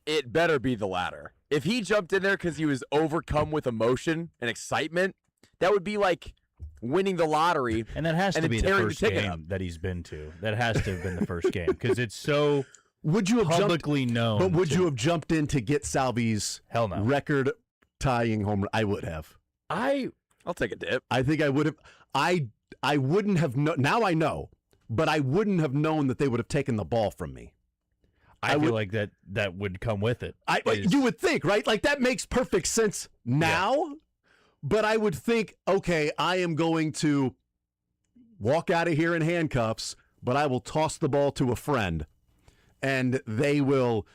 It better be the latter. If he jumped in there because he was overcome with emotion and excitement, that would be like winning the lottery. And that has to be the first game that he's been to. That has to have been the first game because it's so publicly known. But would you have jumped in to get Salvi's record-tying home run? I would have. I'll take a dip. I think I would have. I wouldn't have known. Now I know, but I wouldn't have known that they would have taken the ball from me. I feel like that would come with it. You would think, right? Like that makes perfect sense now, but I would think, okay, I am going to walk out of here in handcuffs, but I will toss the ball to a friend, and they will,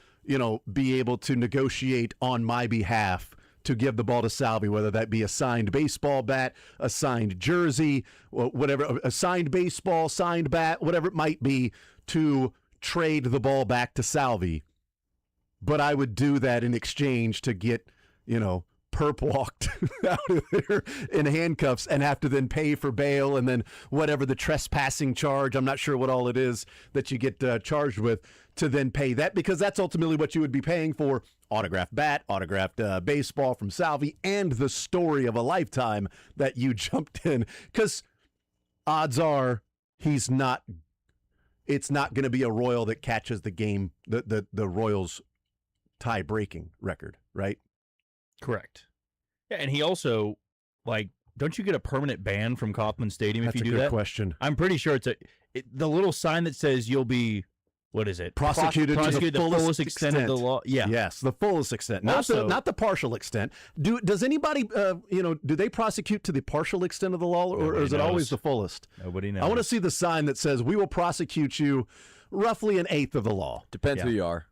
be able to negotiate on my behalf to give the ball to Salvi, whether that be a signed baseball bat, a signed jersey, whatever, a signed baseball, signed bat, whatever it might be, to trade the ball back to Salvi. But I would do that in exchange to get, perp walked out of there in handcuffs and have to then pay for bail and then whatever the trespassing charge, I'm not sure what all it is that you get charged with, to then pay that, because that's ultimately what you would be paying for: autographed bat, autographed baseball from Salvi, and the story of a lifetime that you jumped in. Because odds are it's not going to be a Royal that catches the game, the Royals tie-breaking record, right? Correct. Yeah, and he also, don't you get a permanent ban from Kauffman Stadium if you do that? That's a good question. I'm pretty sure the little sign that says you'll be, what is it? Prosecuted to the fullest extent of the law. Yeah. Yes, the fullest extent, not the partial extent. Does anybody, do they prosecute to the partial extent of the law, or is it always the fullest? Nobody knows. I want to see the sign that says we will prosecute you roughly an eighth of the law. Depends who you are.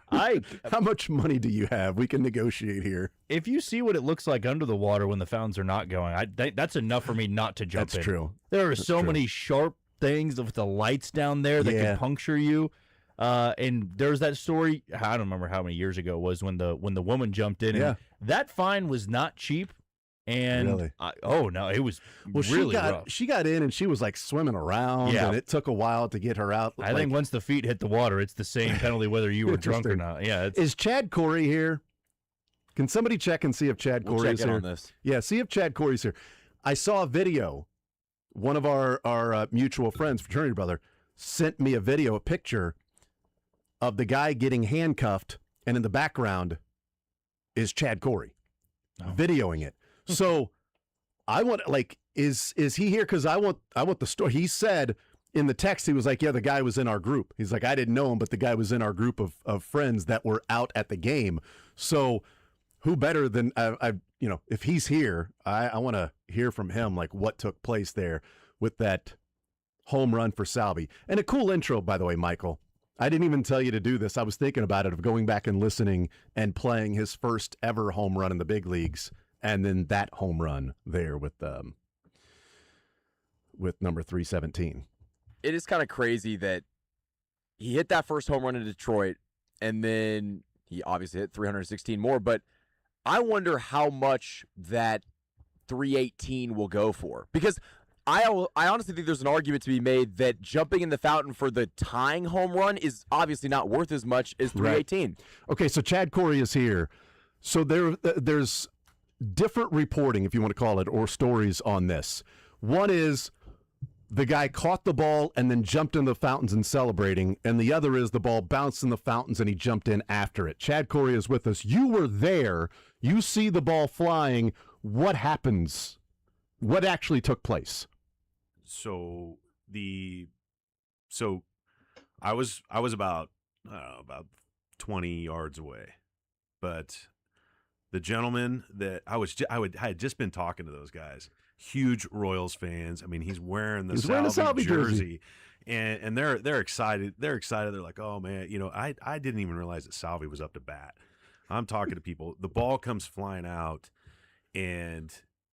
How much money do you have? We can negotiate here. If you see what it looks like under the water when the fountains are not going, that's enough for me not to jump in. That's true. There are so many sharp things with the lights down there that can puncture you. And there's that story, I don't remember how many years ago it was, when the woman jumped in. And that fine was not cheap. And really? It was really rough. She got in and she was like swimming around, and it took a while to get her out. I think once the feet hit the water, it's the same penalty whether you were drunk or not. Yeah. Is Chad Corey here? Can somebody check and see if Chad Corey is here? On this. Yeah, see if Chad Corey's here. I saw a video. One of our mutual friends, fraternity brother, sent me a picture of the guy getting handcuffed, and in the background is Chad Corey videoing it. So I want, is he here? Because I want the story. He said in the text, he was like, yeah, the guy was in our group. He's like, I didn't know him, but the guy was in our group of friends that were out at the game. So who better than, if he's here, I want to hear from him, what took place there with that home run for Salvi. And a cool intro, by the way, Michael. I didn't even tell you to do this. I was thinking about it, of going back and listening and playing his first ever home run in the big leagues. And then that home run there with number 317. It is kind of crazy that he hit that first home run in Detroit, and then he obviously hit 316 more. But I wonder how much that 318 will go for. Because I honestly think there's an argument to be made that jumping in the fountain for the tying home run is obviously not worth as much as 318. Right. Okay, so Chad Corey is here. So there's different reporting, if you want to call it, or stories on this. One is the guy caught the ball and then jumped in the fountains and celebrating, and the other is the ball bounced in the fountains and he jumped in after it. Chad Corey is with us. You were there. You see the ball flying. What happens? What actually took place? So I was about 20 yards away, but the gentleman that I had just been talking to those guys, huge Royals fans. I mean, he's wearing the Salvi jersey, and they're excited. They're excited. They're like, oh man, I didn't even realize that Salvi was up to bat. I'm talking to people. The ball comes flying out, and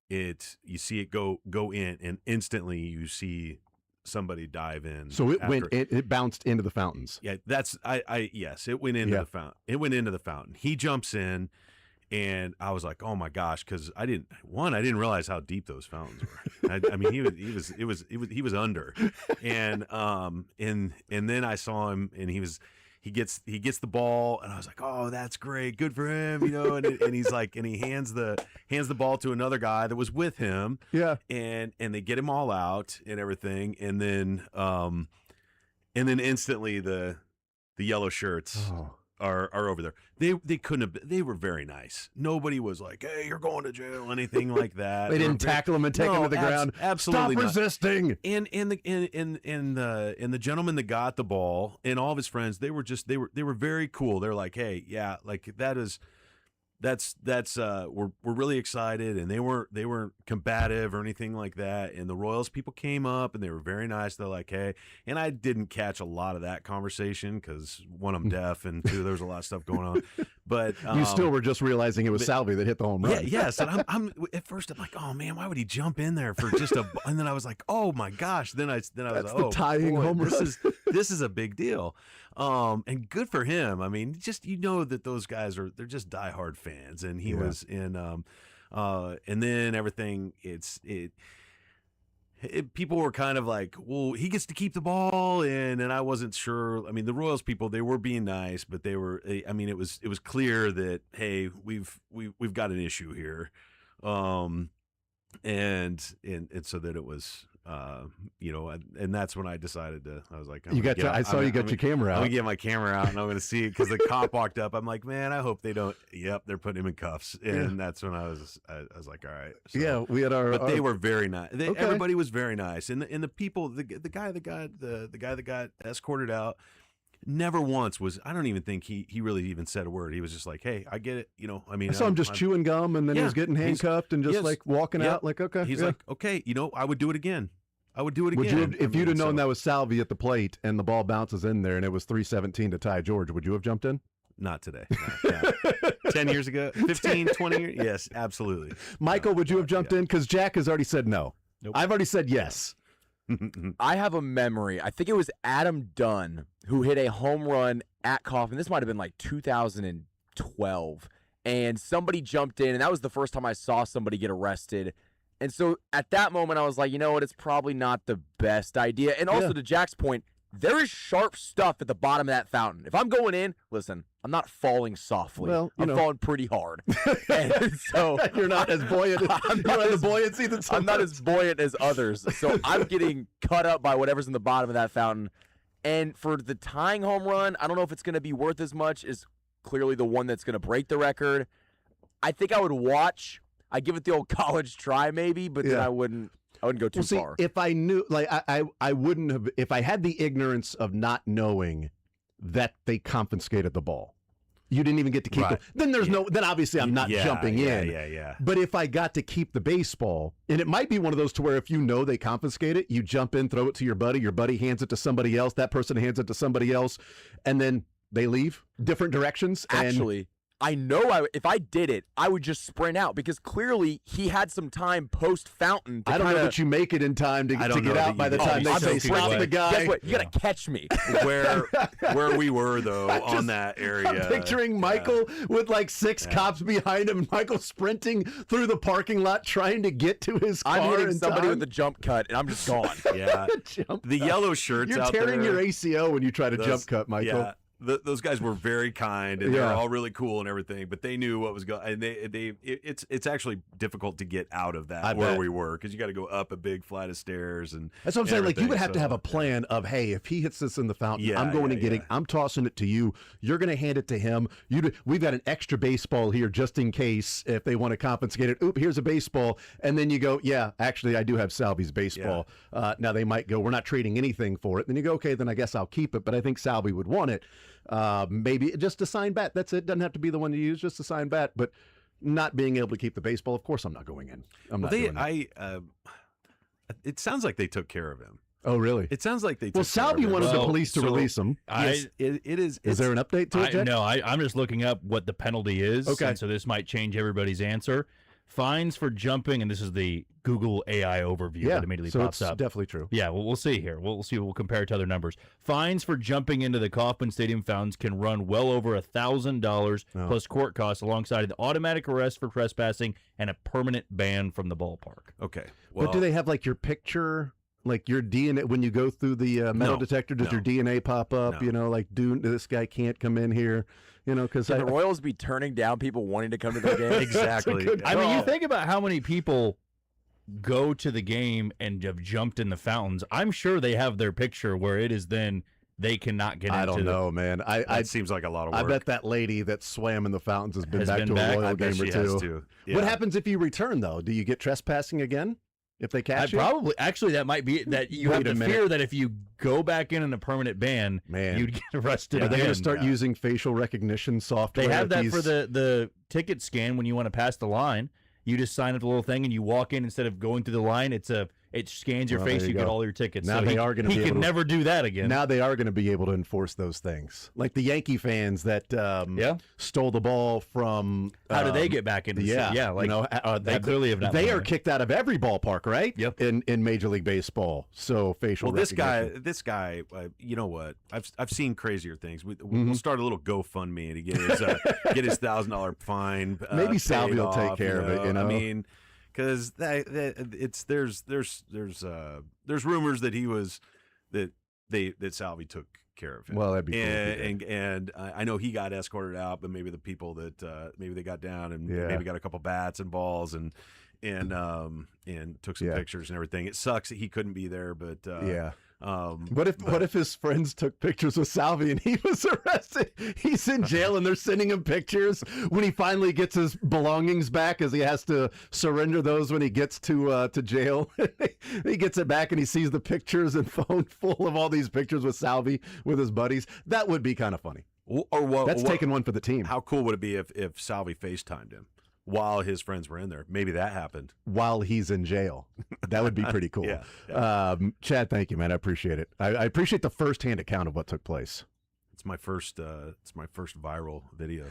you see it go in, and instantly you see somebody dive in. So it bounced into the fountains. Yeah, yes, it went into the fountain. It went into the fountain. He jumps in. And I was like, "Oh my gosh!" Because I didn't realize how deep those fountains were. I mean, he was under, and then I saw him, and he he gets the ball, and I was like, oh, that's great, good for him, and he's like, and he hands the ball to another guy that was with him, and they get him all out and everything, and then instantly the yellow shirts are over there. They couldn't have been, they were very nice. Nobody was like, hey, you're going to jail, anything like that. They didn't tackle him and take him to the ground. Absolutely Stop resisting. And the gentleman that got the ball and all of his friends, they were very cool. They're like, hey, yeah, like that's we're really excited, and they weren't combative or anything like that. And the Royals people came up and they were very nice. They're like, hey, and I didn't catch a lot of that conversation because one, I'm deaf, and two, there was a lot of stuff going on. But you still were just realizing it was Salvi that hit the home run. Yeah, yes. And I'm at first I'm like, oh man, why would he jump in there for just a? And then I was like, oh my gosh. Then I was like, the tying home run. This is a big deal. And good for him. I mean, just that those guys they're just diehard fans, and he was in. And then everything. People were kind of like, well, he gets to keep the ball, and I wasn't sure. I mean, the Royals people, they were being nice, but they were. I mean, it was clear that, hey, we've got an issue here, and so that it was. And that's when I decided to. I was like, I saw you got your camera out. I'm gonna get my camera out, and I'm gonna see it because the cop walked up. I'm like, man, I hope they don't. Yep, they're putting him in cuffs, and that's when I was like, all right. So, we had but they were very nice. Everybody was very nice, and the people, the guy that got escorted out. Never once was. I don't even think he really even said a word. He was just like, "Hey, I get it." I mean, I saw him just chewing gum, and then he was getting handcuffed and just like walking out. Like, okay, he's like, "Okay, I would do it again. I would do it again." If you'd have known that was Salvi at the plate and the ball bounces in there and it was 3-17 to tie George, would you have jumped in? Not today. No. 10 years ago, 15, 20 years. Yes, absolutely. Michael, would you have jumped in? Because Jack has already said no. Nope. I've already said yes. I have a memory. I think it was Adam Dunn who hit a home run at Kauffman. This might have been like 2012. And somebody jumped in, and that was the first time I saw somebody get arrested. And so at that moment, I was like, you know what? It's probably not the best idea. And also to Jack's point, there is sharp stuff at the bottom of that fountain. If I'm going in, listen, I'm not falling softly. Well, I'm falling pretty hard. And so you're not as buoyant. I'm not as buoyant as others. So I'm getting cut up by whatever's in the bottom of that fountain. And for the tying home run, I don't know if it's going to be worth as much as clearly the one that's going to break the record. I think I would watch. I'd give it the old college try maybe, but then I wouldn't go too far. If I knew, like I wouldn't have, if I had the ignorance of not knowing that they confiscated the ball. You didn't even get to keep it. Then then obviously I'm not jumping in. Yeah. But if I got to keep the baseball, and it might be one of those to where if they confiscate it, you jump in, throw it to your buddy hands it to somebody else, that person hands it to somebody else, and then they leave different directions. Actually, I know if I did it, I would just sprint out because clearly he had some time post fountain. I don't know that you make it in time to get out by the time they say stop the guy. Guess what? You got to catch me. Where we were though on that area. I'm picturing Michael with like 6 cops behind him, and Michael sprinting through the parking lot trying to get to his car. I'm hitting somebody with a jump cut, and I'm just gone. Yeah, the yellow shirts. You're tearing your ACL when you try to jump cut, Michael. Yeah. Those guys were very kind, and they're all really cool and everything, but they knew what was going. And it's actually difficult to get out of that where we were because you got to go up a big flight of stairs, and that's what I'm saying. Like you would have to have a plan of, hey, if he hits this in the fountain, I'm going to get it. I'm tossing it to you. You're going to hand it to him. We've got an extra baseball here just in case if they want to confiscate it. Oop, here's a baseball, and then you go, yeah, actually, I do have Salvi's baseball. Now they might go, we're not trading anything for it. Then you go, okay, then I guess I'll keep it. But I think Salvi would want it. Maybe just a signed bat. That's it. Doesn't have to be the one you use. Just a signed bat. But not being able to keep the baseball. Of course, I'm not going in. I'm not doing that. It sounds like they took care of him. Oh, really? It sounds like they. Well, Salvi wanted the police to release him. Yes, it is. Is there an update to it, Jack? No, I'm just looking up what the penalty is. Okay. And so this might change everybody's answer. Fines for jumping, and this is the Google AI overview that immediately pops up. Definitely true. Yeah, well, we'll see here. We'll see. We'll compare it to other numbers. Fines for jumping into the Kauffman Stadium fountains can run well over $1,000 plus court costs, alongside an automatic arrest for trespassing and a permanent ban from the ballpark. Okay. Well, but do they have like your picture Like your DNA, when you go through the metal No, detector, does no. your DNA pop up? No. Like, this guy can't come in here. Because Can the Royals be turning down people wanting to come to their games? Exactly. I mean, you think about how many people go to the game and have jumped in the fountains. I'm sure they have their picture where it is then they cannot get into. I don't know, man. That seems like a lot of work. I bet that lady that swam in the fountains has been back to a Royal I bet game or she has two. to. Yeah. What happens if you return, though? Do you get trespassing again if they catch you? Actually, that might be that you have Wait a to minute. fear that if you go back in a permanent ban, Man. you'd get arrested Are they again. going to start using facial recognition software? They have at that these- for the ticket scan when you want to pass the line. You just sign up the little thing and you walk in instead of going through the line. It scans your Well, face. there You you get go. all your tickets. Now so they are gonna He be can able to- never do that again. Now they are going to be able to enforce those things, like the Yankee fans that stole the ball from. How do they get back into? Like they clearly have not. They been are there. kicked out of every ballpark, right? Yep. In Major League Baseball, so facial. Well, this recognition. guy, you know what? I've seen crazier things. Mm-hmm. We'll start a little GoFundMe to get his $1,000 fine. Maybe Salvi paid will take off, care of it. I mean, because there's rumors that he was that Salvi took care of him. Well, that'd be cool if he did. and I know he got escorted out, but maybe the people that maybe they got down and Yeah. maybe got a couple bats and balls and took some pictures and everything. It sucks that he couldn't be there, but What if his friends took pictures with Salvi and he was arrested? He's in jail and they're sending him pictures when he finally gets his belongings back, as he has to surrender those when he gets to jail. He gets it back and he sees the pictures and phone full of all these pictures with Salvi with his buddies. That would be kind of funny. or what? That's taking one for the team. How cool would it be if Salvi FaceTimed him while his friends were in there? Maybe that happened. While he's in jail. That would be pretty cool. Yeah. Chad, thank you, man. I appreciate it. I appreciate the firsthand account of what took place. It's my first viral video.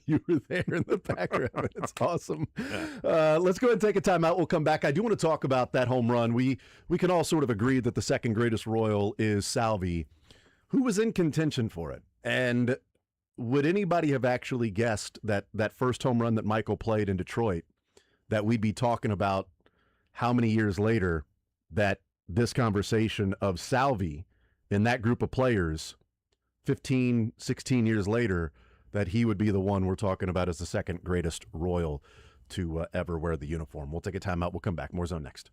You were there in the background. It's awesome. Let's go ahead and take a timeout. We'll come back. I do want to talk about that home run. We can all sort of agree that the second greatest Royal is Salvi. Who was in contention for it? And would anybody have actually guessed that first home run that Michael played in Detroit, that we'd be talking about how many years later, that this conversation of Salvi in that group of players 15, 16 years later, that he would be the one we're talking about as the second greatest Royal to ever wear the uniform. We'll take a timeout. We'll come back. More Zone next.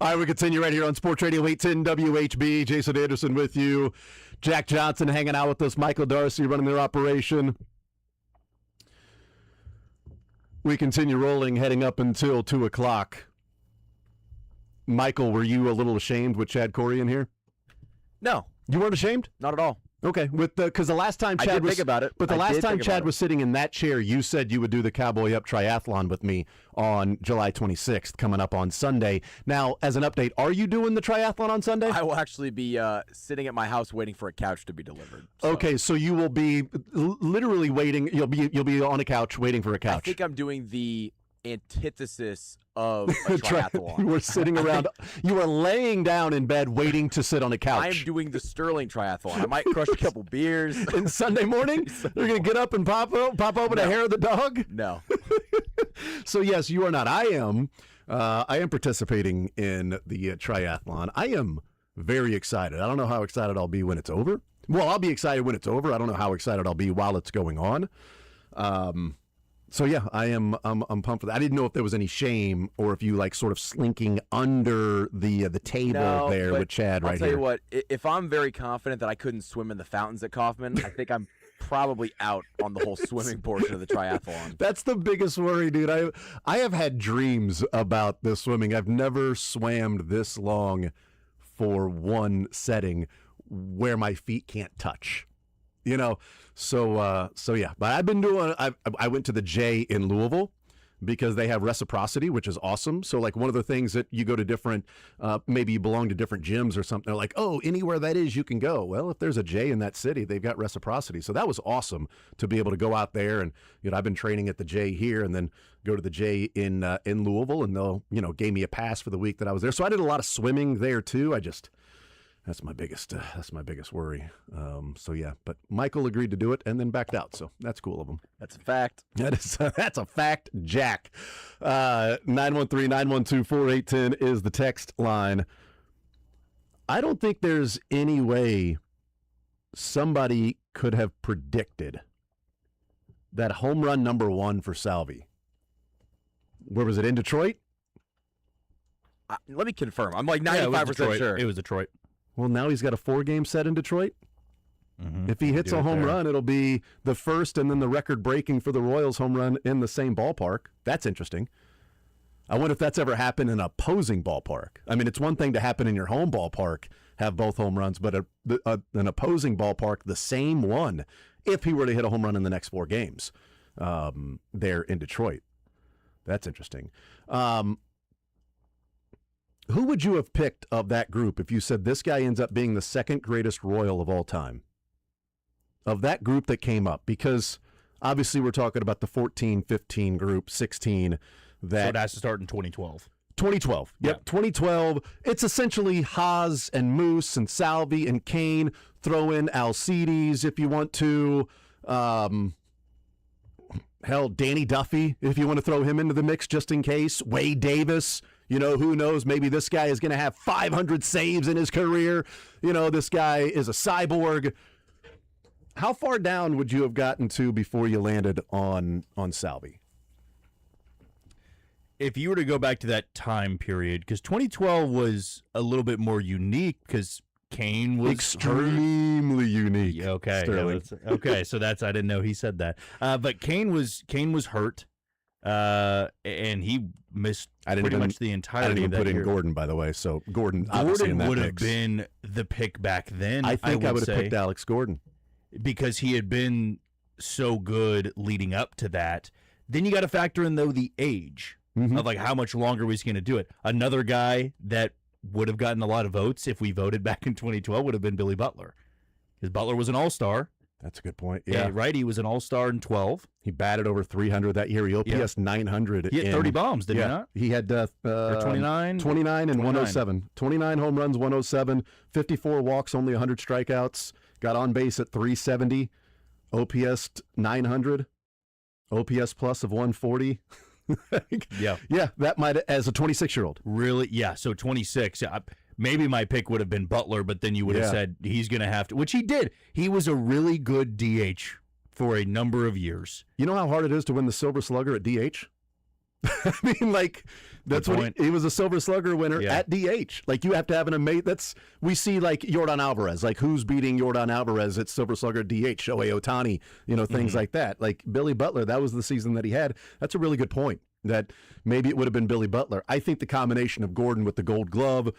All right, we continue right here on Sports Radio 810 WHB. Jason Anderson with you. Jack Johnson hanging out with us. Michael Darcy running their operation. We continue rolling, heading up until 2 o'clock. Michael, were you a little ashamed with Chad Corey in here? No. You weren't ashamed? Not at all. Okay, because the last time Chad I did was think about it. But the last time Chad was sitting in that chair, you said you would do the Cowboy Up Triathlon with me on July 26th, coming up on Sunday. Now, as an update, are you doing the triathlon on Sunday? I will actually be sitting at my house waiting for a couch to be delivered. So. Okay, so you will be literally waiting. You'll be on a couch waiting for a couch. I think I'm doing the antithesis of a triathlon. You were sitting around. You were laying down in bed waiting to sit on a couch. I'm doing the Sterling triathlon. I might crush a couple beers. And Sunday morning, you're going to get up and pop open a hair of the dog? No. So, yes, you are not. I am participating in the triathlon. I am very excited. I don't know how excited I'll be when it's over. Well, I'll be excited when it's over. I don't know how excited I'll be while it's going on. So yeah, I'm pumped for that. I didn't know if there was any shame or if you like sort of slinking under the table there with Chad right here. I'll tell you what, if I'm very confident that I couldn't swim in the fountains at Kaufman, I think I'm probably out on the whole swimming portion of the triathlon. That's the biggest worry, dude. I have had dreams about the swimming. I've never swam this long for one setting where my feet can't touch. You know, so yeah. But I've been doing. I went to the J in Louisville because they have reciprocity, which is awesome. So like one of the things that you go to different, maybe you belong to different gyms or something. They're like, oh, anywhere that is, you can go. Well, if there's a J in that city, they've got reciprocity. So that was awesome to be able to go out there and I've been training at the J here and then go to the J in Louisville, and they'll gave me a pass for the week that I was there. So I did a lot of swimming there too. That's my biggest worry. So yeah, but Michael agreed to do it and then backed out. So that's cool of him. That's a fact. That's a fact, Jack. 913-912-4810 is the text line. I don't think there's any way somebody could have predicted that home run number 1 for Salvi. Where was it, in Detroit? Let me confirm. I'm like 95% sure. It was Detroit. Well, now he's got a 4-game set in Detroit. Mm-hmm. If he hits a home run, it'll be the first and then the record-breaking for the Royals home run in the same ballpark. That's interesting. I wonder if that's ever happened in an opposing ballpark. I mean, it's one thing to happen in your home ballpark, have both home runs, but an opposing ballpark, the same one, if he were to hit a home run in the next 4 games there in Detroit. That's interesting. Who would you have picked of that group if you said this guy ends up being the second greatest Royal of all time? Of that group that came up, because obviously we're talking about the 14-15 group, 16. So it has to start in 2012. 2012. Yep, yeah. 2012. It's essentially Haas and Moose and Salvi and Kane. Throw in Alcides if you want to. Hell, Danny Duffy, if you want to throw him into the mix just in case. Wade Davis. Who knows? Maybe this guy is going to have 500 saves in his career. This guy is a cyborg. How far down would you have gotten to before you landed on Salvi? If you were to go back to that time period, because 2012 was a little bit more unique because Kane was extremely unique. Yeah, okay, Sterling. Yeah, okay. So I didn't know he said that. But Kane was hurt. And he missed pretty much the entirety. I didn't even of that put in year. Gordon, by the way. So Gordon would have been the pick back then. I think I would have picked Alex Gordon because he had been so good leading up to that. Then you got to factor in though the age of like how much longer he's going to do it. Another guy that would have gotten a lot of votes if we voted back in 2012 would have been Billy Butler, because Butler was an all-star. That's a good point. Yeah, right. He was an all-star in 12. He batted over 300 that year. He OPS 900. He had 30 bombs, did he not? He had 29 and 107. 29 home runs, 107, 54 walks, only 100 strikeouts. Got on base at 370. OPS 900. OPS plus of 140. Yeah, that might, as a 26-year-old. Really? Yeah. So 26. Maybe my pick would have been Butler, but then you would have said he's going to have to, which he did. He was a really good DH for a number of years. You know how hard it is to win the Silver Slugger at DH? I mean, like, that's what he was a Silver Slugger winner at DH. Like, you have to have an amazing. We see like Yordan Alvarez. Like, who's beating Yordan Alvarez at Silver Slugger DH? Shohei Ohtani. Things like that. Like Billy Butler, that was the season that he had. That's a really good point. That maybe it would have been Billy Butler. I think the combination of Gordon with the Gold Glove,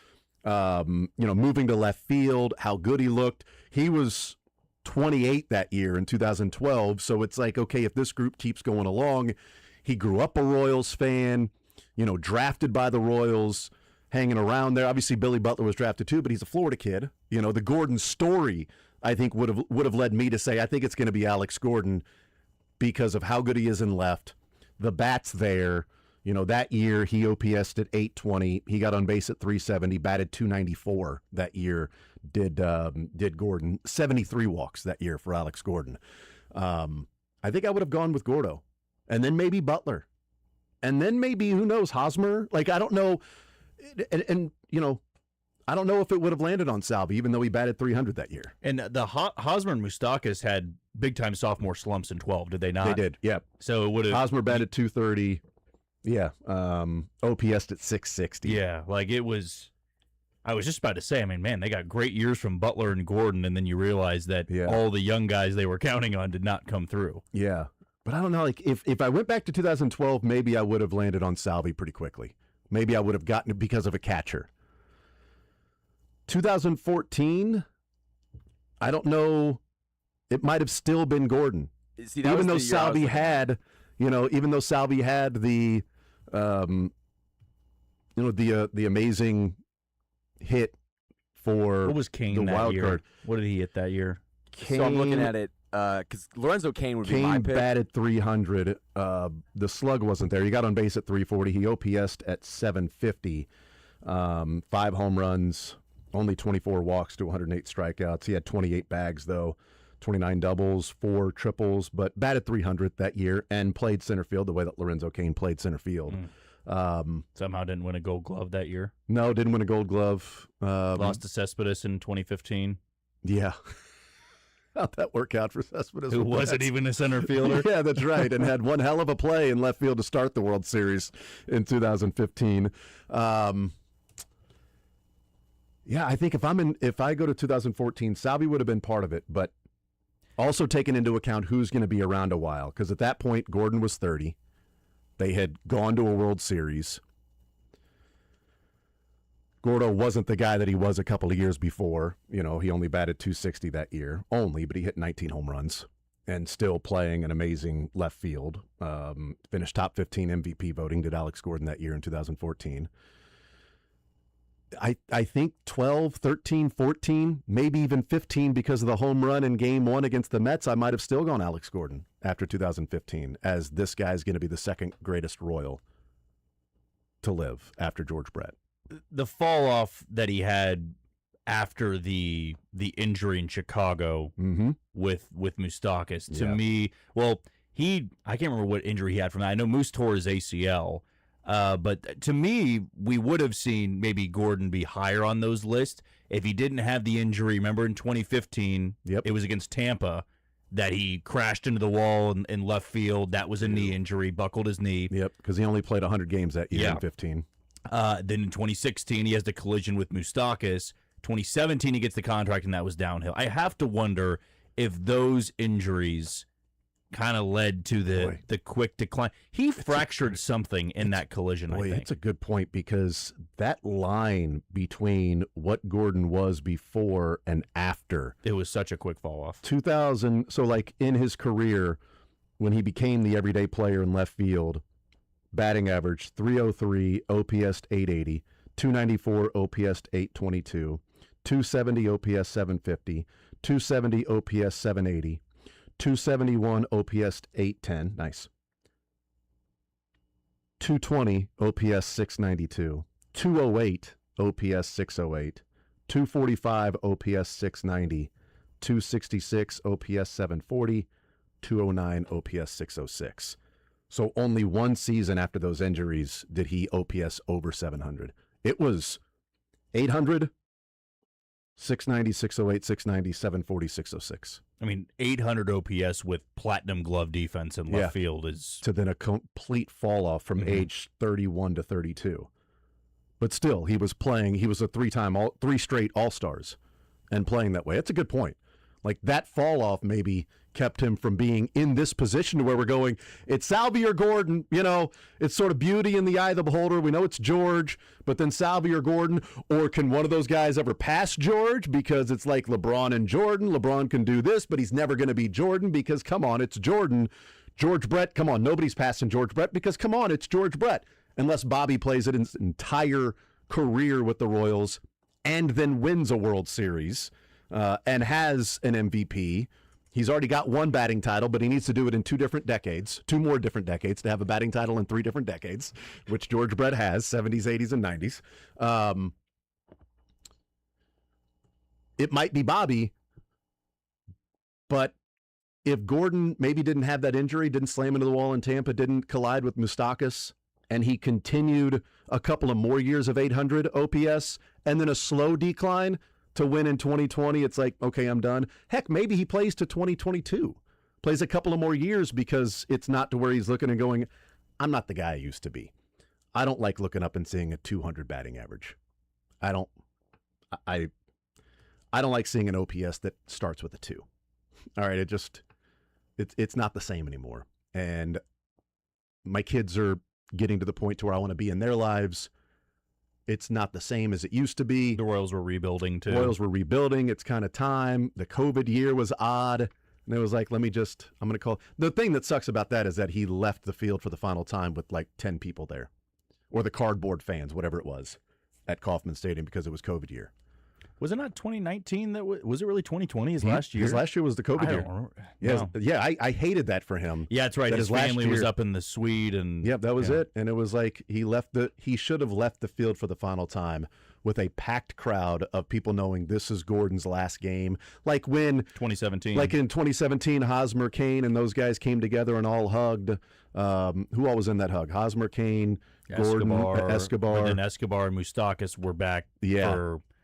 moving to left field, how good he looked. He was 28 that year in 2012. So it's like, okay, if this group keeps going along. He grew up a Royals fan, drafted by the Royals, hanging around there. Obviously, Billy Butler was drafted too, but he's a Florida kid. The Gordon story, I think, would have led me to say I think it's going to be Alex Gordon because of how good he is in left. The bat's there. That year he OPS'd at 820. He got on base at 370, batted 294 that year. Did Gordon 73 walks that year for Alex Gordon? I think I would have gone with Gordo. And then maybe Butler. And then maybe, who knows, Hosmer? Like, I don't know. And I don't know if it would have landed on Salvi, even though he batted 300 that year. And the Hosmer and Moustakas had big-time sophomore slumps in 12, did they not? They did, yeah. So it would have... Hosmer batted 230. Yeah. OPS at 660. Yeah, like it was... I was just about to say, I mean, man, they got great years from Butler and Gordon, and then you realize that all the young guys they were counting on did not come through. Yeah. But I don't know, like, if I went back to 2012, maybe I would have landed on Salvi pretty quickly. Maybe I would have gotten it because of a catcher. 2014, I don't know. It might have still been Gordon. See, even though Salvi had, the, the amazing hit for what was Kane the that wild year? card. What did he hit that year? So I'm looking at it. Because Lorenzo Cain would be my pick. Cain batted 300. The slug wasn't there. He got on base at 340. He OPS'd at 750. 5 home runs, only 24 walks to 108 strikeouts. He had 28 bags, though, 29 doubles, 4 triples, but batted 300 that year and played center field the way that Lorenzo Cain played center field. Somehow didn't win a Gold Glove that year. No, didn't win a Gold Glove. Lost to Cespedes in 2015. Yeah. How'd that work out for Cespedes? Who wasn't even a center fielder? Yeah, that's right, and had one hell of a play in left field to start the World Series in 2015. Yeah, I think if I go to 2014, Salvi would have been part of it, but also taking into account who's going to be around a while, because at that point, Gordon was 30. They had gone to a World Series. Gordo wasn't the guy that he was a couple of years before. He only batted 260 that year, but he hit 19 home runs and still playing an amazing left field. Finished top 15 MVP voting, did Alex Gordon that year in 2014. I think 12, 13, 14, maybe even 15 because of the home run in Game 1 against the Mets, I might have still gone Alex Gordon after 2015, as this guy's going to be the second greatest Royal to live after George Brett. The fall off that he had after the injury in Chicago with Moustakas, to me, I can't remember what injury he had from that. I know Moose tore his ACL, but to me, we would have seen maybe Gordon be higher on those lists if he didn't have the injury. Remember in 2015, it was against Tampa that he crashed into the wall in left field. That was a knee injury, buckled his knee. Yep, because he only played 100 games that year in 15. Then in 2016, he has the collision with Moustakas. 2017, he gets the contract, and that was downhill. I have to wonder if those injuries kind of led to the quick decline. He fractured something in that collision, I think. It's a good point, because that line between what Gordon was before and after. It was such a quick fall off. 2000, so like in his career, when he became the everyday player in left field, batting average 303, OPS 880, 294 OPS 822, 270 OPS 750, 270 OPS 780, 271 OPS 810, nice. 220 OPS 692, 208 OPS 608, 245 OPS 690, 266 OPS 740, 209 OPS 606. So only one season after those injuries did he OPS over 700. It was 800, 690, 608, 690, 740, 606. I mean, 800 OPS with platinum glove defense in left field is... To then a complete fall off from age 31 to 32. But still, he was playing, he was a three straight All-Stars and playing that way. It's a good point. Like, that fall off maybe kept him from being in this position to where we're going, it's Salvi or Gordon, you know, it's sort of beauty in the eye of the beholder. We know it's George, but then Salvi or Gordon, or can one of those guys ever pass George? Because it's like LeBron and Jordan. LeBron can do this, but he's never going to be Jordan because, come on, it's Jordan. George Brett, come on, nobody's passing George Brett because, come on, it's George Brett. Unless Bobby plays it his entire career with the Royals and then wins a World Series and has an MVP. He's already got one batting title, but he needs to do it in 2 different decades, 2 more different decades to have a batting title in 3 different decades, which George Brett has, 70s, 80s, and 90s. It might be Bobby, but if Gordon maybe didn't have that injury, didn't slam into the wall in Tampa, didn't collide with Moustakas, and he continued a couple of more years of 800 OPS and then a slow decline to win in 2020, it's like, okay, I'm done. Heck, maybe he plays to 2022, plays a couple of more years because it's not to where he's looking and going, I'm not the guy I used to be. I don't like looking up and seeing a 200 batting average. I don't like seeing an OPS that starts with a 2. All right, it's not the same anymore. And my kids are getting to the point to where I want to be in their lives. It's not the same as it used to be. The Royals were rebuilding, too. Royals were rebuilding. It's kind of time. The COVID year was odd. And it was like, I'm going to call. The thing that sucks about that is that he left the field for the final time with like 10 people there. Or the cardboard fans, whatever it was, at Kauffman Stadium because it was COVID year. Was it not 2019? Was it really 2020? His last year? His last year was the COVID year. I hated that for him. Yeah, that's right. His family was up in the suite, and that was it. And it was like he should have left the field for the final time with a packed crowd of people knowing this is Gordon's last game. Like when 2017, like in 2017, Hosmer, Kane, and those guys came together and all hugged. Who all was in that hug? Hosmer, Kane, Gordon, Escobar, and then Escobar and Moustakas were back.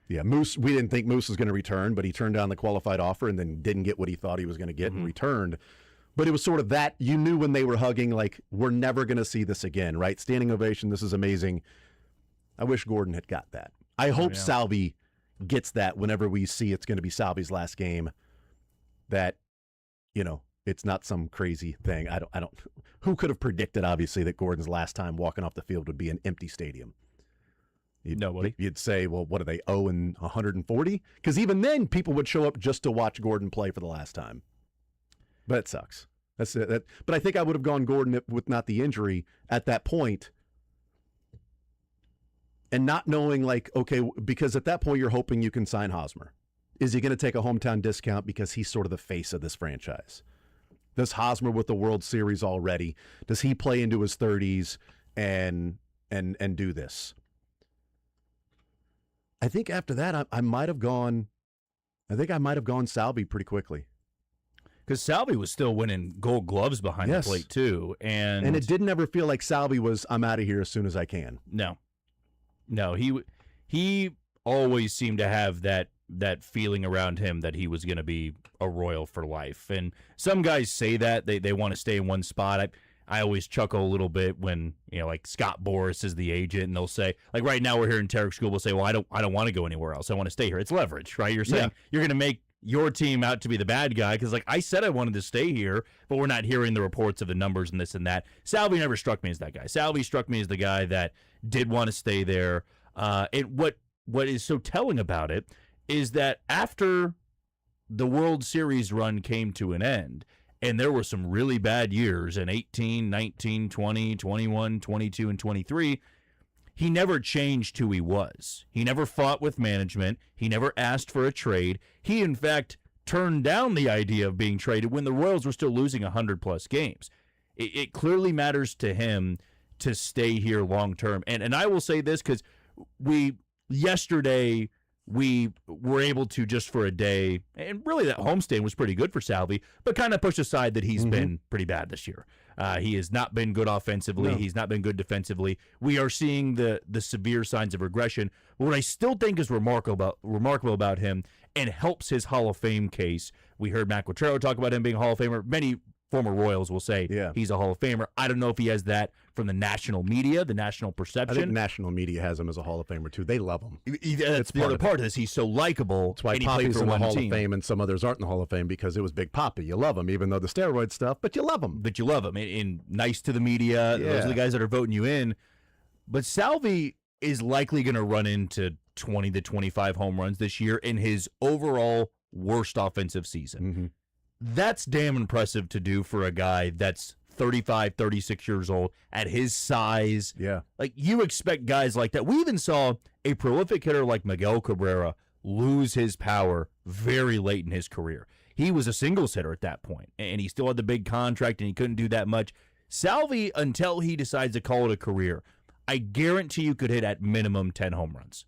Yeah, Moose, we didn't think Moose was going to return, but he turned down the qualified offer and then didn't get what he thought he was going to get and returned. But it was sort of that, you knew when they were hugging, like, we're never going to see this again, right? Standing ovation, this is amazing. I wish Gordon had got that. I hope Salvi gets that whenever we see it's going to be Salvi's last game, that, you know, it's not some crazy thing. I don't, who could have predicted, obviously, that Gordon's last time walking off the field would be an empty stadium? Nobody. You'd say, well, what are they, 0-140? Because even then, people would show up just to watch Gordon play for the last time. But it sucks. That's it. But I think I would have gone Gordon with not the injury at that point, and not knowing, like, okay, because at that point you're hoping you can sign Hosmer. Is he going to take a hometown discount because he's sort of the face of this franchise? Does Hosmer with the World Series already? Does he play into his 30s and do this? I think after that, I might have gone. I think I might have gone Salvi pretty quickly. Because Salvi was still winning Gold Gloves behind the plate too, and it didn't ever feel like Salvi was, I'm out of here as soon as I can. No, he always seemed to have that feeling around him that he was going to be a Royal for life. And some guys say that they want to stay in one spot. I always chuckle a little bit when, you know, like Scott Boras is the agent, and they'll say, like right now we're here in Tarek School, we'll say, well, I don't want to go anywhere else. I want to stay here. It's leverage, right? You're saying you're going to make your team out to be the bad guy because, like, I said I wanted to stay here, but we're not hearing the reports of the numbers and this and that. Salvi never struck me as that guy. Salvi struck me as the guy that did want to stay there. And what is so telling about it is that after the World Series run came to an end, and there were some really bad years in 18, 19, 20, 21, 22, and 23, he never changed who he was. He never fought with management. He never asked for a trade. He, in fact, turned down the idea of being traded when the Royals were still losing 100-plus games. It clearly matters to him to stay here long-term. And I will say this because yesterday we were able to just for a day, and really that homestand was pretty good for Salvi, but kind of push aside that he's been pretty bad this year. He has not been good offensively. No. He's not been good defensively. We are seeing the severe signs of regression. What I still think is remarkable about him and helps his Hall of Fame case, we heard Matt Quatrero talk about him being a Hall of Famer. Many former Royals will say he's a Hall of Famer. I don't know if he has that from the national media, the national perception. I think national media has him as a Hall of Famer, too. They love him. That's the other part of this. He's so likable. That's why Poppy's in the Hall of Fame and some others aren't in the Hall of Fame, because it was Big Poppy. You love him, even though the steroid stuff, but you love him. But you love him. And nice to the media. Those are the guys that are voting you in. But Salvi is likely going to run into 20 to 25 home runs this year in his overall worst offensive season. That's damn impressive to do for a guy that's 35, 36 years old at his size. Yeah. Like, you expect guys like that. We even saw a prolific hitter like Miguel Cabrera lose his power very late in his career. He was a singles hitter at that point, and he still had the big contract, and he couldn't do that much. Salvi, until he decides to call it a career, I guarantee you could hit at minimum 10 home runs.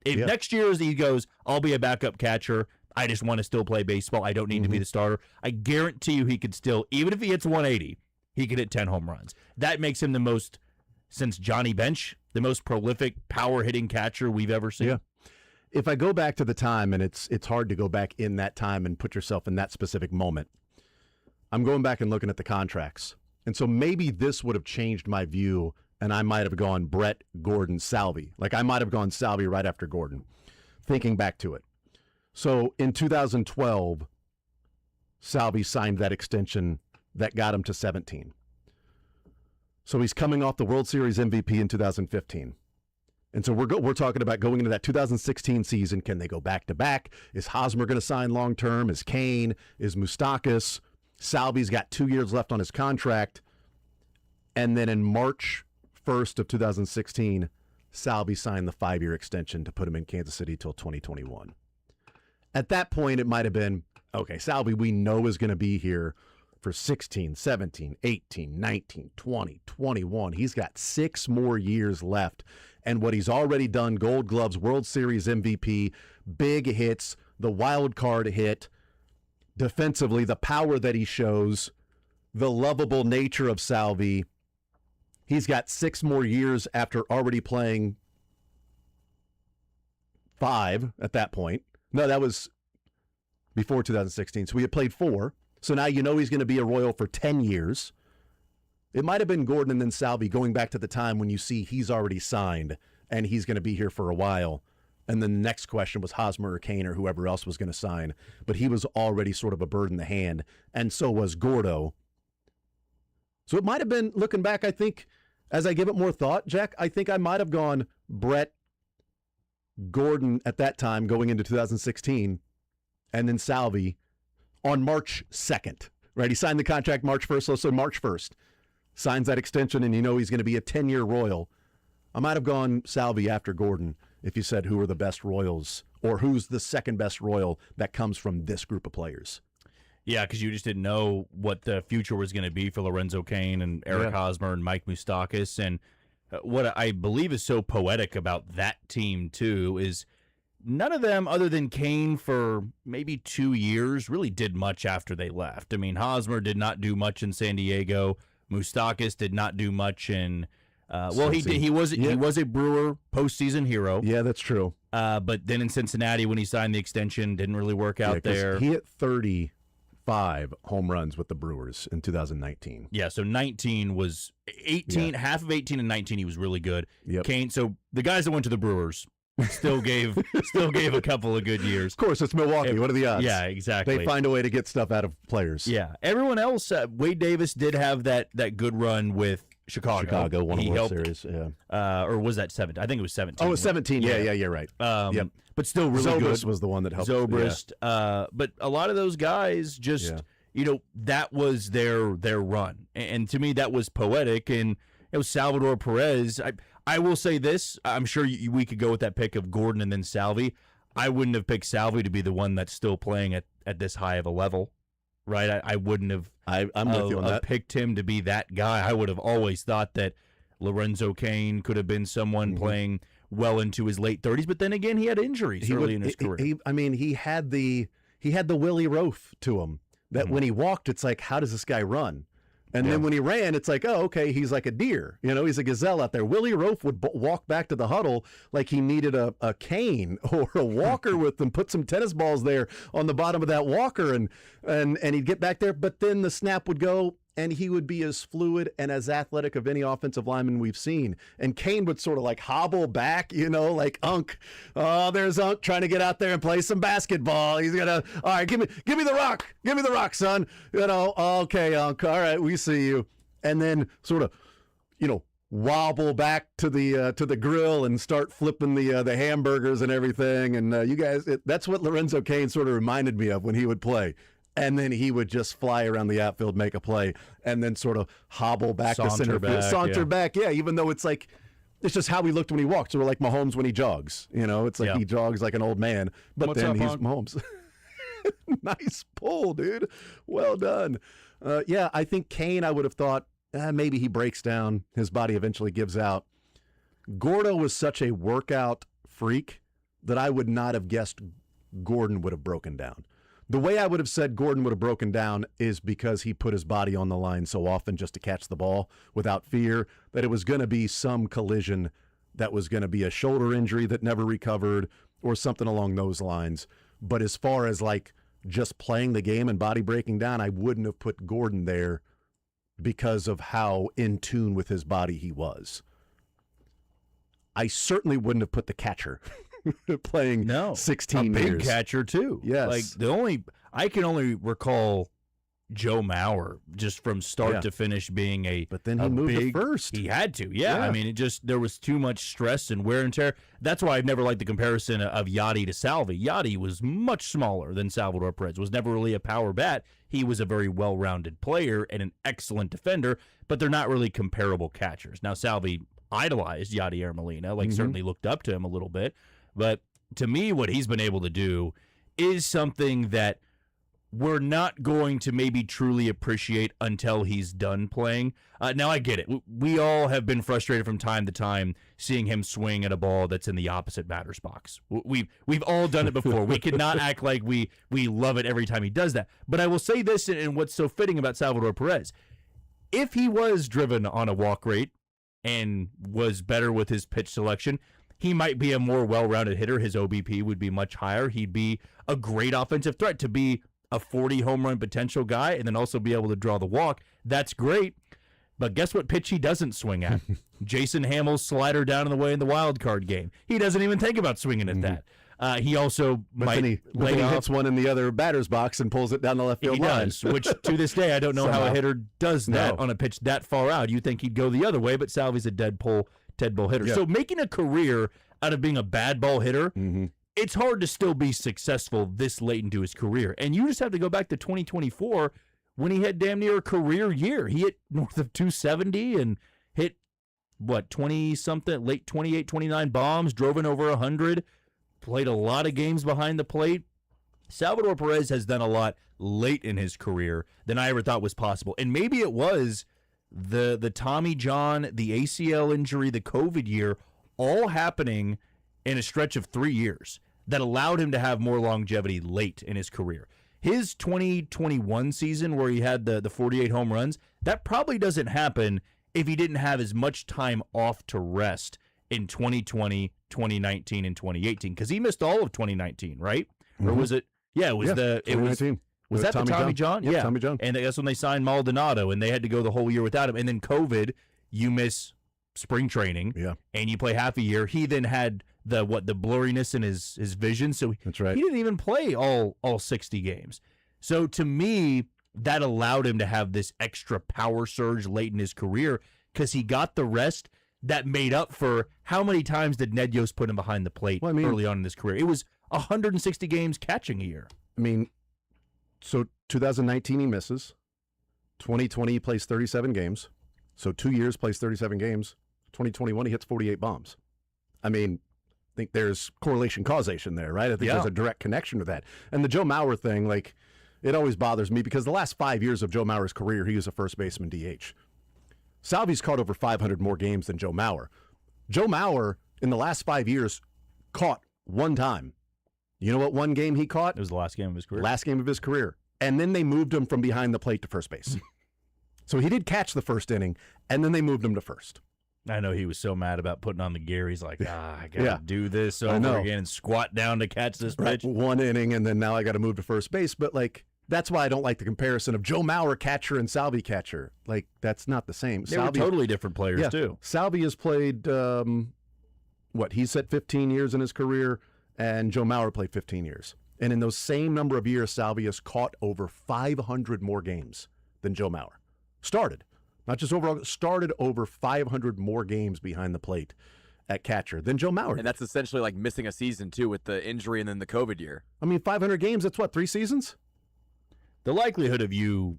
If next year he goes, I'll be a backup catcher, I just want to still play baseball, I don't need to be the starter, I guarantee you he could still, even if he hits 180, he could hit 10 home runs. That makes him the most, since Johnny Bench, the most prolific power-hitting catcher we've ever seen. Yeah. If I go back to the time, and it's hard to go back in that time and put yourself in that specific moment, I'm going back and looking at the contracts. And so maybe this would have changed my view, and I might have gone Brett, Gordon, Salvi. Like, I might have gone Salvi right after Gordon, thinking back to it. So in 2012, Salvi signed that extension that got him to 17. So he's coming off the World Series MVP in 2015. And so we're talking about going into that 2016 season. Can they go back-to-back? Is Hosmer going to sign long-term? Is Kane? Is Moustakas? Salvi's got 2 years left on his contract. And then in March 1st of 2016, Salvi signed the 5-year extension to put him in Kansas City till 2021. At that point, it might have been, okay, Salvi we know is going to be here for 16, 17, 18, 19, 20, 21. He's got 6 more years left. And what he's already done, Gold Gloves, World Series MVP, big hits, the wild card hit, defensively, the power that he shows, the lovable nature of Salvi. He's got 6 more years after already playing 5 at that point. No, that was before 2016. So we had played 4. So now you know he's going to be a Royal for 10 years. It might have been Gordon and then Salvi, going back to the time when you see he's already signed and he's going to be here for a while. And then the next question was Hosmer or Kane or whoever else was going to sign. But he was already sort of a bird in the hand, and so was Gordo. So it might have been, looking back, I think, as I give it more thought, Jack, I think I might have gone Brett, Gordon at that time going into 2016, and then Salvi on March 2nd, right? He signed the contract March 1st, so March 1st. Signs that extension, and you know he's going to be a 10-year Royal. I might have gone Salvi after Gordon if you said who are the best Royals, or who's the second best Royal that comes from this group of players. Yeah, because you just didn't know what the future was going to be for Lorenzo Cain and Eric Hosmer and Mike Moustakas. And what I believe is so poetic about that team, too, is none of them, other than Kane for maybe 2 years, really did much after they left. I mean, Hosmer did not do much in San Diego. Moustakas did not do much in he was a Brewer postseason hero. Yeah, that's true. But then in Cincinnati, when he signed the extension, didn't really work out there. He hit 35 home runs with the Brewers in 2019. Yeah, so 19 was 18, half of 18 and 19 he was really good. Yep. Kane, so the guys that went to the Brewers still gave a couple of good years. Of course, it's Milwaukee. What are the odds? Yeah, exactly. They find a way to get stuff out of players. Yeah. Everyone else, Wade Davis did have that good run with Chicago won a World Series. Yeah. Or was that 17? I think it was 17. Oh, it was 17. Yeah, you're right. Yep. But still really good. Zobrist was the one that helped. Zobrist. Yeah. But a lot of those guys just, that was their run. And to me, that was poetic. And it was Salvador Perez. I will say this. I'm sure we could go with that pick of Gordon and then Salvi. I wouldn't have picked Salvi to be the one that's still playing at this high of a level, right? I wouldn't have. I'm with you on that. Picked him to be that guy. I would have always thought that Lorenzo Cain could have been someone playing well into his late 30s. But then again, he had injuries early in his career. He had the Willie Roaf to him. That when he walked, it's like, how does this guy run? And then when he ran, it's like, oh, okay, he's like a deer. He's a gazelle out there. Willie Roaf would walk back to the huddle like he needed a cane or a walker with him, put some tennis balls there on the bottom of that walker, and he'd get back there. But then the snap would go, and he would be as fluid and as athletic of any offensive lineman we've seen. And Kane would sort of like hobble back, like Unc. Oh, there's Unc trying to get out there and play some basketball. He's gonna, all right, give me the rock. Give me the rock, son. Okay, Unc. All right, we see you. And then sort of, wobble back to the grill and start flipping the hamburgers and everything. And you guys, that's what Lorenzo Kane sort of reminded me of when he would play. And then he would just fly around the outfield, make a play, and then sort of hobble back to center field, saunter back. Yeah, even though it's just how he looked when he walked. So we're like Mahomes when he jogs. It's like he jogs like an old man, but What's then up, he's Hunk? Mahomes. Nice pull, dude. Well done. I think Kane, I would have thought maybe he breaks down. His body eventually gives out. Gordo was such a workout freak that I would not have guessed Gordon would have broken down. The way I would have said Gordon would have broken down is because he put his body on the line so often just to catch the ball without fear that it was going to be some collision that was going to be a shoulder injury that never recovered or something along those lines. But as far as like just playing the game and body breaking down, I wouldn't have put Gordon there because of how in tune with his body he was. I certainly wouldn't have put the catcher playing 16 years. A years. big catcher too. Yes. I can only recall Joe Mauer just from start to finish being but then he moved to first. He had to. Yeah. I mean, there was too much stress and wear and tear. That's why I've never liked the comparison of Yachty to Salvi. Yachty was much smaller than Salvador Perez. Was never really a power bat. He was a very well-rounded player and an excellent defender, but they're not really comparable catchers. Now, Salvi idolized Yadier Molina, certainly looked up to him a little bit. But to me, what he's been able to do is something that we're not going to maybe truly appreciate until he's done playing. Now, I get it. We all have been frustrated from time to time seeing him swing at a ball that's in the opposite batter's box. We've all done it before. We cannot act like we love it every time he does that. But I will say this, and what's so fitting about Salvador Perez, if he was driven on a walk rate and was better with his pitch selection, he might be a more well-rounded hitter. His OBP would be much higher. He'd be a great offensive threat to be a 40 home run potential guy and then also be able to draw the walk. That's great. But guess what pitch he doesn't swing at? Jason Hamill's slider down in the way in the wild card game. He doesn't even think about swinging at that. He also hits one in the other batter's box and pulls it down the left field line. Does, which to this day I don't know how a hitter does that on a pitch that far out. You'd think he'd go the other way, but Salvi's a dead ball hitter. Yeah. So making a career out of being a bad ball hitter, it's hard to still be successful this late into his career. And you just have to go back to 2024 when he had damn near a career year. He hit north of 270 and hit, 20-something, late 28, 29 bombs, drove in over 100, played a lot of games behind the plate. Salvador Perez has done a lot late in his career than I ever thought was possible. And maybe it was the Tommy John, the ACL injury, the COVID year, all happening in a stretch of 3 years that allowed him to have more longevity late in his career. His 2021 season where he had the 48 home runs, that probably doesn't happen if he didn't have as much time off to rest in 2020, 2019, and 2018, because he missed all of 2019, right? Or was it? Yeah, it was 2019. Was that the Tommy John? Yeah, Tommy John. And that's when they signed Maldonado, and they had to go the whole year without him. And then COVID, you miss spring training, and you play half a year. He then had the blurriness in his vision, so that's right. He didn't even play all 60 games. So to me, that allowed him to have this extra power surge late in his career because he got the rest that made up for how many times did Ned Yost put him behind the plate early on in his career. It was 160 games catching a year. I mean, so 2019 he misses. 2020 he plays 37 games. So 2 years plays 37 games. 2021 he hits 48 bombs. I mean, I think there's correlation causation there, right? I think there's a direct connection with that. And the Joe Mauer thing, it always bothers me because the last 5 years of Joe Mauer's career, he was a first baseman DH. Salvi's caught over 500 more games than Joe Mauer. Joe Mauer in the last 5 years, caught one time. You know what one game he caught? It was the last game of his career. Last game of his career. And then they moved him from behind the plate to first base. So he did catch the first inning, and then they moved him to first. I know he was so mad about putting on the gear. He's like, I got to do this over again and squat down to catch this pitch. One inning, and then now I got to move to first base. But, like, that's why I don't like the comparison of Joe Mauer catcher and Salvi catcher. Like, that's not the same. They were totally different players, too. Salvi has played, he's at 15 years in his career, and Joe Mauer played 15 years. And in those same number of years, Salvi has caught over 500 more games than Joe Mauer. Started. Not just overall, started over 500 more games behind the plate at catcher than Joe Mauer. And that's essentially like missing a season, too, with the injury and then the COVID year. I mean, 500 games, that's what, 3 seasons? The likelihood of you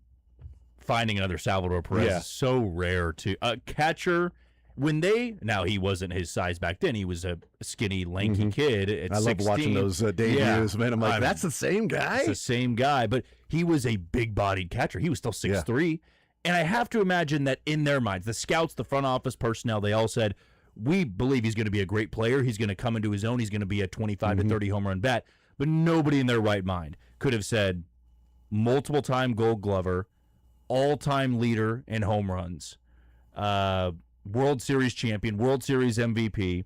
finding another Salvador Perez is so rare to a catcher. Now he wasn't his size back then. He was a skinny, lanky kid at 16. I love watching those debuts, man. I'm like, that's the same guy? It's the same guy, but he was a big-bodied catcher. He was still 6'3". And I have to imagine that in their minds, the scouts, the front office personnel, they all said, we believe he's going to be a great player. He's going to come into his own. He's going to be a 25 to 30 home run bat. But nobody in their right mind could have said multiple-time Gold Glover, all-time leader in home runs, World Series champion, World Series MVP,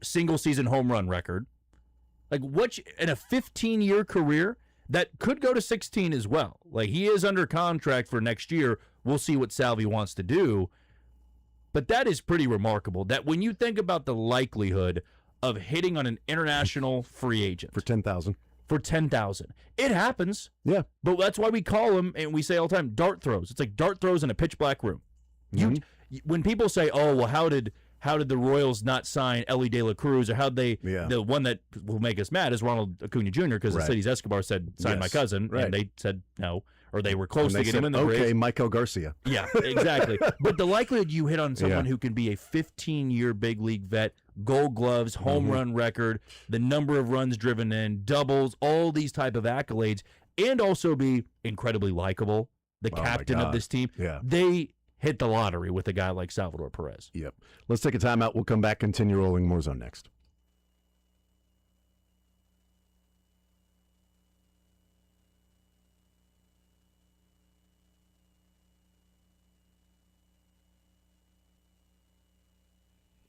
single-season home run record. Like, in a 15-year career, that could go to 16 as well. Like, he is under contract for next year. We'll see what Salvi wants to do. But that is pretty remarkable, that when you think about the likelihood of hitting on an international free agent. For $10,000. For $10,000. It happens. Yeah. But that's why we call them, and we say all the time, dart throws. It's like dart throws in a pitch-black room. When people say, oh, well, how did the Royals not sign Ellie De La Cruz, or how'd they, the one that will make us mad is Ronald Acuna Jr., because the Cities Escobar said, sign my cousin, and they said no, or they were close to get him in the race. Okay, Michael Garcia. Yeah, exactly. But the likelihood you hit on someone who can be a 15-year big league vet, Gold Gloves, home run record, the number of runs driven in, doubles, all these type of accolades, and also be incredibly likable, the captain of this team, they hit the lottery with a guy like Salvador Perez. Yep. Let's take a timeout. We'll come back, continue rolling more zone next.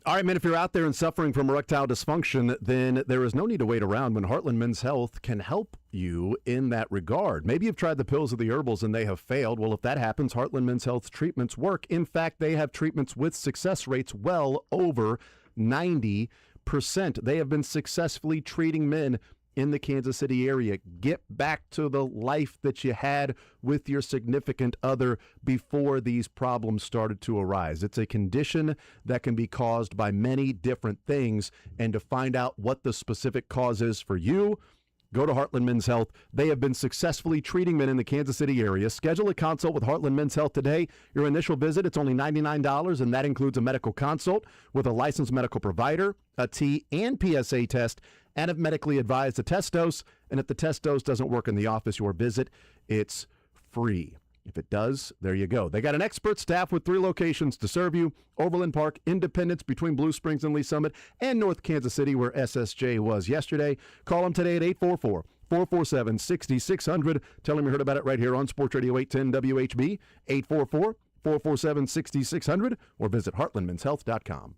All right, man, if you're out there and suffering from erectile dysfunction, then there is no need to wait around when Heartland Men's Health can help you in that regard. Maybe you've tried the pills or the herbals and they have failed. Well, if that happens, Heartland Men's Health treatments work. In fact, they have treatments with success rates well over 90%. They have been successfully treating men in the Kansas City area. Get back to the life that you had with your significant other before these problems started to arise. It's a condition that can be caused by many different things, and to find out what the specific cause is for you, go to Heartland Men's Health. They have been successfully treating men in the Kansas City area. Schedule a consult with Heartland Men's Health today. Your initial visit, it's only $99, and that includes a medical consult with a licensed medical provider, a T and PSA test, and if medically advised, a test dose. And if the test dose doesn't work in the office, your visit, it's free. If it does, there you go. They got an expert staff with 3 locations to serve you: Overland Park, Independence between Blue Springs and Lee Summit, and North Kansas City, where SSJ was yesterday. Call them today at 844-447-6600. Tell them you heard about it right here on Sports Radio 810 WHB, 844-447-6600, or visit heartlandmenshealth.com.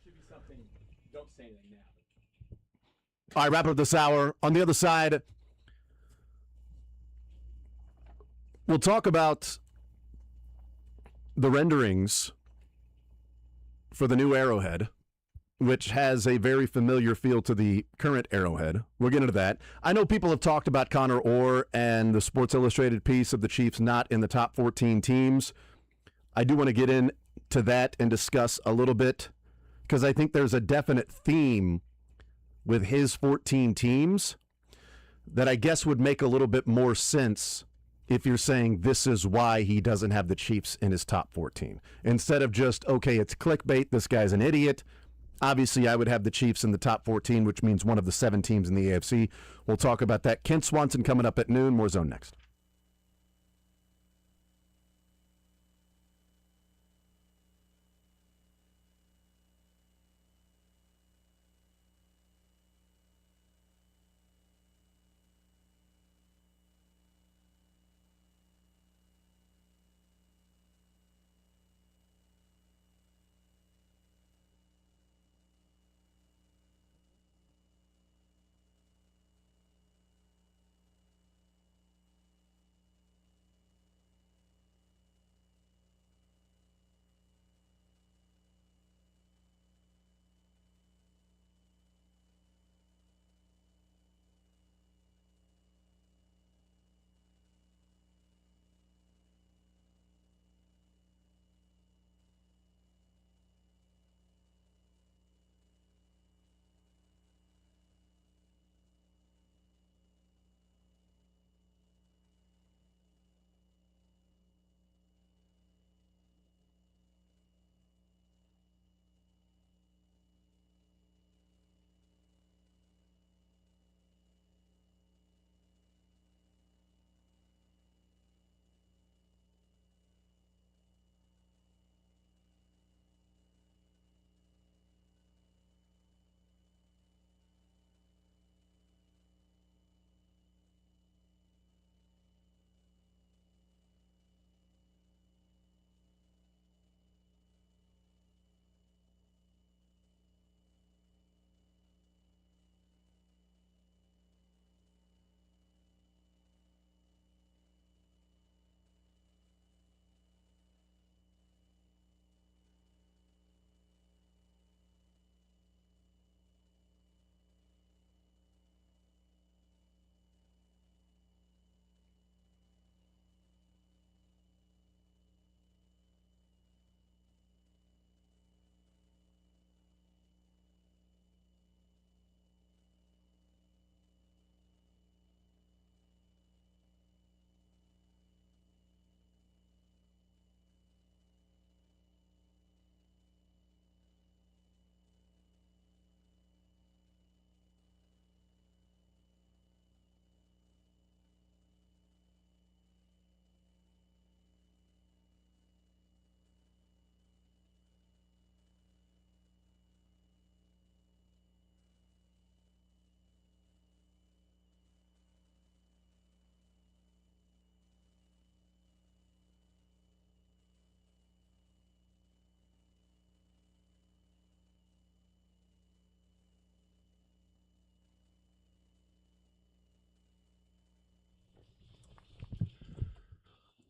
should be something. Don't say anything now. All right, wrap up this hour. On the other side, we'll talk about the renderings for the new Arrowhead, which has a very familiar feel to the current Arrowhead. We'll get into that. I know people have talked about Connor Orr and the Sports Illustrated piece of the Chiefs not in the top 14 teams. I do want to get into that and discuss a little bit, because I think there's a definite theme with his 14 teams that I guess would make a little bit more sense if you're saying this is why he doesn't have the Chiefs in his top 14. Instead of just, okay, it's clickbait, this guy's an idiot. Obviously, I would have the Chiefs in the top 14, which means one of the 7 teams in the AFC. We'll talk about that. Kent Swanson coming up at noon. More Zone next.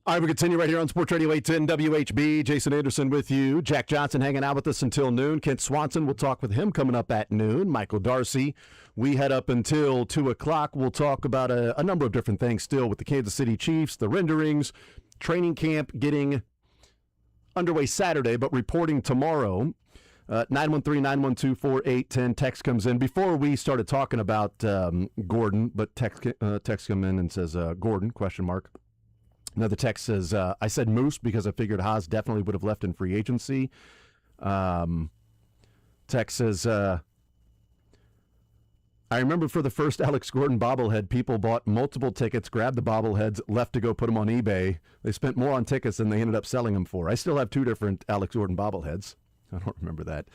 All right, we continue right here on Sports Radio 810 WHB. Jason Anderson with you. Jack Johnson hanging out with us until noon. Kent Swanson, we'll talk with him coming up at noon. Michael Darcy, we head up until 2 o'clock. We'll talk about a number of different things still with the Kansas City Chiefs, the renderings, training camp getting underway Saturday, but reporting tomorrow. 913-912-4810. Text comes in. Before we started talking about Gordon, but text come in and says, Gordon, question mark. Another text says, I said Moose because I figured Haas definitely would have left in free agency. Text says, I remember for the first Alex Gordon bobblehead, people bought multiple tickets, grabbed the bobbleheads, left to go put them on eBay. They spent more on tickets than they ended up selling them for. I still have 2 different Alex Gordon bobbleheads. I don't remember that.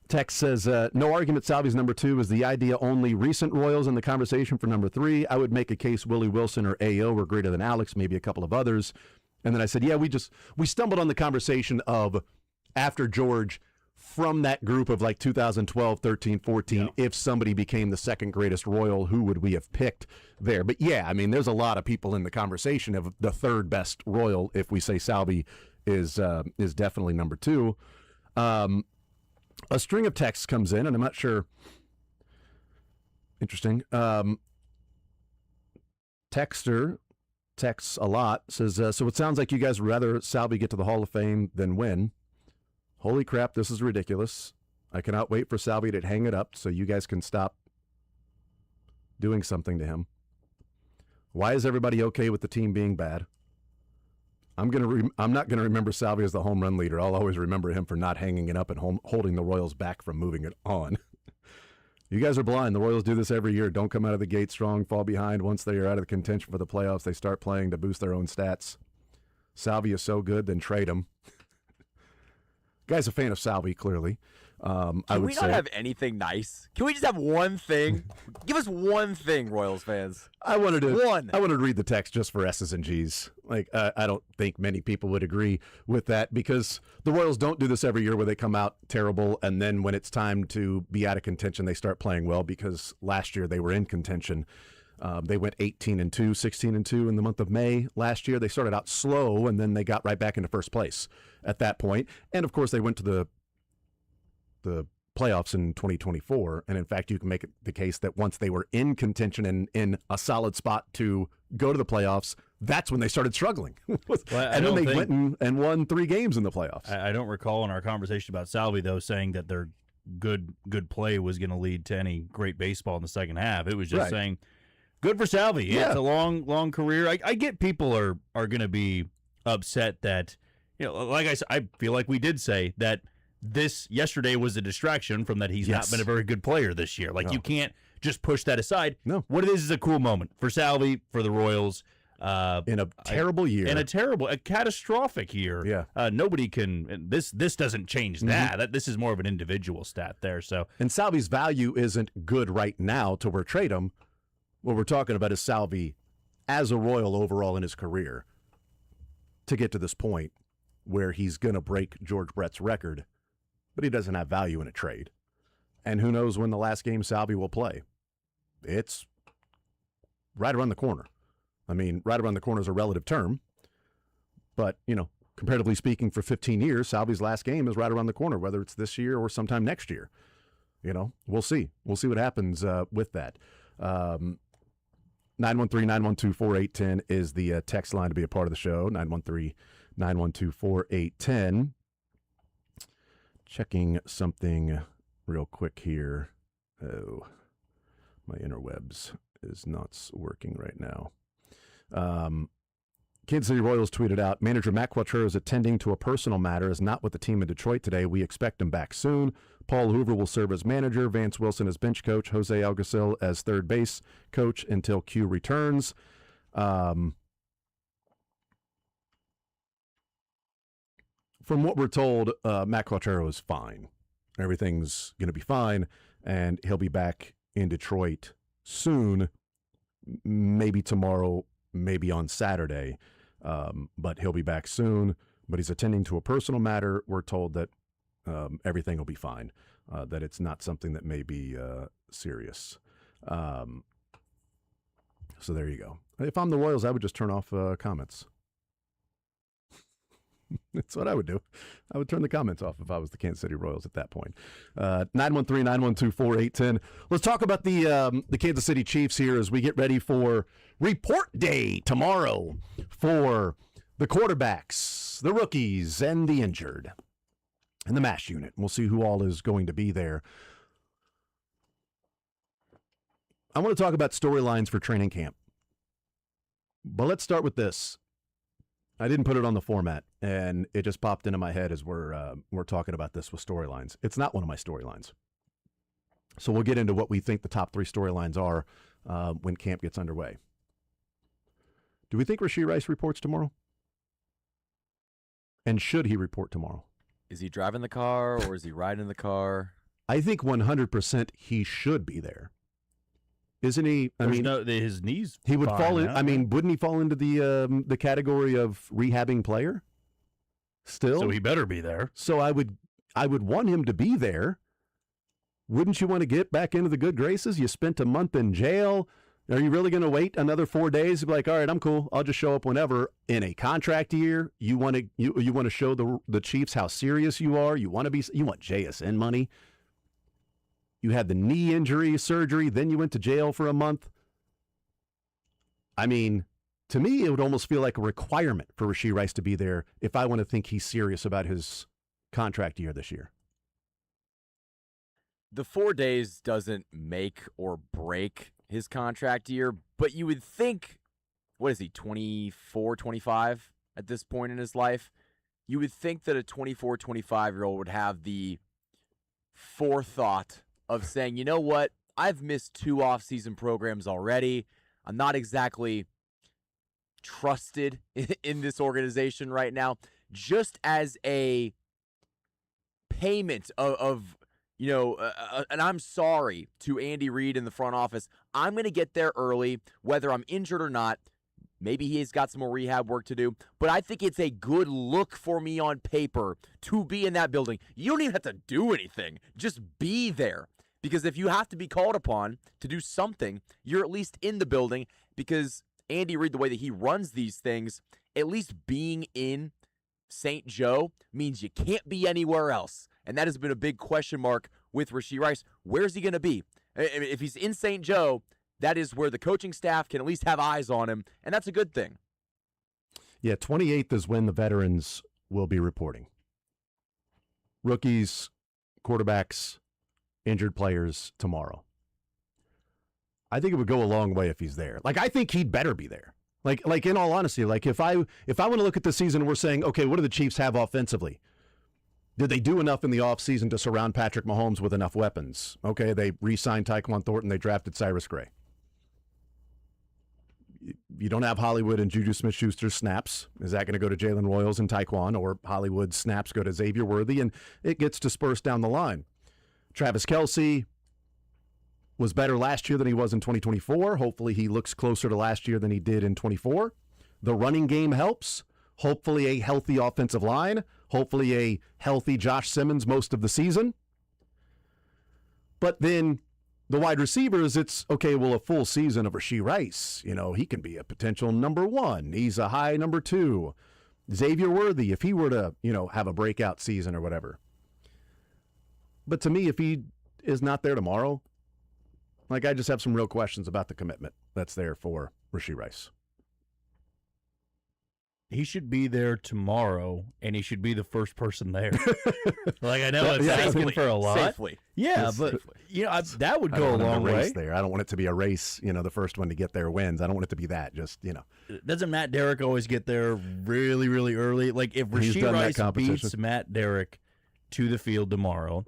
Text says, no argument Salvy's number 2 is the idea only recent Royals in the conversation for number 3. I would make a case Willie Wilson or AO were greater than Alex, maybe a couple of others. And then I said, yeah, we stumbled on the conversation of after George, from that group of like 2012, 13, 14, if somebody became the second greatest Royal, who would we have picked there? But yeah, I mean, there's a lot of people in the conversation of the third best Royal if we say Salvi is definitely number 2. A string of texts comes in, and I'm not sure. Interesting. Texter texts a lot, says, so it sounds like you guys would rather Salvi get to the Hall of Fame than win. Holy crap, this is ridiculous. I cannot wait for Salvi to hang it up so you guys can stop doing something to him. Why is everybody okay with the team being bad? I'm not going to remember Salvi as the home run leader. I'll always remember him for not hanging it up and holding the Royals back from moving it on. You guys are blind. The Royals do this every year. Don't come out of the gate strong, fall behind. Once they are out of the contention for the playoffs, they start playing to boost their own stats. Salvi is so good, then trade him. Guy's a fan of Salvi, clearly. Can we not have anything nice? Can we just have one thing? Give us one thing, Royals fans. I wanted to read the text just for S's and G's. Like, I don't think many people would agree with that because the Royals don't do this every year where they come out terrible and then when it's time to be out of contention, they start playing well because last year they were in contention. They went 18-2, 16-2 in the month of May last year. They started out slow and then they got right back into first place at that point. And of course, they went to the playoffs in 2024. And in fact, you can make the case that once they were in contention and in a solid spot to go to the playoffs, that's when they started struggling. And then they went and won 3 games in the playoffs. I don't recall in our conversation about Salvi, though, saying that their good play was going to lead to any great baseball in the second half. It was just saying, good for Salvi. Yeah. It's a long career. I get people are going to be upset that, like I said, I feel like we did say that yesterday was a distraction from that he's not been a very good player this year. Like, you can't just push that aside. No. What it is a cool moment for Salvi, for the Royals. In a terrible year. In a catastrophic year. Yeah. Nobody can, this doesn't change that. This is more of an individual stat there. So. And Salvi's value isn't good right now to where trade him. What we're talking about is Salvi as a Royal overall in his career to get to this point where he's going to break George Brett's record, but he doesn't have value in a trade. And who knows when the last game Salvi will play. It's right around the corner. I mean, right around the corner is a relative term, but, comparatively speaking, for 15 years, Salvi's last game is right around the corner, whether it's this year or sometime next year. We'll see. We'll see what happens with that. 913-912-4810 is the text line to be a part of the show, 913-912-4810. Checking something real quick here. Oh, my interwebs is not working right now. Kansas City Royals tweeted out, manager Matt Quattro is attending to a personal matter, is not with the team in Detroit today. We expect him back soon. Paul Hoover will serve as manager, Vance Wilson as bench coach, Jose Alguacil as third base coach until Q returns. From what we're told, Matt Quattro is fine. Everything's going to be fine, and he'll be back in Detroit soon, maybe tomorrow, maybe on Saturday, but he'll be back soon. But he's attending to a personal matter. We're told that everything will be fine, that it's not something that may be serious. So there you go. If I'm the Royals, I would just turn off comments. That's what I would do. I would turn the comments off if I was the Kansas City Royals at that point. 913-912-4810. Let's talk about the Kansas City Chiefs here as we get ready for report day tomorrow for the quarterbacks, the rookies, and the injured, and the MASH unit. We'll see who all is going to be there. I want to talk about storylines for training camp. But let's start with this. I didn't put it on the format, and it just popped into my head as we're talking about this with storylines. It's not one of my storylines. So we'll get into what we think the top 3 storylines are when camp gets underway. Do we think Rashee Rice reports tomorrow? And should he report tomorrow? Is he driving the car or is he riding the car? I think 100% he should be there. Isn't he? His knees. He would fall in. I mean, wouldn't he fall into the category of rehabbing player? Still, so he better be there. So I I would want him to be there. Wouldn't you want to get back into the good graces? You spent a month in jail. Are you really going to wait another 4 days to be like, all right, I'm cool. I'll just show up whenever. In a contract year, you want to show the Chiefs how serious you are. You want JSN money. You had the knee injury surgery, then you went to jail for a month. I mean, to me, it would almost feel like a requirement for Rashee Rice to be there if I want to think he's serious about his contract year this year. The 4 days doesn't make or break his contract year, but you would think, what is he, 24, 25 at this point in his life? You would think that a 24, 25-year-old would have the forethought of saying, you know what, I've missed 2 off-season programs already. I'm not exactly trusted in this organization right now. Just as a payment of and I'm sorry to Andy Reid in the front office, I'm going to get there early, whether I'm injured or not. Maybe he's got some more rehab work to do, but I think it's a good look for me on paper to be in that building. You don't even have to do anything. Just be there. Because if you have to be called upon to do something, you're at least in the building, because Andy Reid, the way that he runs these things, at least being in St. Joe means you can't be anywhere else. And that has been a big question mark with Rashee Rice. Where's he going to be? If he's in St. Joe, that is where the coaching staff can at least have eyes on him, and that's a good thing. Yeah, 28th is when the veterans will be reporting. Rookies, quarterbacks, injured players tomorrow. I think it would go a long way if he's there. Like, I think he'd better be there. Like in all honesty, like if I want to look at the season and we're saying, okay, what do the Chiefs have offensively? Did they do enough in the offseason to surround Patrick Mahomes with enough weapons? Okay, they re-signed Tyquan Thornton. They drafted Cyrus Gray. You don't have Hollywood and Juju Smith-Schuster's snaps. Is that going to go to Jalen Royals and Tyquan, or Hollywood's snaps go to Xavier Worthy, and it gets dispersed down the line? Travis Kelce was better last year than he was in 2024. Hopefully he looks closer to last year than he did in 24. The running game helps. Hopefully a healthy offensive line. Hopefully a healthy Josh Simmons most of the season. But then the wide receivers, it's, okay, well, a full season of Rashee Rice, he can be a potential number 1. He's a high number 2. Xavier Worthy, if he were to, have a breakout season or whatever. But to me, if he is not there tomorrow, I just have some real questions about the commitment that's there for Rashee Rice. He should be there tomorrow, and he should be the first person there. I know it's asking for a lot. Safely. Yeah, but that would go a long way. There, I don't want it to be a race. The first one to get there wins. I don't want it to be that. Just Doesn't Matt Derrick always get there really, really early? Like if Rashee Rice beats Matt Derrick to the field tomorrow,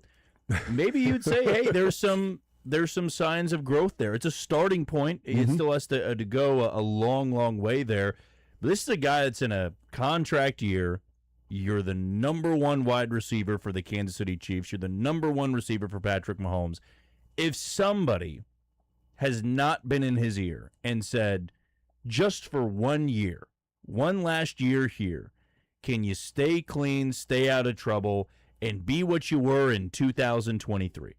maybe you'd say, hey, there's some signs of growth there. It's a starting point. It still has to go a long, long way there. But this is a guy that's in a contract year. You're the number 1 wide receiver for the Kansas City Chiefs. You're the number 1 receiver for Patrick Mahomes. If somebody has not been in his ear and said, just for 1 year, one last year here, can you stay clean, stay out of trouble, and be what you were in 2023?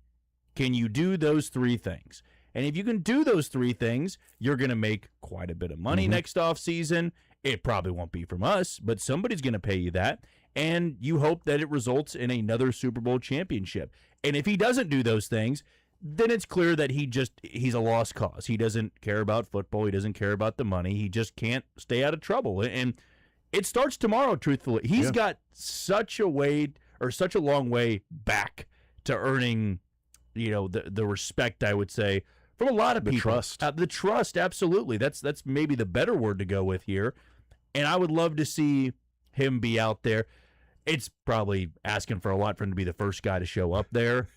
Can you do those 3 things? And if you can do those 3 things, you're going to make quite a bit of money next offseason. It probably won't be from us, but somebody's going to pay you that. And you hope that it results in another Super Bowl championship. And if he doesn't do those things, then it's clear that he's a lost cause. He doesn't care about football. He doesn't care about the money. He just can't stay out of trouble. And it starts tomorrow, truthfully. He's got such a long way back to earning, the respect, I would say, from a lot of people. Trust. The trust, absolutely. That's maybe the better word to go with here. And I would love to see him be out there. It's probably asking for a lot for him to be the first guy to show up there.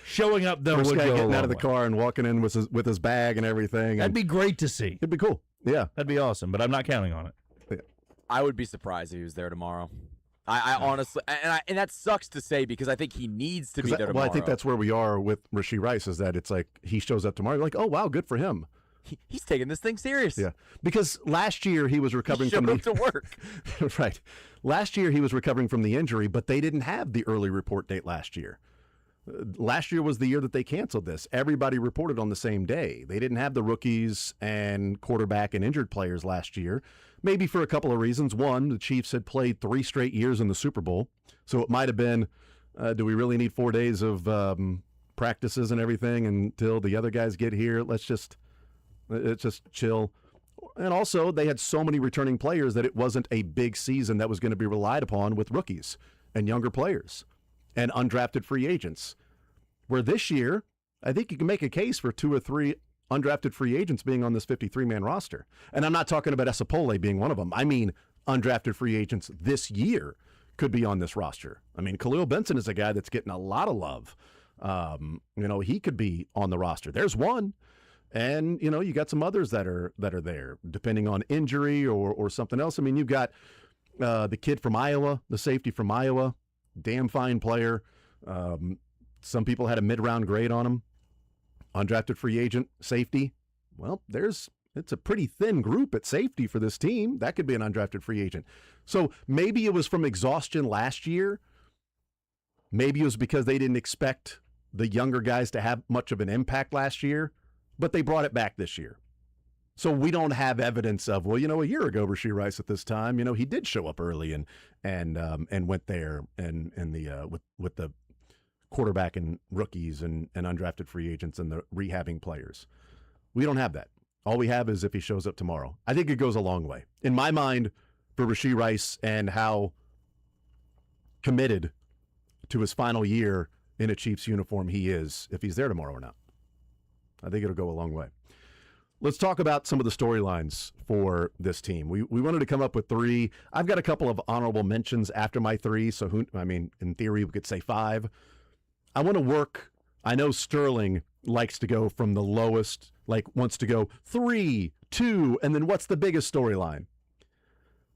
Showing up, though, first would guy go getting a out of the long car and walking in with his bag and everything. That'd be great to see. It'd be cool. Yeah. That'd be awesome, but I'm not counting on it. I would be surprised if he was there tomorrow. I honestly, and that sucks to say because I think he needs to be there tomorrow. Well, I think that's where we are with Rashee Rice, is that it's like he shows up tomorrow, you're like, oh, wow, good for him. he's taking this thing serious. Yeah, because last year he was recovering from the to work. right. Last year he was recovering from the injury, but they didn't have the early report date last year. Last year was the year that they canceled this. Everybody reported on the same day. They didn't have the rookies and quarterback and injured players last year, maybe for a couple of reasons. One, the Chiefs had played 3 straight years in the Super Bowl, so it might have been, do we really need 4 days of practices and everything until the other guys get here? Let's just chill. And also, they had so many returning players that it wasn't a big season that was going to be relied upon with rookies and younger players and undrafted free agents. Where this year, I think you can make a case for 2 or 3 undrafted free agents being on this 53-man roster. And I'm not talking about Esapole being one of them. I mean undrafted free agents this year could be on this roster. I mean, Khalil Benson is a guy that's getting a lot of love. He could be on the roster. There's one. And, you got some others that are there, depending on injury or something else. I mean, you've got the kid from Iowa, the safety from Iowa, damn fine player. Some people had a mid-round grade on him. Undrafted free agent, safety. Well, it's a pretty thin group at safety for this team. That could be an undrafted free agent. So maybe it was from exhaustion last year. Maybe it was because they didn't expect the younger guys to have much of an impact last year, but they brought it back this year. So we don't have evidence of, a year ago, Rashee Rice at this time, he did show up early and went there and with the quarterback and rookies and undrafted free agents and the rehabbing players. We don't have that. All we have is if he shows up tomorrow. I think it goes a long way. In my mind, for Rashee Rice and how committed to his final year in a Chiefs uniform he is, if he's there tomorrow or not. I think it'll go a long way. Let's talk about some of the storylines for this team. We wanted to come up with 3. I've got a couple of honorable mentions after my 3, so in theory, we could say 5. I want to work. I know Sterling likes to go from the lowest, wants to go 3, 2, and then what's the biggest storyline?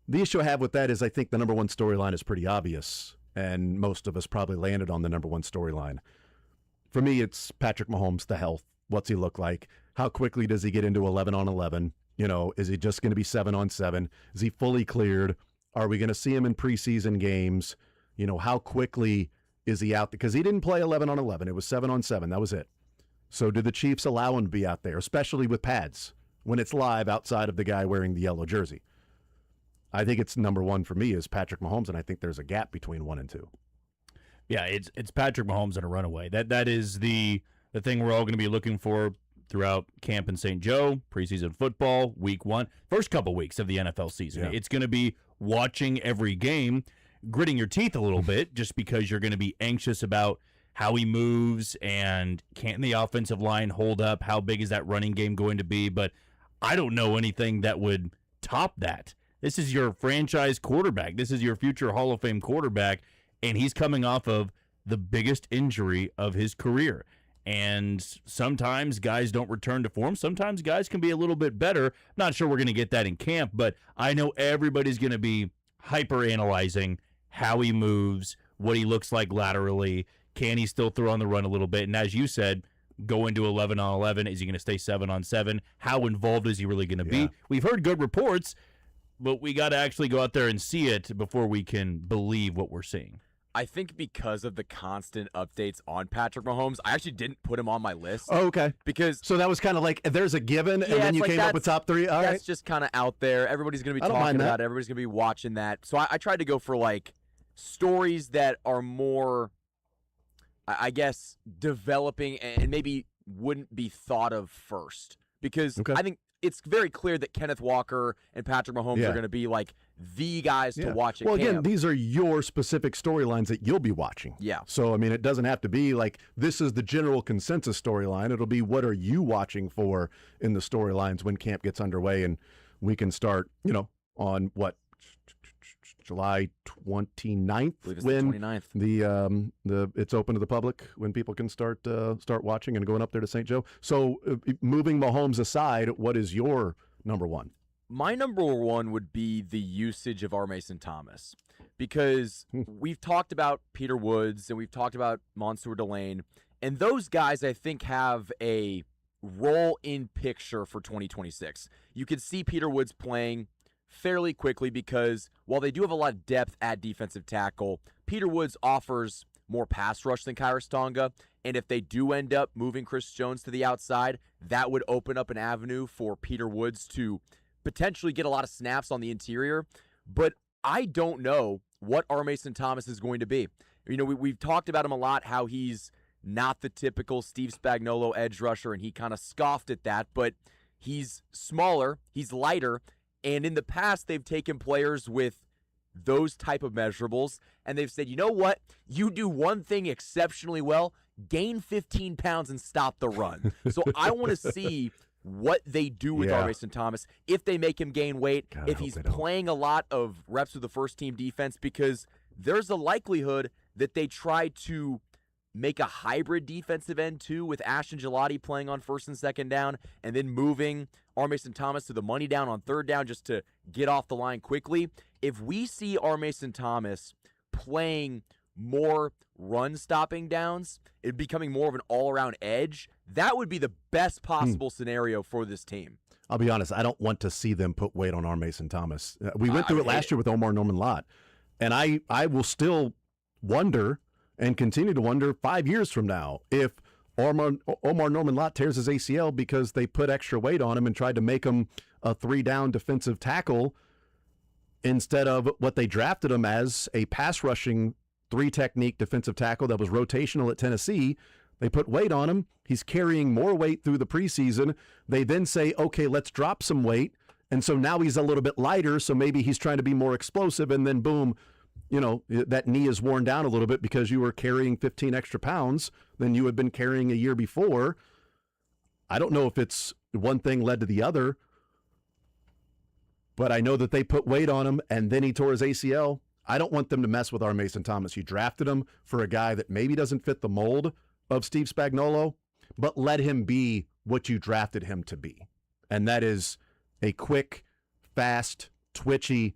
The issue I have with that is I think the number one storyline is pretty obvious, and most of us probably landed on the number one storyline. For me, it's Patrick Mahomes, the health. What's he look like? How quickly does he get into 11 on 11? Is he just going to be 7 on 7? Is he fully cleared? Are we going to see him in preseason games? How quickly is he out? Because he didn't play 11 on 11. It was 7 on 7. That was it. So did the Chiefs allow him to be out there, especially with pads, when it's live outside of the guy wearing the yellow jersey? I think it's number one for me is Patrick Mahomes, and I think there's a gap between 1 and 2. Yeah, it's Patrick Mahomes and a runaway. That is the thing we're all going to be looking for throughout camp in St. Joe, preseason football, week 1, first couple weeks of the NFL season. Yeah. It's going to be watching every game, gritting your teeth a little bit, just because you're going to be anxious about how he moves and can the offensive line hold up? How big is that running game going to be? But I don't know anything that would top that. This is your franchise quarterback. This is your future Hall of Fame quarterback, and he's coming off of the biggest injury of his career. And sometimes guys don't return to form. Sometimes guys can be a little bit better. Not sure we're going to get that in camp, but I know everybody's going to be hyper-analyzing how he moves, what he looks like laterally. Can he still throw on the run a little bit? And as you said, go into 11 on 11. Is he going to stay 7 on 7? How involved is he really going to be? We've heard good reports, but we got to actually go out there and see it before we can believe what we're seeing. I think because of the constant updates on Patrick Mahomes, I actually didn't put him on my list. Oh, okay. So that was kind of like there's a given, and then you came up with top 3. All right. That's just kind of out there. Everybody's going to be talking about it. Everybody's going to be watching that. So I tried to go for stories that are more, I guess, developing and maybe wouldn't be thought of first. Because I think it's very clear that Kenneth Walker and Patrick Mahomes are going to be the guys to watch at camp. Again, these are your specific storylines that you'll be watching. Yeah. So, it doesn't have to be this is the general consensus storyline. It'll be what are you watching for in the storylines when camp gets underway, and we can start, on July 29th, I believe it's when the 29th. It's open to the public when people can start watching and going up there to St. Joe. So moving Mahomes aside, what is your number one? My number one would be the usage of R. Mason Thomas, because we've talked about Peter Woods and we've talked about Mansour Delane, and those guys I think have a role in picture for 2026. You could see Peter Woods playing fairly quickly because while they do have a lot of depth at defensive tackle, Peter Woods offers more pass rush than Kyrus Tonga, and if they do end up moving Chris Jones to the outside, that would open up an avenue for Peter Woods to potentially get a lot of snaps on the interior. But I don't know what R. Mason Thomas is going to be. We've talked about him a lot, how he's not the typical Steve Spagnuolo edge rusher, and he kind of scoffed at that, but he's smaller, he's lighter, and in the past they've taken players with those type of measurables, and they've said, you know what, you do one thing exceptionally well, gain 15 pounds and stop the run. So I want to see what they do with R. Mason Thomas, if they make him gain weight, if he's playing a lot of reps with the first-team defense, because there's a likelihood that they try to make a hybrid defensive end too, with Ashton Gelati playing on first and second down and then moving R. Mason Thomas to the money down on third down just to get off the line quickly. If we see R. Mason Thomas playing more run-stopping downs, it becoming more of an all-around edge, that would be the best possible scenario for this team. I'll be honest, I don't want to see them put weight on R. Mason Thomas. We went through it last year with Omar Norman-Lott, and I will still wonder and continue to wonder 5 years from now if Omar Norman-Lott tears his ACL because they put extra weight on him and tried to make him a 3-down defensive tackle instead of what they drafted him as, a pass-rushing 3-technique defensive tackle that was rotational at Tennessee. They put weight on him. He's carrying more weight through the preseason. They then say, okay, let's drop some weight. And so now he's a little bit lighter, so maybe he's trying to be more explosive, and then boom, that knee is worn down a little bit because you were carrying 15 extra pounds than you had been carrying a year before. I don't know if it's one thing led to the other, but I know that they put weight on him and then he tore his ACL. I don't want them to mess with R. Mason Thomas. You drafted him for a guy that maybe doesn't fit the mold of Steve Spagnuolo, but let him be what you drafted him to be. And that is a quick, fast, twitchy,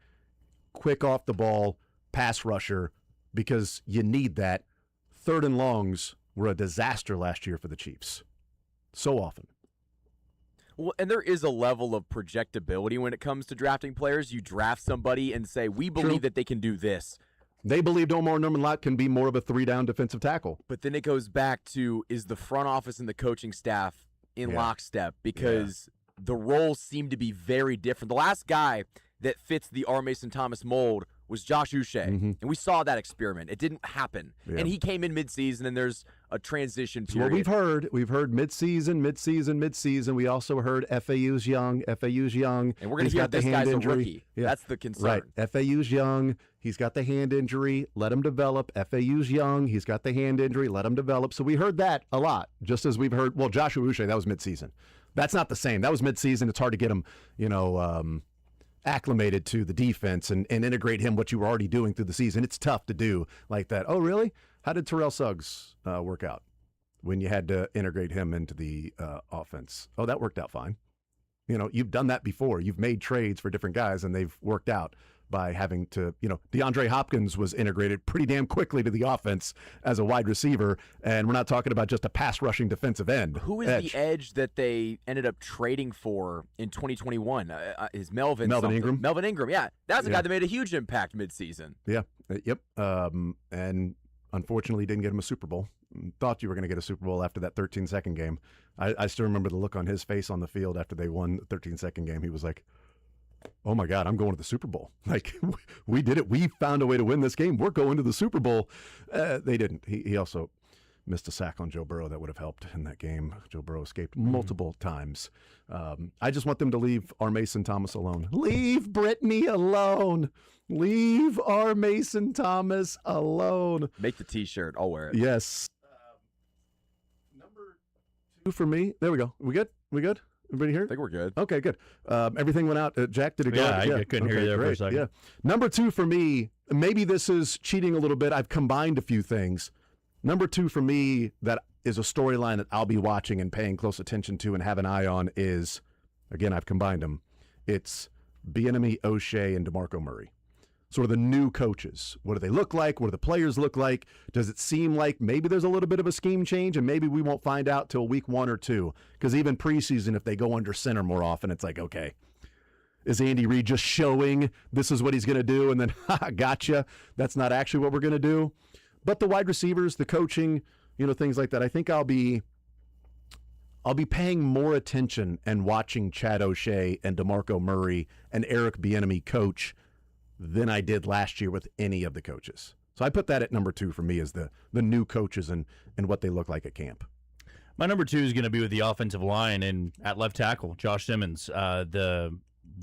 quick off the ball pass rusher, because you need that. Third and longs were a disaster last year for the Chiefs. So often. Well, and there is a level of projectability when it comes to drafting players. You draft somebody and say, we believe that they can do this. They believed Omar Norman-Lott can be more of a 3-down defensive tackle. But then it goes back to, is the front office and the coaching staff in lockstep? Because the roles seem to be very different. The last guy that fits the R. Mason Thomas mold was Josh Uche, and we saw that experiment. It didn't happen, and he came in midseason, and there's a transition period. Well, we've heard midseason. We also heard FAU's young, and we're going to hear this guy's injury. A rookie. Yeah. That's the concern. Right, FAU's young. He's got the hand injury. Let him develop. FAU's young. He's got the hand injury. Let him develop. So we heard that a lot, just as we've heard. Well, Joshua Uche, that was midseason. That's not the same. That was midseason. It's hard to get him, acclimated to the defense and integrate him what you were already doing through the season. It's tough to do like that. Oh, really? How did Terrell Suggs work out when you had to integrate him into the offense? Oh, that worked out fine. You've done that before. You've made trades for different guys, and they've worked out by having to, DeAndre Hopkins was integrated pretty damn quickly to the offense as a wide receiver, and we're not talking about just a pass-rushing defensive end. Who is the edge that they ended up trading for in 2021? Is Melvin Ingram? Melvin Ingram, yeah. That's a guy that made a huge impact midseason. Yeah, yep. And unfortunately didn't get him a Super Bowl. Thought you were going to get a Super Bowl after that 13-second game. I still remember the look on his face on the field after they won the 13-second game. He was like, oh my God, I'm going to the Super Bowl. Like, we did it. We found a way to win this game. We're going to the Super Bowl. They didn't. He also missed a sack on Joe Burrow that would have helped in that game. Joe Burrow escaped multiple times. I just want them to leave R. Mason Thomas alone. Leave Brittany alone. Leave R. Mason Thomas alone. Make the T-shirt. I'll wear it. Yes. Number 2 for me. There we go. We good? Everybody here? I think we're good. Okay, good. Everything went out. Jack, did it go out? Yeah, I couldn't hear you there for a second. Yeah. Number 2 for me, maybe this is cheating a little bit. I've combined a few things. Number 2 for me that is a storyline that I'll be watching and paying close attention to and have an eye on is, again, I've combined them. It's Bieniemy, O'Shea, and DeMarco Murray. sort of the new coaches. What do they look like? What do the players look like? Does it seem like maybe there's a little bit of a scheme change, and maybe we won't find out till week 1 or 2? Because even preseason, if they go under center more often, it's like, okay, is Andy Reid just showing this is what he's going to do, and then, gotcha, that's not actually what we're going to do? But the wide receivers, the coaching, things like that, I think I'll be paying more attention and watching Chad O'Shea and DeMarco Murray and Eric Bieniemy coach than I did last year with any of the coaches. So I put that at number 2 for me as the new coaches and what they look like at camp. My number 2 is going to be with the offensive line and at left tackle, Josh Simmons.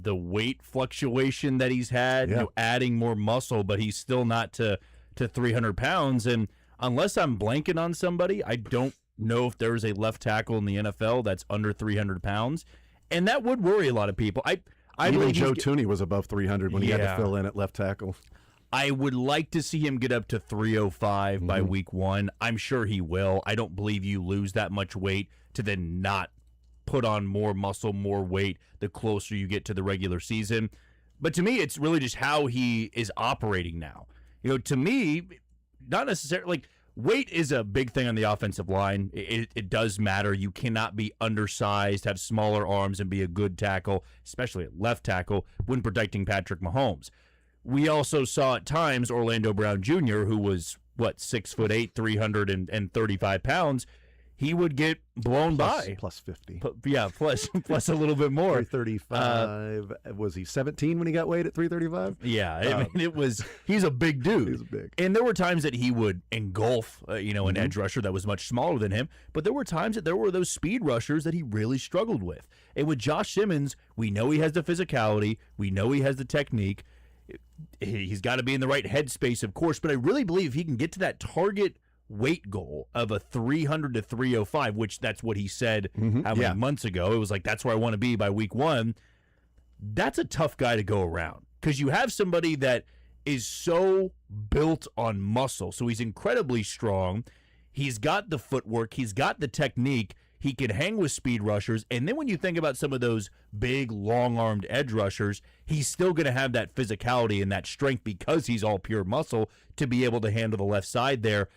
The weight fluctuation that he's had, adding more muscle, but he's still not to 300 pounds. And unless I'm blanking on somebody, I don't know if there's a left tackle in the NFL that's under 300 pounds. And that would worry a lot of people. I Even Joe Tooney was above 300 when he had to fill in at left tackle. I would like to see him get up to 305 by week 1. I'm sure he will. I don't believe you lose that much weight to then not put on more muscle, more weight the closer you get to the regular season. But to me, it's really just how he is operating now. To me, not necessarily like weight is a big thing on the offensive line. It does matter. You cannot be undersized, have smaller arms, and be a good tackle, especially at left tackle, when protecting Patrick Mahomes. We also saw at times Orlando Brown Jr., who was, 6'8", 335 pounds, he would get blown by. Plus 50. Plus a little bit more. 335. Was he 17 when he got weighed at 335? Yeah, I mean, he's a big dude. He's big. And there were times that he would engulf, an edge rusher that was much smaller than him, but there were times that there were those speed rushers that he really struggled with. And with Josh Simmons, we know he has the physicality, we know he has the technique. He's got to be in the right headspace, of course, but I really believe if he can get to that target weight goal of a 300 to 305, which that's what he said how many months ago. It was like, that's where I want to be by week 1. That's a tough guy to go around because you have somebody that is so built on muscle. So he's incredibly strong. He's got the footwork. He's got the technique. He can hang with speed rushers. And then when you think about some of those big, long-armed edge rushers, he's still going to have that physicality and that strength because he's all pure muscle to be able to handle the left side there.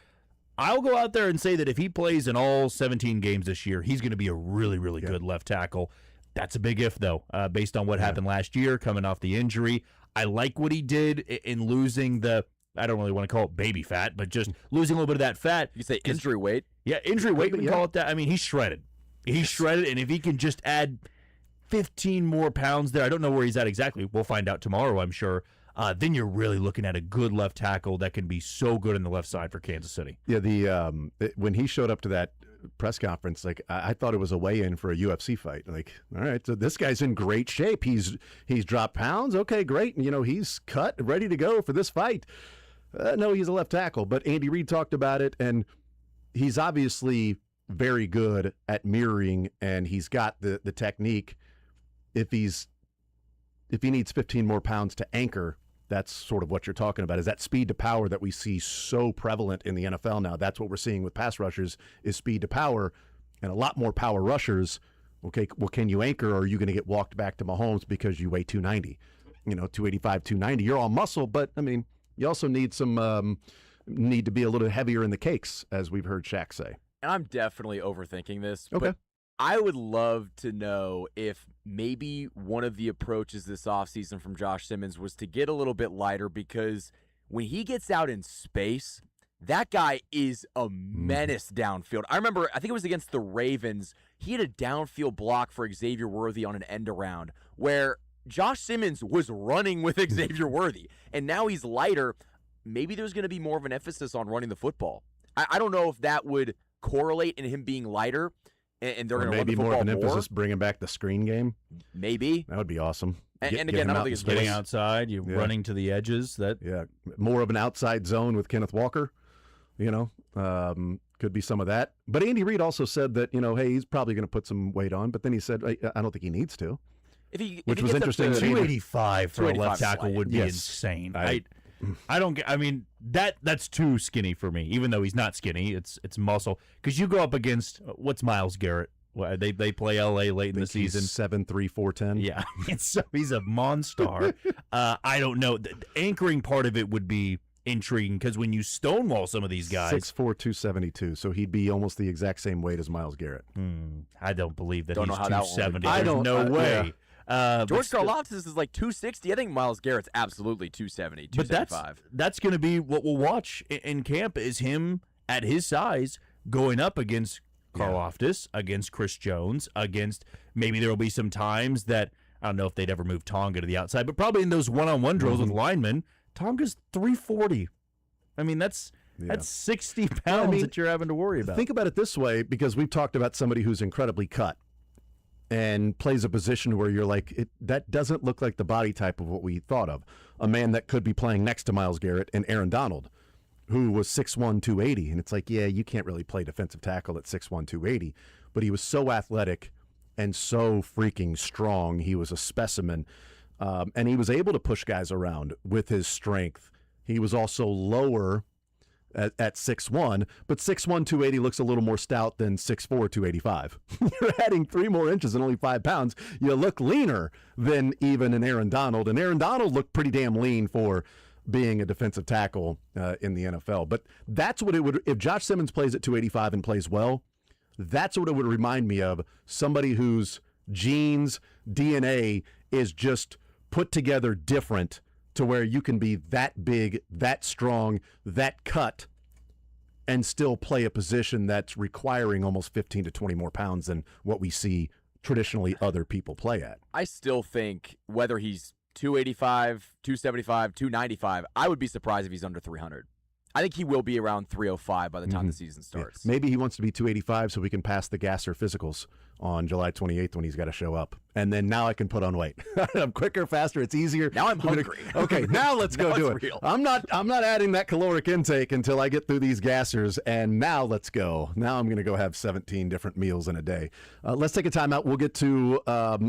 I'll go out there and say that if he plays in all 17 games this year, he's going to be a really, really good left tackle. That's a big if, though, based on what happened last year, coming off the injury. I like what he did in losing the, I don't really want to call it baby fat, but just losing a little bit of that fat. You say injury weight? Yeah, injury weight, we can call it that. I mean, he's shredded. He's shredded, and if he can just add 15 more pounds there, I don't know where he's at exactly. We'll find out tomorrow, I'm sure. Then you're really looking at a good left tackle that can be so good in the left side for Kansas City. Yeah, when he showed up to that press conference, like I thought it was a weigh-in for a UFC fight. Like, all right, so this guy's in great shape. He's dropped pounds. Okay, great. And, he's cut, ready to go for this fight. No, he's a left tackle. But Andy Reid talked about it, and he's obviously very good at mirroring, and he's got the technique. If he needs 15 more pounds to anchor, that's sort of what you're talking about, is that speed to power that we see so prevalent in the NFL now. That's what we're seeing with pass rushers is speed to power, and a lot more power rushers. Okay, well, can you anchor, or are you going to get walked back to Mahomes because you weigh 290? 285, 290. You're all muscle, but, I mean, you also need need to be a little heavier in the cakes, as we've heard Shaq say. And I'm definitely overthinking this. Okay. But I would love to know if maybe one of the approaches this offseason from Josh Simmons was to get a little bit lighter, because when he gets out in space, that guy is a menace downfield. I remember, I think it was against the Ravens, he had a downfield block for Xavier Worthy on an end around where Josh Simmons was running with Xavier Worthy, and now he's lighter. Maybe there's going to be more of an emphasis on running the football. I don't know if that would correlate in him being lighter, and they're going to run the football more of an emphasis bringing back the screen game. Maybe that would be awesome. And again, I don't think it's getting outside. You're running to the edges. More of an outside zone with Kenneth Walker. Could be some of that. But Andy Reid also said that hey, he's probably going to put some weight on. But then he said, I don't think he needs to. Which was interesting. 285 for a left tackle would be insane. I don't get. I mean, that's too skinny for me. Even though he's not skinny, it's muscle. Because you go up against what's Myles Garrett Well, they play LA late in the season. 7'3", 410. Yeah, so he's a monster. I don't know. The anchoring part of it would be intriguing because when you stonewall some of these guys, 6'4", 272. So he'd be almost the exact same weight as Miles Garrett. I don't believe that Don't know he's how that one 270. would- There's no way. George Karlaftis is like 260. I think Miles Garrett's absolutely 270, But 275. that's going to be what we'll watch in camp is him at his size going up against Karlaftis, against Chris Jones, against maybe there will be some times that I don't know if they'd ever move Tonga to the outside, but probably in those one-on-one drills with linemen, Tonga's 340. I mean, that's 60 pounds that you're having to worry about. Think about it this way, because we've talked about somebody who's incredibly cut and plays a position where you're like, that doesn't look like the body type of what we thought of. A man that could be playing next to Myles Garrett and Aaron Donald, who was 6'1", 280. And it's like, yeah, you can't really play defensive tackle at 6'1", 280. But he was so athletic and so freaking strong. He was a specimen. And he was able to push guys around with his strength. He was also lower at 6'1", but 6'1", 280 looks a little more stout than 6'4", 285. You're adding 3 more inches and only 5 pounds. You look leaner than even an Aaron Donald, and Aaron Donald looked pretty damn lean for being a defensive tackle in the NFL. But that's what it would, if Josh Simmons plays at 285 and plays well, that's what it would remind me of, somebody whose genes, DNA is just put together different to where you can be that big, that strong, that cut, and still play a position that's requiring almost 15 to 20 more pounds than what we see traditionally other people play at. I still think whether he's 285, 275, 295, I would be surprised if he's under 300. I think he will be around 305 by the time the season starts. Maybe he wants to be 285 so we can pass the Gasser physicals on July 28th when he's got to show up. And then now I can put on weight. I'm quicker, faster, it's easier. Now I'm hungry. Okay, now let's go do it. Real. I'm not adding that caloric intake until I get through these gassers, and now let's go. Now I'm going to go have 17 different meals in a day. Let's take a timeout. We'll get to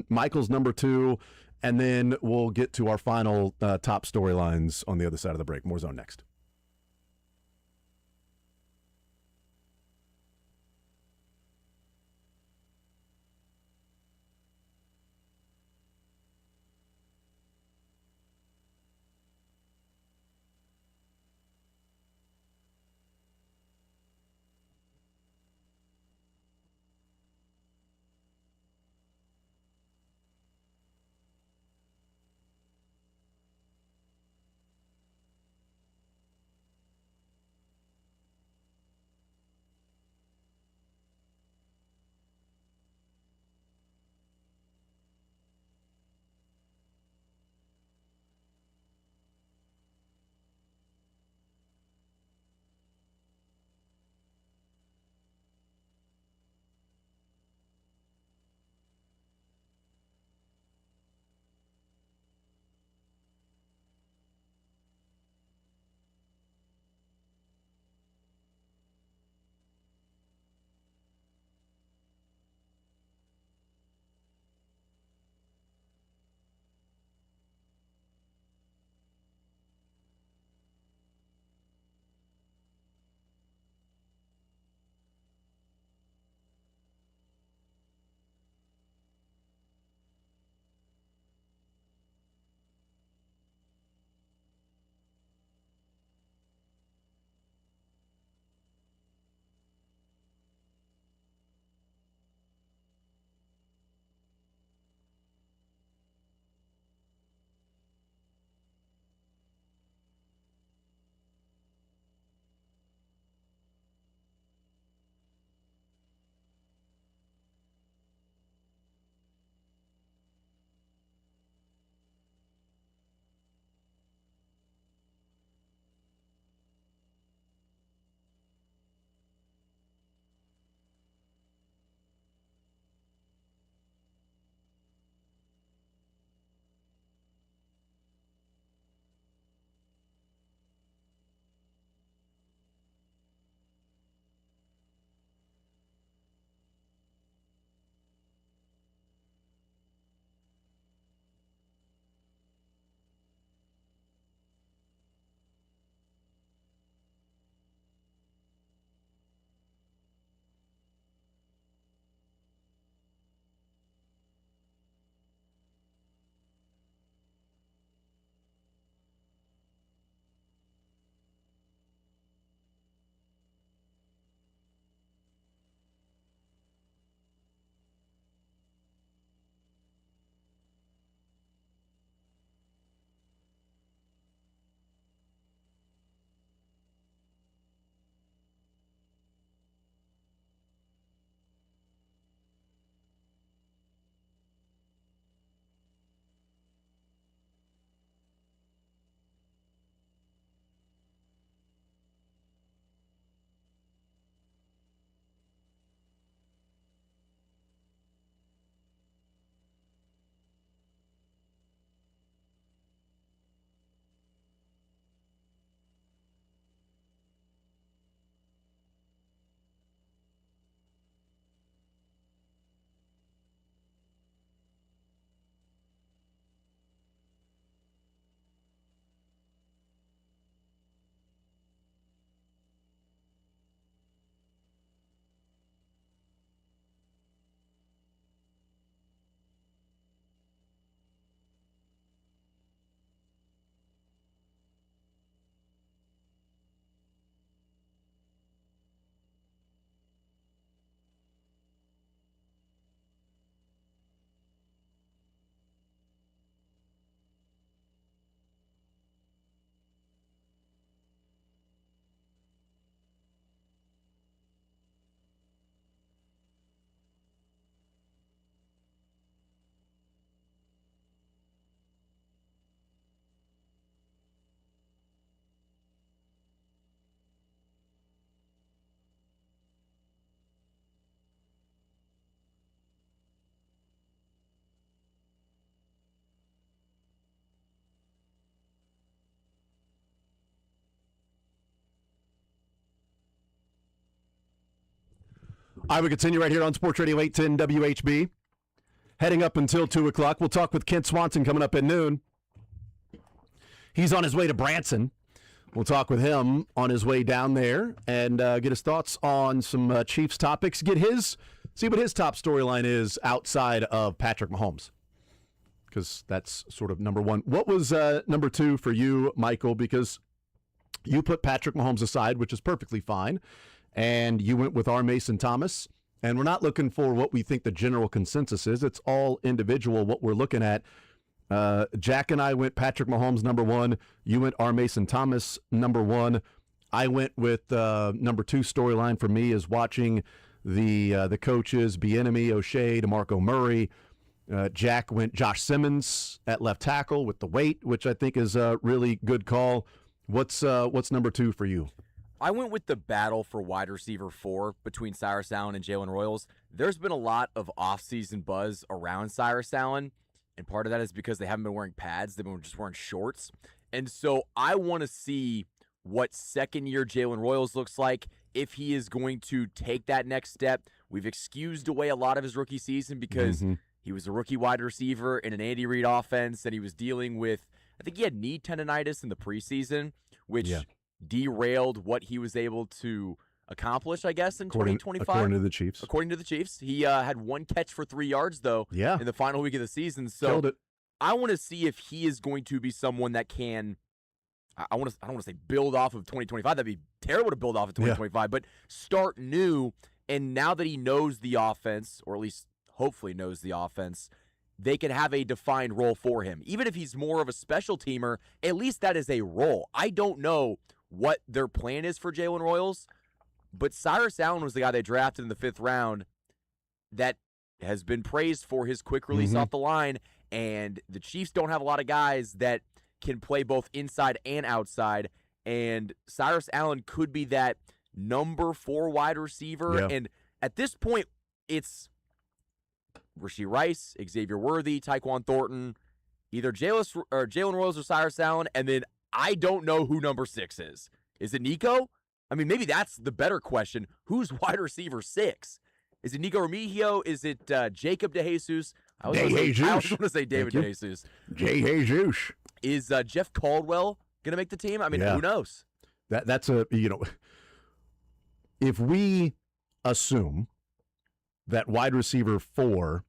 Michael's number 2, and then we'll get to our final top storylines on the other side of the break. More Zone next. I would continue right here on Sports Radio 810 WHB. Heading up until 2 o'clock. We'll talk with Kent Swanson coming up at noon. He's on his way to Branson. We'll talk with him on his way down there and get his thoughts on some Chiefs topics. See what his top storyline is outside of Patrick Mahomes, because that's sort of number one. What was number two for you, Michael? Because you put Patrick Mahomes aside, which is perfectly fine, and you went with R. Mason Thomas. And we're not looking for what we think the general consensus is. It's all individual what we're looking at. Jack and I went Patrick Mahomes number one. You went R. Mason Thomas number one. I went with number two storyline for me is watching the coaches, Bieniemy, O'Shea, DeMarco Murray. Jack went Josh Simmons at left tackle with the weight, which I think is a really good call. What's number two for you? I went with the battle for wide receiver 4 between Cyrus Allen and Jalen Royals. There's been a lot of offseason buzz around Cyrus Allen, and part of that is because they haven't been wearing pads. They've been just wearing shorts. And so I want to see what second-year Jalen Royals looks like, if he is going to take that next step. We've excused away a lot of his rookie season because he was a rookie wide receiver in an Andy Reid offense, and he was dealing with, I think he had knee tendonitis in the preseason, which derailed what he was able to accomplish, I guess, in 2025. According to the Chiefs. According to the Chiefs. He had one catch for 3 yards, though, in the final week of the season. So killed it. I want to see if he is going to be someone that can, I don't want to say build off of 2025. That'd be terrible to build off of 2025, but start new. And now that he knows the offense, or at least hopefully knows the offense, they can have a defined role for him. Even if he's more of a special teamer, at least that is a role. I don't know what their plan is for Jalen Royals, but Cyrus Allen was the guy they drafted in the 5th round that has been praised for his quick release off the line, and the Chiefs don't have a lot of guys that can play both inside and outside, and Cyrus Allen could be that number 4 wide receiver, and at this point, it's Rashee Rice, Xavier Worthy, Tyquan Thornton, either Jalen Royals or Cyrus Allen, and then I don't know who number 6 is. Is it Nico? I mean, maybe that's the better question. Who's wide receiver 6? Is it Nico Remigio? Is it Jacob DeJesus? I was going to say David DeJesus. DeJesus. Is Jeff Caldwell going to make the team? I mean, who knows? That's if we assume that wide receiver 4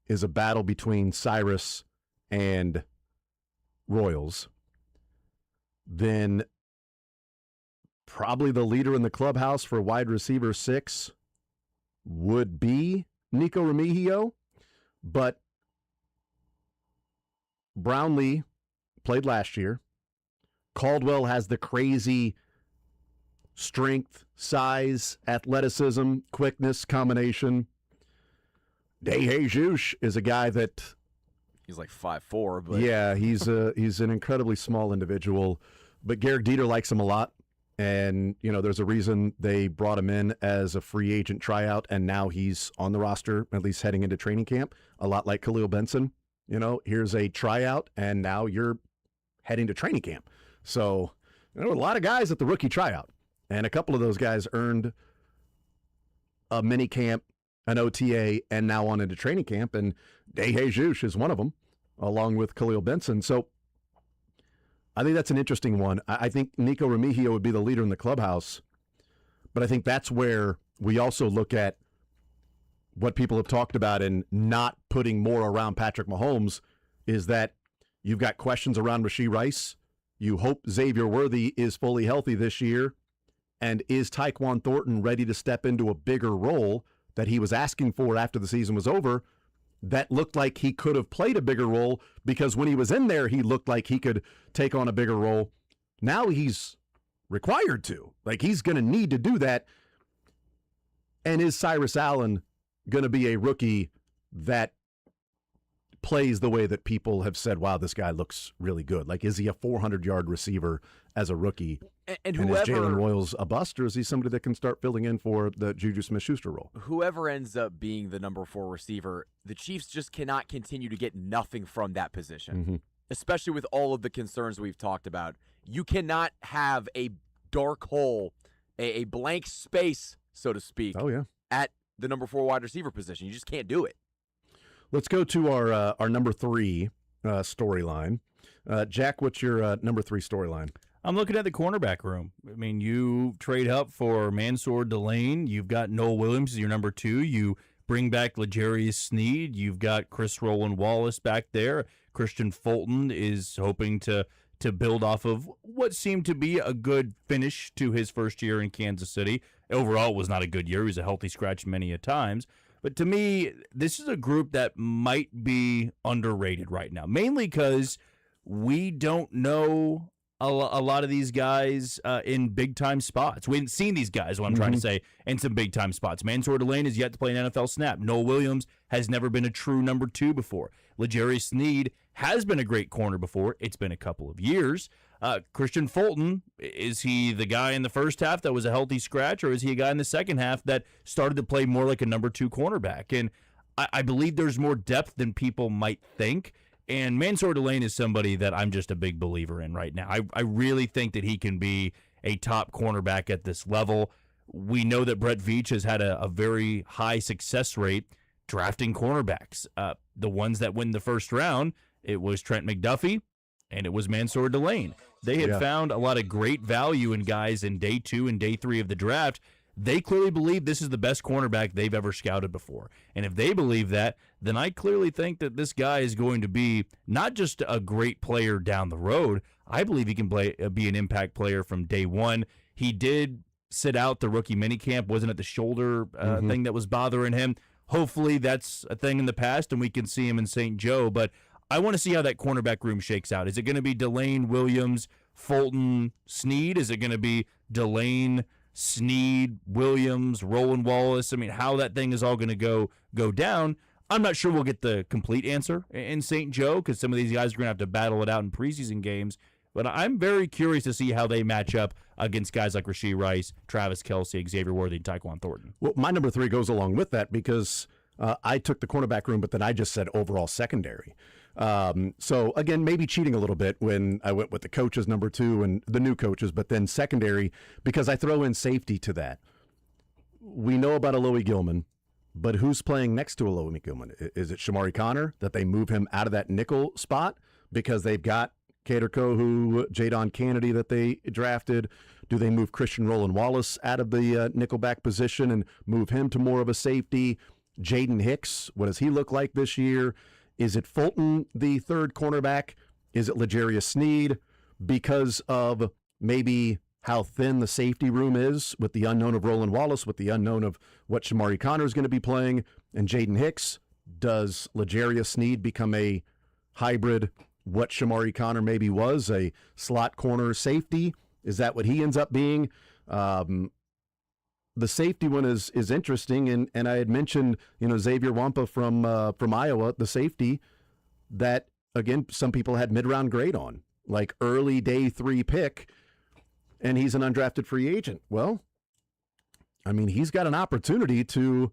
is a battle between Cyrus and Royals, then probably the leader in the clubhouse for wide receiver 6 would be Nico Remigio, but Brownlee played last year. Caldwell has the crazy strength, size, athleticism, quickness combination. DeJesus is a guy that he's like 5'4", but he's an incredibly small individual. But Garrett Dieter likes him a lot, and there's a reason they brought him in as a free agent tryout, and now he's on the roster, at least heading into training camp. A lot like Khalil Benson. Here's a tryout, and now you're heading to training camp. So there were a lot of guys at the rookie tryout, and a couple of those guys earned a mini camp, an OTA, and now on into training camp, and DeJesus is one of them, along with Khalil Benson. So I think that's an interesting one. I think Nico Remigio would be the leader in the clubhouse, but I think that's where we also look at what people have talked about in not putting more around Patrick Mahomes is that you've got questions around Rashee Rice. You hope Xavier Worthy is fully healthy this year. And is Tyquan Thornton ready to step into a bigger role that he was asking for after the season was over? That looked like he could have played a bigger role because when he was in there, he looked like he could take on a bigger role. Now he's required to. Like, he's going to need to do that. And is Cyrus Allen going to be a rookie that plays the way that people have said, wow, this guy looks really good? Like, is he a 400-yard receiver as a rookie? And is Jalen Royals a bust, or is he somebody that can start filling in for the Juju Smith-Schuster role? Whoever ends up being the number 4 receiver, the Chiefs just cannot continue to get nothing from that position, especially with all of the concerns we've talked about. You cannot have a dark hole, a blank space, so to speak, at the number 4 wide receiver position. You just can't do it. Let's go to our number 3 storyline. Jack, what's your number 3 storyline? I'm looking at the cornerback room. I mean, you trade up for Mansour Delane. You've got Noel Williams as your number 2. You bring back L'Jarius Sneed. You've got Chris Roland Wallace back there. Christian Fulton is hoping to build off of what seemed to be a good finish to his first year in Kansas City. Overall, it was not a good year. He was a healthy scratch many a times. But to me, this is a group that might be underrated right now, mainly because we don't know a lot of these guys in big-time spots. We haven't seen these guys, what I'm trying to say, in some big-time spots. Mansour Delane has yet to play an NFL snap. Noel Williams has never been a true number 2 before. L'Jarius Sneed has been a great corner before. It's been a couple of years. Christian Fulton, is he the guy in the first half that was a healthy scratch, or is he a guy in the second half that started to play more like a number 2 cornerback? And I believe there's more depth than people might think. And Mansour Delane is somebody that I'm just a big believer in right now. I really think that he can be a top cornerback at this level. We know that Brett Veach has had a very high success rate drafting cornerbacks. The ones that win the first round, it was Trent McDuffie and it was Mansour Delane. They had found a lot of great value in guys in day 2 and day 3 of the draft. They clearly believe this is the best cornerback they've ever scouted before. And if they believe that, then I clearly think that this guy is going to be not just a great player down the road. I believe he can be an impact player from day 1. He did sit out the rookie minicamp. Wasn't it the shoulder thing that was bothering him? Hopefully that's a thing in the past and we can see him in St. Joe. But I want to see how that cornerback room shakes out. Is it going to be Delane, Williams, Fulton, Sneed? Is it going to be Delane, Sneed, Williams, Roland Wallace? I mean, how that thing is all going to go down, I'm not sure we'll get the complete answer in St. Joe because some of these guys are going to have to battle it out in preseason games. But I'm very curious to see how they match up against guys like Rashee Rice, Travis Kelce, Xavier Worthy, and Tyquan Thornton. Well, my number 3 goes along with that because I took the cornerback room, but then I just said overall secondary. So, again, maybe cheating a little bit when I went with the coaches number 2 and the new coaches, but then secondary because I throw in safety to that. We know about Alohi Gilman, but who's playing next to Alohi Gilman? Is it Shamari Connor that they move him out of that nickel spot because they've got Kader Kohu, Jadon Kennedy that they drafted? Do they move Christian Roland Wallace out of the nickelback position and move him to more of a safety? Jaden Hicks, what does he look like this year? Is it Fulton, the third cornerback? Is it L'Jarius Sneed? Because of maybe how thin the safety room is with the unknown of Roland Wallace, with the unknown of what Shamari Connor is going to be playing, and Jaden Hicks, does L'Jarius Sneed become a hybrid, what Shamari Connor maybe was, a slot corner safety? Is that what he ends up being? The safety one is interesting, and I had mentioned, Xavier Wampa from Iowa, the safety that, again, some people had mid-round grade on, like early day 3 pick, and he's an undrafted free agent. Well, I mean, he's got an opportunity to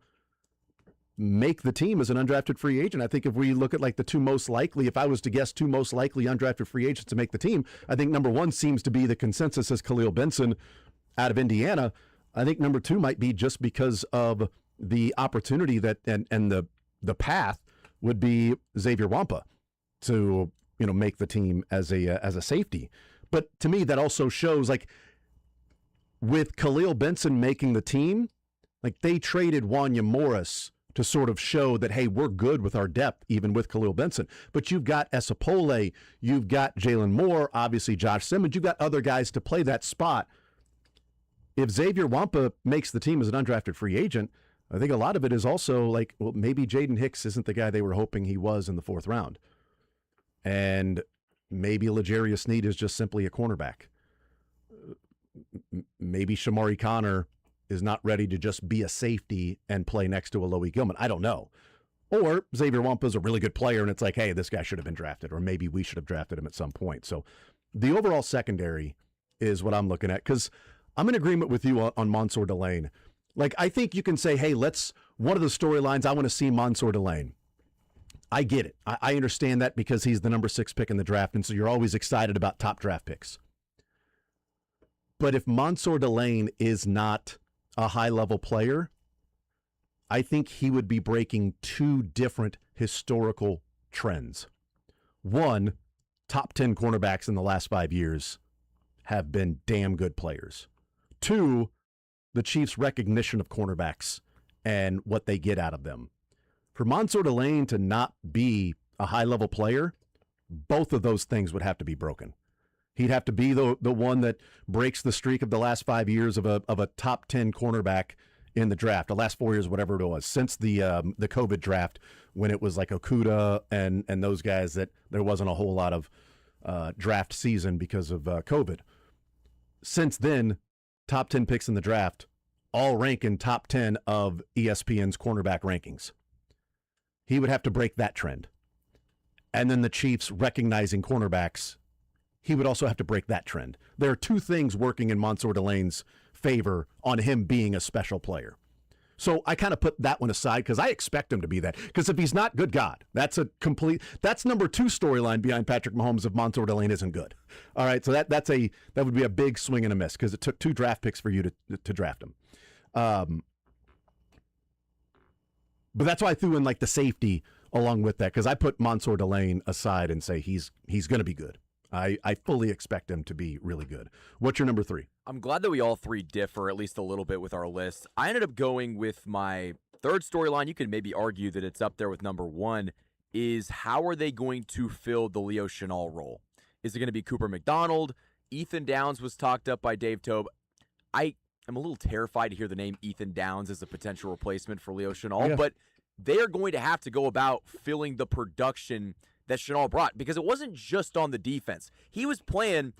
make the team as an undrafted free agent. I think if we look at like the 2 most likely, if I was to guess 2 most likely undrafted free agents to make the team, I think number 1 seems to be the consensus as Khalil Benson out of Indiana. I think number 2 might be just because of the opportunity that and the path would be Xavier Wampa to make the team as a safety. But to me, that also shows, like, with Khalil Benson making the team, like, they traded Wanya Morris to sort of show that, hey, we're good with our depth, even with Khalil Benson. But you've got Esapole, you've got Jalen Moore, obviously Josh Simmons, you've got other guys to play that spot. If Xavier Wampa makes the team as an undrafted free agent, I think a lot of it is also like, well, maybe Jaden Hicks isn't the guy they were hoping he was in the 4th round. And maybe L'Jarius Sneed is just simply a cornerback. Maybe Shamari Connor is not ready to just be a safety and play next to Alohi Gilman. I don't know. Or Xavier Wampa is a really good player, and it's like, hey, this guy should have been drafted, or maybe we should have drafted him at some point. So the overall secondary is what I'm looking at, because I'm in agreement with you on Mansour Delane. Like, I think you can say, hey, one of the storylines, I want to see Mansour Delane. I get it. I understand that because he's the number 6 pick in the draft, and so you're always excited about top draft picks. But if Mansour Delane is not a high-level player, I think he would be breaking two different historical trends. One, top 10 cornerbacks in the last 5 years have been damn good players. Two, the Chiefs' recognition of cornerbacks and what they get out of them. For Mansour Delane to not be a high-level player, both of those things would have to be broken. He'd have to be the one that breaks the streak of the last 5 years of a top 10 cornerback in the draft, the last 4 years, whatever it was, since the COVID draft, when it was like Okudah and those guys that there wasn't a whole lot of draft season because of COVID. Since then, top 10 picks in the draft all rank in top 10 of ESPN's cornerback rankings. He would have to break that trend. And then the Chiefs recognizing cornerbacks, he would also have to break that trend. There are two things working in Mansour Delane's favor on him being a special player. So I kind of put that one aside because I expect him to be that. Because if he's not, good God, that's number two storyline behind Patrick Mahomes if Mansour Delane isn't good. All right, so that would be a big swing and a miss because it took 2 draft picks for you to draft him. But that's why I threw in like the safety along with that because I put Mansour Delane aside and say he's going to be good. I fully expect him to be really good. What's your number 3? I'm glad that we all three differ at least a little bit with our list. I ended up going with my third storyline. You could maybe argue that it's up there with number 1, is how are they going to fill the Leo Chenal role? Is it going to be Cooper McDonald? Ethan Downs was talked up by Dave Tobe. I am a little terrified to hear the name Ethan Downs as a potential replacement for Leo Chenal, but they are going to have to go about filling the production that Chenal brought because it wasn't just on the defense. He was playing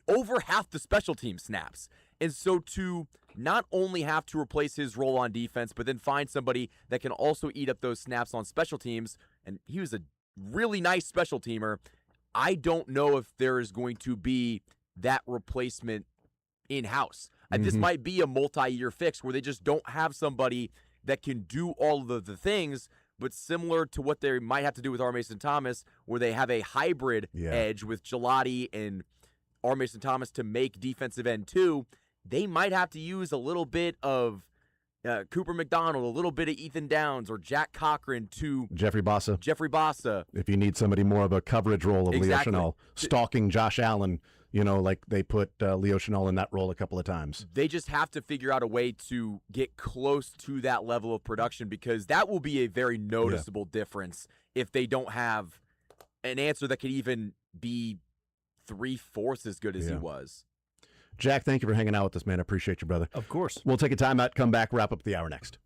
over half the special team snaps. And so to not only have to replace his role on defense, but then find somebody that can also eat up those snaps on special teams, and he was a really nice special teamer, I don't know if there is going to be that replacement in-house. This might be a multi-year fix where they just don't have somebody that can do all of the things, but similar to what they might have to do with R. Mason Thomas, where they have a hybrid edge with Gelati and R. Mason Thomas to make defensive end too, they might have to use a little bit of Cooper McDonald, a little bit of Ethan Downs, or Jack Cochran to Jeffrey Bassa. If you need somebody more of a coverage role of Leo Chenal, stalking Josh Allen, like they put Leo Chenal in that role a couple of times. They just have to figure out a way to get close to that level of production because that will be a very noticeable difference if they don't have an answer that could even be 3/4 as good as he was. Jack, thank you for hanging out with us, man. I appreciate you, brother. Of course. We'll take a timeout, come back, wrap up the hour next.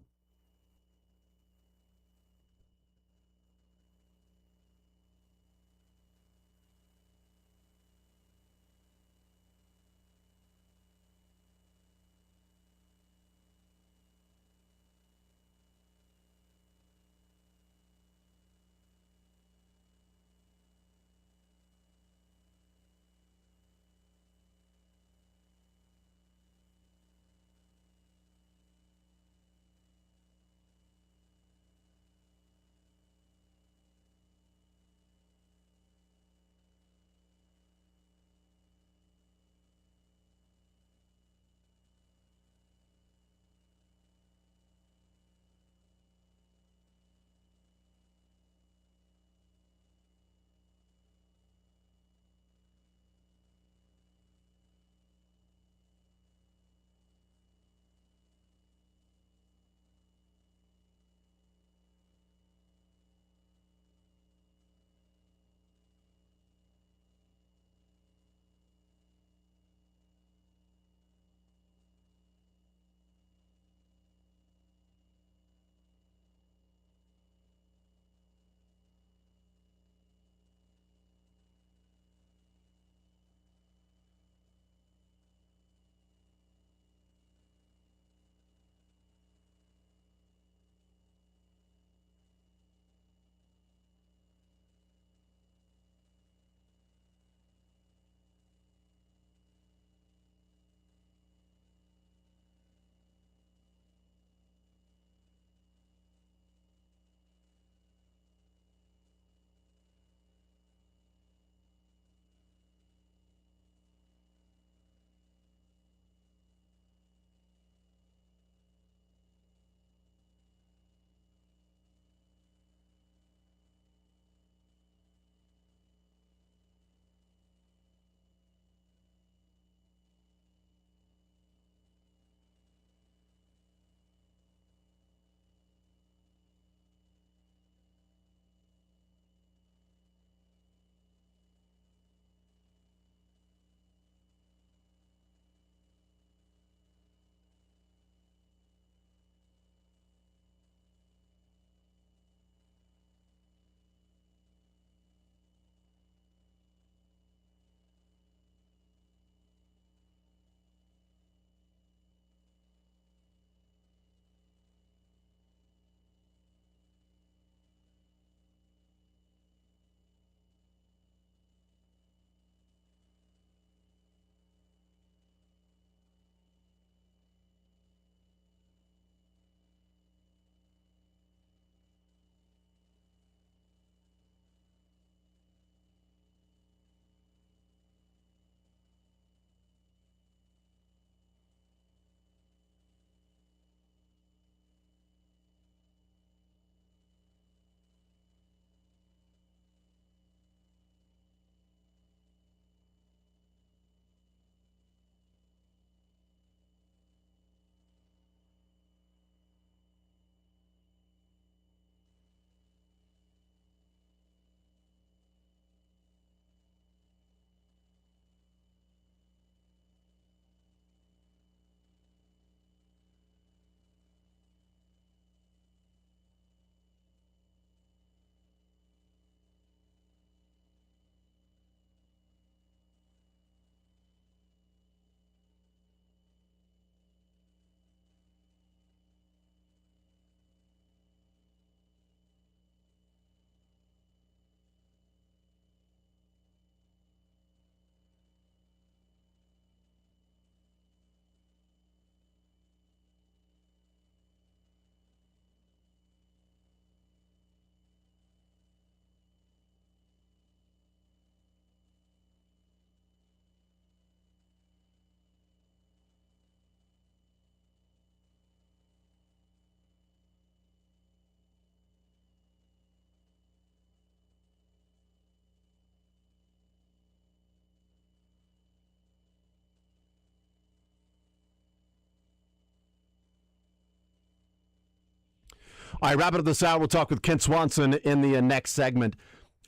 All right, wrapping up this hour, we'll talk with Kent Swanson in the next segment.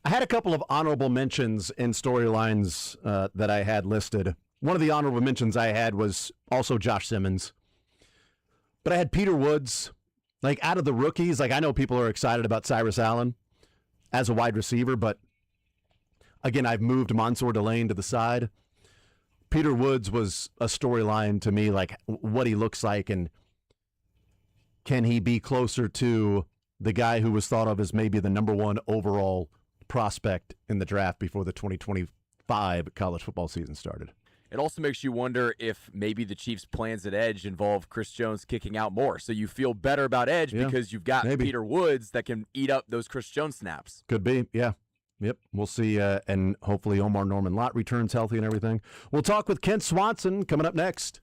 I had a couple of honorable mentions in storylines that I had listed. One of the honorable mentions I had was also Josh Simmons. But I had Peter Woods. Like, out of the rookies, like, I know people are excited about Cyrus Allen as a wide receiver, but again, I've moved Mansour Delane to the side. Peter Woods was a storyline to me, like what he looks like, and can he be closer to the guy who was thought of as maybe the number one overall prospect in the draft before the 2025 college football season started. It also makes you wonder if maybe the Chiefs' plans at edge involve Chris Jones kicking out more. So you feel better about edge because you've got Peter Woods that can eat up those Chris Jones snaps. Could be, yeah. Yep, we'll see. And hopefully Omar Norman Lott returns healthy and everything. We'll talk with Kent Swanson coming up next.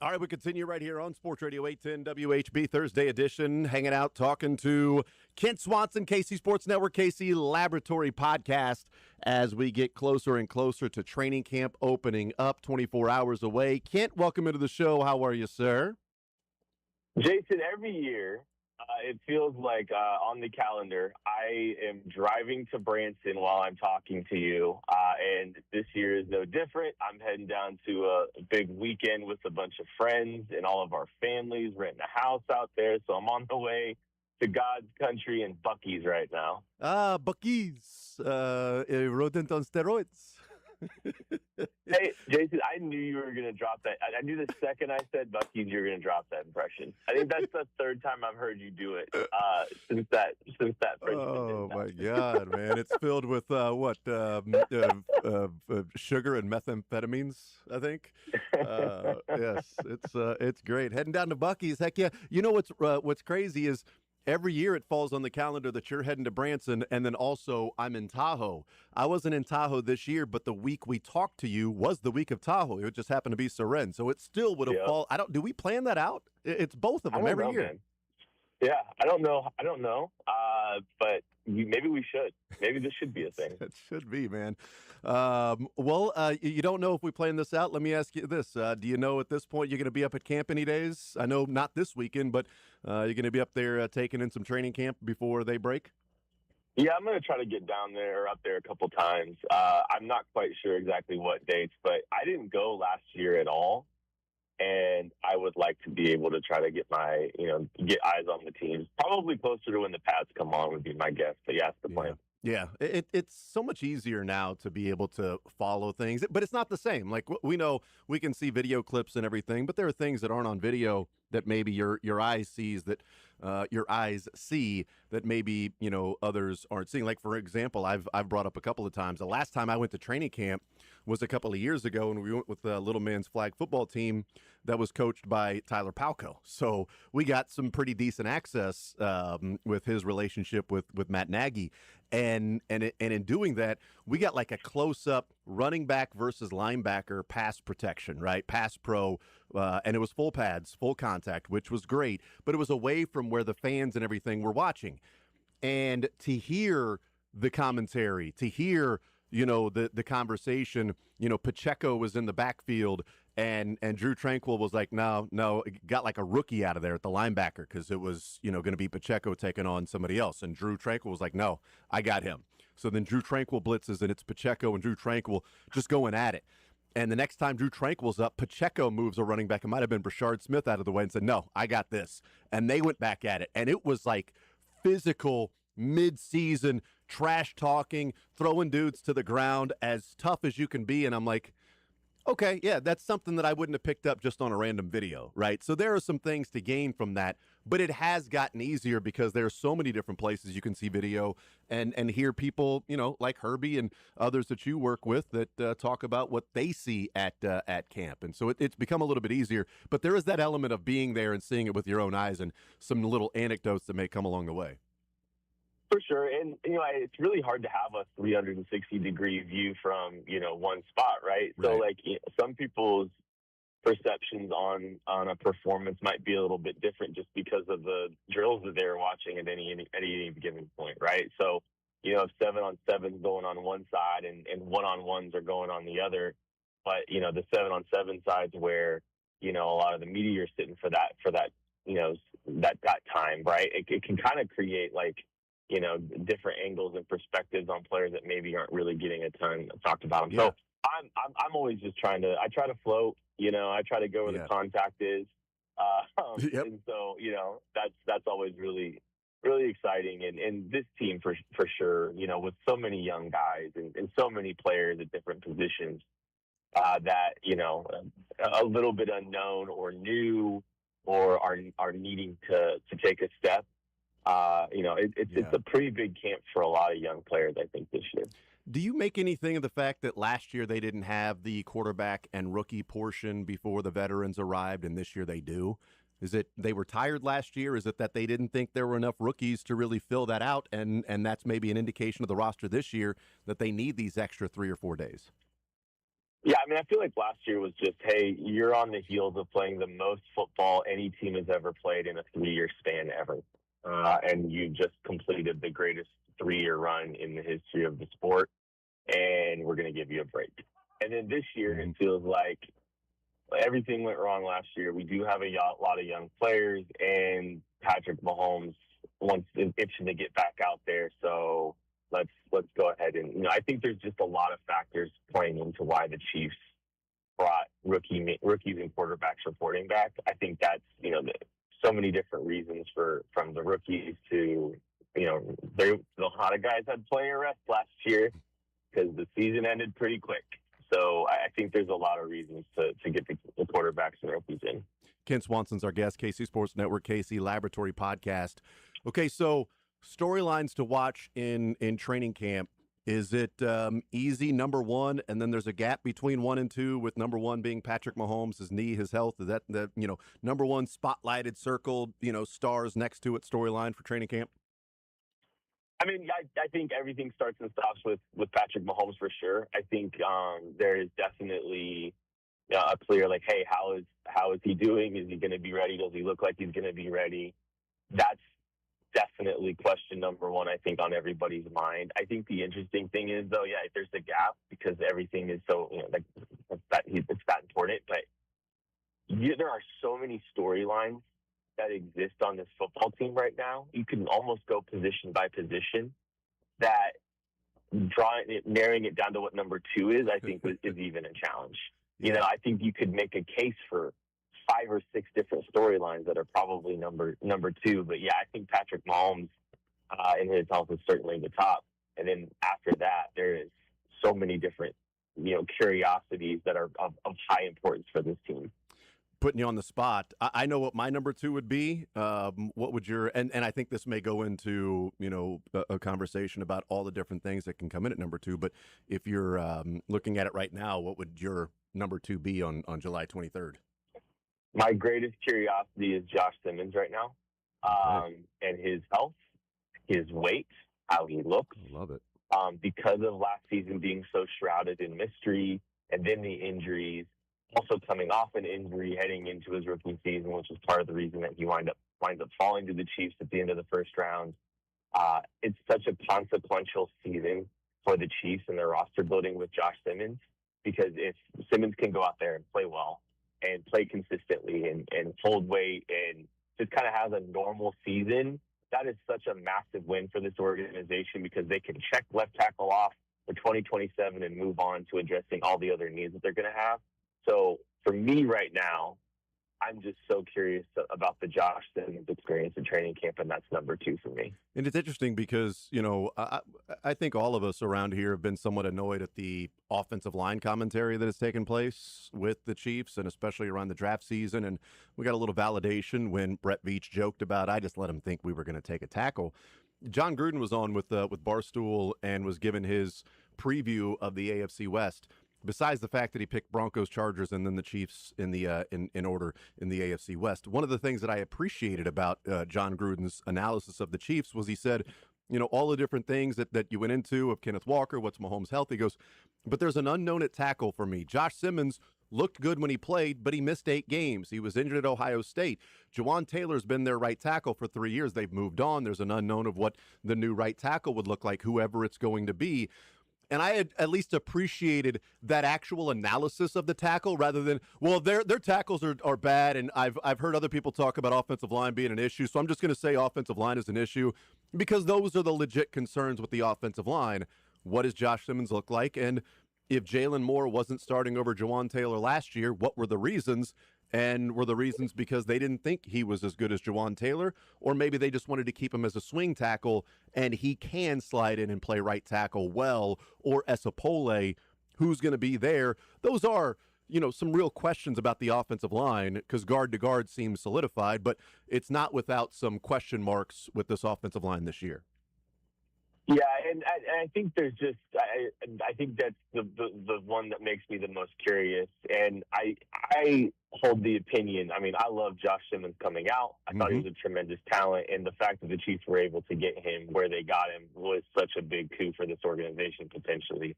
All right, we continue right here on Sports Radio 810 WHB Thursday edition, hanging out, talking to Kent Swanson, KC Sports Network, KC Laboratory Podcast, as we get closer and closer to training camp opening up 24 hours away. Kent, welcome into the show. How are you, sir? Jason, every year, it feels like on the calendar, I am driving to Branson while I'm talking to you, and this year is no different. I'm heading down to a big weekend with a bunch of friends and all of our families, renting a house out there, so I'm on the way to God's country and Buc-ee's right now. Buc-ee's, a rodent on steroids. Hey, Jason, I knew you were going to drop that. I knew the second I said Buc-ee's, you were going to drop that impression. I think that's the third time I've heard you do it since that Oh, my God, man. It's filled with, sugar and methamphetamines, I think. Yes, it's great. Heading down to Buc-ee's, heck yeah. You know what's crazy is every year it falls on the calendar that you're heading to Branson, and then also I'm in Tahoe. I wasn't in Tahoe this year, but the week we talked to you was the week of Tahoe. It just happened to be Seren, so it still would have fallen. Do we plan that out? It's both of them every year. Man. Yeah, I don't know, but maybe we should. Maybe this should be a thing. It should be, man. You don't know if we plan this out. Let me ask you this. Do you know at this point you're going to be up at camp any days? I know not this weekend, but you're going to be up there taking in some training camp before they break? Yeah, I'm going to try to get down there or up there a couple times. I'm not quite sure exactly what dates, but I didn't go last year at all. And I would like to be able to try to get get eyes on the teams. Probably closer to when the pads come on would be my guess. But yeah, that's the plan. Yeah, it's so much easier now to be able to follow things, but it's not the same. Like, we know we can see video clips and everything, but there are things that aren't on video that maybe your eyes see that maybe others aren't seeing. Like, for example, I've brought up a couple of times. The last time I went to training camp was a couple of years ago, and we went with the Little Man's flag football team that was coached by Tyler Palco. So we got some pretty decent access with his relationship with Matt Nagy. And in doing that, we got like a close-up running back versus linebacker pass protection, right? Pass pro, and it was full pads, full contact, which was great. But it was away from where the fans and everything were watching. And to hear the commentary, to hear the conversation, Pacheco was in the backfield, and Drew Tranquill was like, no, got like a rookie out of there at the linebacker because it was, going to be Pacheco taking on somebody else. And Drew Tranquill was like, no, I got him. So then Drew Tranquill blitzes, and it's Pacheco and Drew Tranquill just going at it. And the next time Drew Tranquill's up, Pacheco moves a running back. It might have been Brashard Smith out of the way and said, no, I got this. And they went back at it. And it was like physical, mid-season, trash talking, throwing dudes to the ground, as tough as you can be. And I'm like, okay, yeah, that's something that I wouldn't have picked up just on a random video, right? So there are some things to gain from that, but it has gotten easier because there are so many different places you can see video and hear people, like Herbie and others that you work with that talk about what they see at camp. And so it's become a little bit easier, but there is that element of being there and seeing it with your own eyes and some little anecdotes that may come along the way. For sure. And, it's really hard to have a 360-degree view from, one spot, right? So, some people's perceptions on a performance might be a little bit different just because of the drills that they're watching at any given point, right? So, if 7-on-7 is going on one side and one-on-ones are going on the other, but, the 7-on-7 side's where, a lot of the media are sitting for that that time, right? It can kind of create, different angles and perspectives on players that maybe aren't really getting a ton talked about them. Yeah. So I'm always just I try to float, I try to go where the contact is. And so, that's always really, really exciting. And this team for sure, with so many young guys and so many players at different positions, that, a little bit unknown or new or are needing to take a step. It's a pretty big camp for a lot of young players, I think, this year. Do you make anything of the fact that last year they didn't have the quarterback and rookie portion before the veterans arrived, and this year they do? Is it they were tired last year? Is it that they didn't think there were enough rookies to really fill that out, and that's maybe an indication of the roster this year that they need these extra 3 or 4 days? Yeah, I mean, I feel like last year was just, hey, you're on the heels of playing the most football any team has ever played in a 3-year span ever. And you just completed the greatest 3-year run in the history of the sport, and we're going to give you a break. And then this year, it feels like everything went wrong last year. We do have a lot of young players, and Patrick Mahomes is itching to get back out there. So let's go ahead and, I think there's just a lot of factors playing into why the Chiefs brought rookies and quarterbacks reporting back. I think that's, so many different reasons from the rookies to, a lot of guys had player rest last year because the season ended pretty quick. So I think there's a lot of reasons to get the quarterbacks and rookies in. Ken Swanson's our guest, KC Sports Network, KC Laboratory Podcast. Okay, so storylines to watch in training camp. Is it easy, number one, and then there's a gap between 1 and 2, with number 1 being Patrick Mahomes, his knee, his health? Is that the number 1 spotlighted, circled, stars next to it storyline for training camp? I mean, I think everything starts and stops with Patrick Mahomes for sure. I think there is definitely a clear, like, hey, how is he doing? Is he going to be ready? Does he look like he's going to be ready? That's definitely question number 1, I think, on everybody's mind. I think the interesting thing is, though, there's a gap because everything is so, it's that important. But there are so many storylines that exist on this football team right now. You can almost go position by position. That narrowing it down to what number 2 is, I think, is even a challenge. I think you could make a case for 5 or 6 different storylines that are probably number 2. But I think Patrick Mahomes in his health is certainly the top. And then after that, there is so many different, curiosities that are of high importance for this team. Putting you on the spot, I know what my number 2 would be. What would your and I think this may go into a conversation about all the different things that can come in at number 2. But if you're looking at it right now, what would your number 2 be on July 23rd? My greatest curiosity is Josh Simmons right now, and his health, his weight, how he looks. I love it. Because of last season being so shrouded in mystery, and then the injuries. Also coming off an injury heading into his rookie season, which was part of the reason that he winds up falling to the Chiefs at the end of the first round. It's such a consequential season for the Chiefs and their roster building with Josh Simmons, because if Simmons can go out there and play well and play consistently and hold weight and just kind of has a normal season, that is such a massive win for this organization, because they can check left tackle off for 2027 and move on to addressing all the other needs that they're going to have. So for me right now, I'm just so curious about the Josh Simmons experience in training camp, and that's number 2 for me. And it's interesting because, I think all of us around here have been somewhat annoyed at the offensive line commentary that has taken place with the Chiefs, and especially around the draft season. And we got a little validation when Brett Veach joked about, I just let him think we were going to take a tackle. John Gruden was on with Barstool and was given his preview of the AFC West. Besides the fact that he picked Broncos, Chargers, and then the Chiefs in the in order in the AFC West, one of the things that I appreciated about John Gruden's analysis of the Chiefs was he said, all the different things that you went into of Kenneth Walker, what's Mahomes' health. He goes, but there's an unknown at tackle for me. Josh Simmons looked good when he played, but he missed 8 games. He was injured at Ohio State. Jawan Taylor's been their right tackle for 3 years. They've moved on. There's an unknown of what the new right tackle would look like, whoever it's going to be. And I had at least appreciated that actual analysis of the tackle rather than, well, their tackles are bad, and I've heard other people talk about offensive line being an issue, so I'm just going to say offensive line is an issue, because those are the legit concerns with the offensive line. What does Josh Simmons look like? And if Jalen Moore wasn't starting over Jawan Taylor last year, what were the reasons? And were the reasons because they didn't think he was as good as Jawan Taylor, or maybe they just wanted to keep him as a swing tackle and he can slide in and play right tackle well, or Esapole, who's going to be there? Those are, some real questions about the offensive line, because guard to guard seems solidified, but it's not without some question marks with this offensive line this year. Yeah, and I think there's just I think that's the one that makes me the most curious, and I hold the opinion. I mean, I love Josh Simmons coming out. I thought he was a tremendous talent, and the fact that the Chiefs were able to get him where they got him was such a big coup for this organization potentially.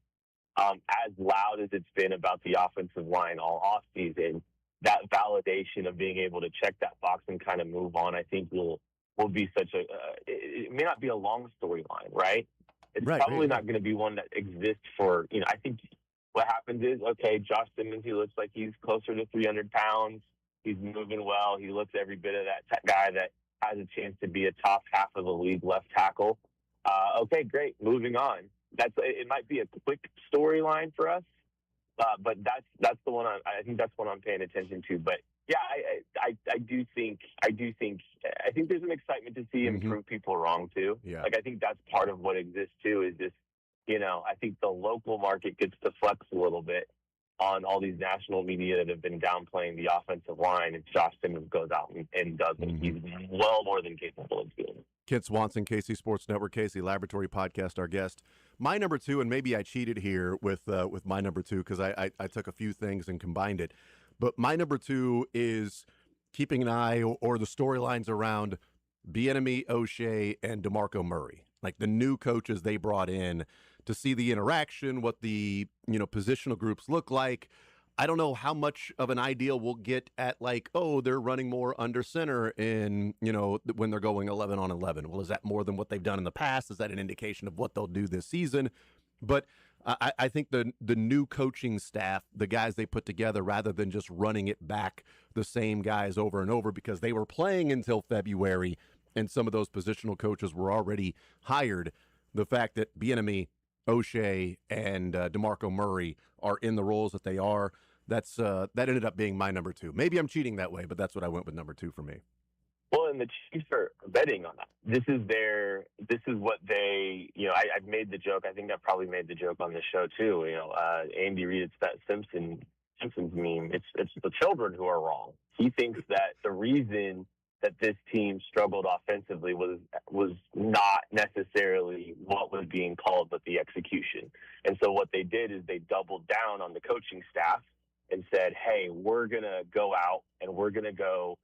as loud as it's been about the offensive line all offseason, that validation of being able to check that box and kind of move on, I think will be such a it may not be a long storyline, right? It's probably not going to be one that exists for, I think what happens is, okay, Josh Simmons, he looks like he's closer to 300 pounds. He's moving well. He looks every bit of that guy that has a chance to be a top half of the league left tackle. Okay, great. Moving on. It might be a quick storyline for us, but that's the one I think that's what I'm paying attention to. But yeah, I do think there's an excitement to see him prove people wrong too. Yeah. Like I think that's part of what exists too. Is just I think the local market gets to flex a little bit on all these national media that have been downplaying the offensive line, and Josh Simmons goes out and does it. He's well more than capable of doing it. Kent Swanson, KC Sports Network, KC Laboratory Podcast, our guest. My number two, and maybe I cheated here with my number two because I took a few things and combined it. But my number two is keeping an eye or the storylines around Bieniemy, O'Shea, and DeMarco Murray, like the new coaches they brought in to see the interaction, what the positional groups look like. I don't know how much of an idea we'll get at they're running more under center in, when they're going 11 on 11. Well, is that more than what they've done in the past? Is that an indication of what they'll do this season? But I think the new coaching staff, the guys they put together, rather than just running it back the same guys over and over because they were playing until February and some of those positional coaches were already hired, the fact that Bieniemy, O'Shea, and DeMarco Murray are in the roles that they are, that ended up being my number two. Maybe I'm cheating that way, but that's what I went with number two for me. Well, and the Chiefs are betting on that. This is what they, I've made the joke. I think I probably made the joke on the show too. Andy Reid, it's that Simpsons meme. It's the children who are wrong. He thinks that the reason that this team struggled offensively was not necessarily what was being called, but the execution. And so what they did is they doubled down on the coaching staff and said, hey, we're going to go out and we're going to go,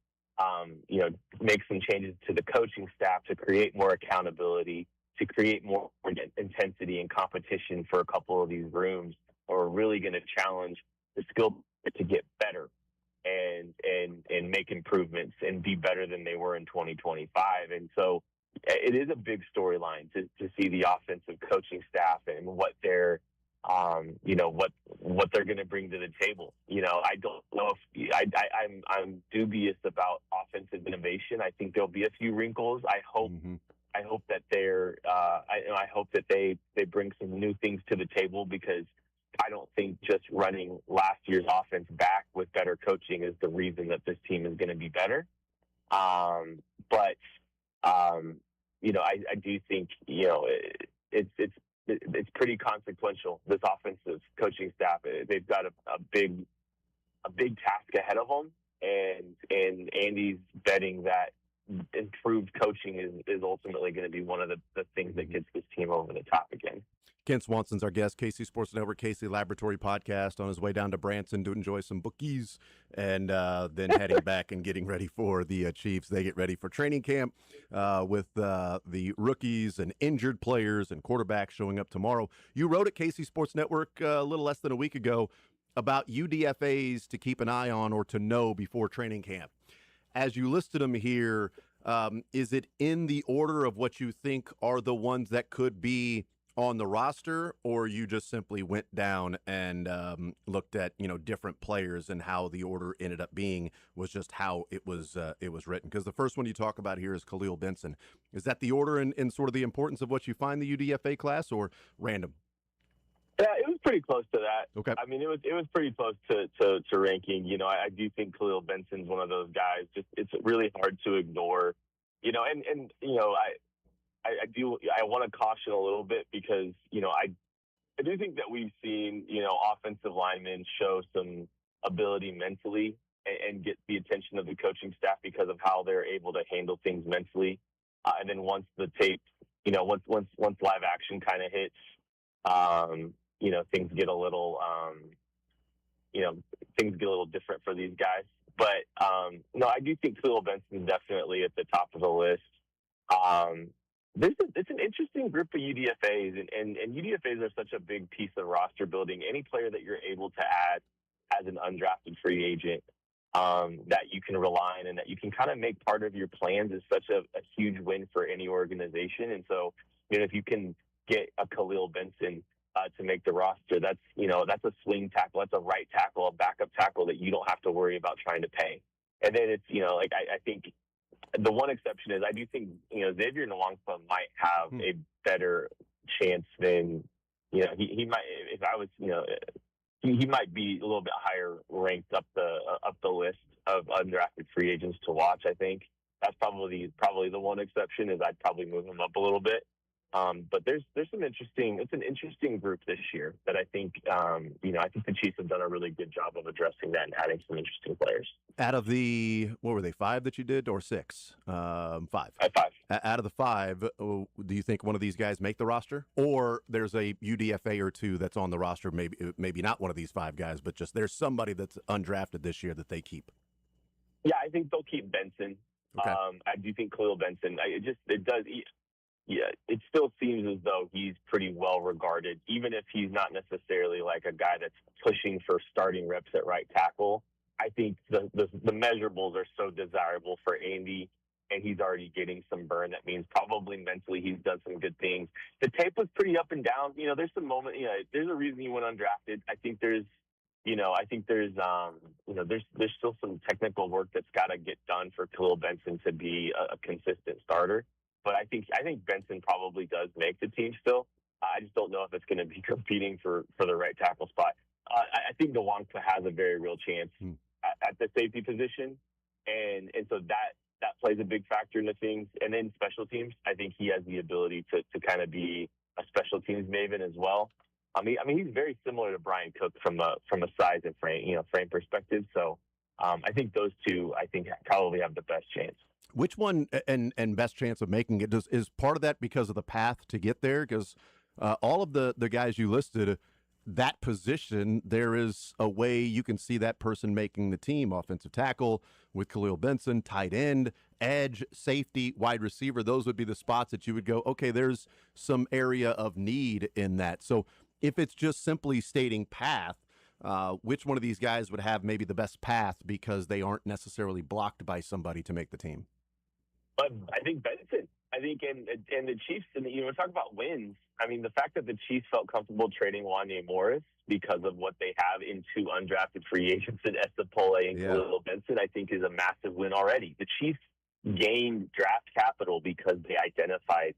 make some changes to the coaching staff to create more accountability, to create more intensity and competition for a couple of these rooms, or really going to challenge the skill to get better and make improvements and be better than they were in 2025. And so it is a big storyline to see the offensive coaching staff and what they're, what they're going to bring to the table. I don't know if I'm dubious about offensive innovation. I think there'll be a few wrinkles. I hope that I hope that they bring some new things to the table, because I don't think just running last year's offense back with better coaching is the reason that this team is going to be better. I do think it's pretty consequential, this offensive coaching staff. They've got a big task ahead of them, and Andy's betting that improved coaching is ultimately going to be one of the things that gets this team over the top again. Kent Swanson's our guest, KC Sports Network, KC Laboratory Podcast, on his way down to Branson to enjoy some bookies, and then heading back and getting ready for the Chiefs. They get ready for training camp with the rookies and injured players and quarterbacks showing up tomorrow. You wrote at KC Sports Network a little less than a week ago about UDFAs to keep an eye on or to know before training camp. As you listed them here, is it in the order of what you think are the ones that could be on the roster, or you just simply went down and looked at different players and how the order ended up being was just how it was written? Because the first one you talk about here is Khalil Benson. Is that the order in sort of the importance of what you find the UDFA class, or random? Yeah, it was pretty close to that. Okay. I mean, it was pretty close to ranking. I do think Khalil Benson's one of those guys. Just it's really hard to ignore. I want to caution a little bit, because I do think that we've seen offensive linemen show some ability mentally and get the attention of the coaching staff because of how they're able to handle things mentally. And then once the tape, once live action kind of hits, things get a little different for these guys. But no, I do think Khalil Benson is definitely at the top of the list. it's an interesting group of UDFAs, and UDFAs are such a big piece of roster building. Any player that you're able to add as an undrafted free agent that you can rely on and that you can kind of make part of your plans is such a huge win for any organization. And so, if you can get a Khalil Benson to make the roster, that's a swing tackle, that's a right tackle, a backup tackle that you don't have to worry about trying to pay. And then it's, I think the one exception is I do think, Xavier Nwangpa might have a better chance than, he might, if I was, he might be a little bit higher ranked up the list of undrafted free agents to watch. I think that's probably the one exception is I'd probably move him up a little bit. But there's some it's an interesting group this year that I think, I think the Chiefs have done a really good job of addressing that and adding some interesting players. Out of the, what were they, 5 that you did or 6? 5. 5. Out of the 5, do you think one of these guys make the roster? Or there's a UDFA or 2 that's on the roster, maybe not one of these 5 guys, but just there's somebody that's undrafted this year that they keep? Yeah, I think they'll keep Benson. Okay. I do think Khalil Benson, it still seems as though he's pretty well regarded, even if he's not necessarily like a guy that's pushing for starting reps at right tackle. I think the measurables are so desirable for Andy, and he's already getting some burn. That means probably mentally he's done some good things. The tape was pretty up and down. There's some moment. There's a reason he went undrafted. I think there's still some technical work that's got to get done for Khalil Benson to be a consistent starter. But I think Benson probably does make the team still. I just don't know if it's going to be competing for the right tackle spot. I think Nwangpa has a very real chance at the safety position, and so that plays a big factor into things. And then special teams, I think he has the ability to kind of be a special teams maven as well. I mean, he's very similar to Brian Cook from a size and frame perspective. So I think those two, probably have the best chance. Which one and best chance of making it is part of that because of the path to get there? Because all of the guys you listed, that position, there is a way you can see that person making the team. Offensive tackle with Khalil Benson, tight end, edge, safety, wide receiver. Those would be the spots that you would go, okay, there's some area of need in that. So if it's just simply stating path, which one of these guys would have maybe the best path because they aren't necessarily blocked by somebody to make the team? I think Benson. I think, and the Chiefs, and we talk about wins. I mean, the fact that the Chiefs felt comfortable trading Wanye Morris because of what they have in 2 undrafted free agents in Estepole and Khalil Benson, I think is a massive win already. The Chiefs gained draft capital because they identified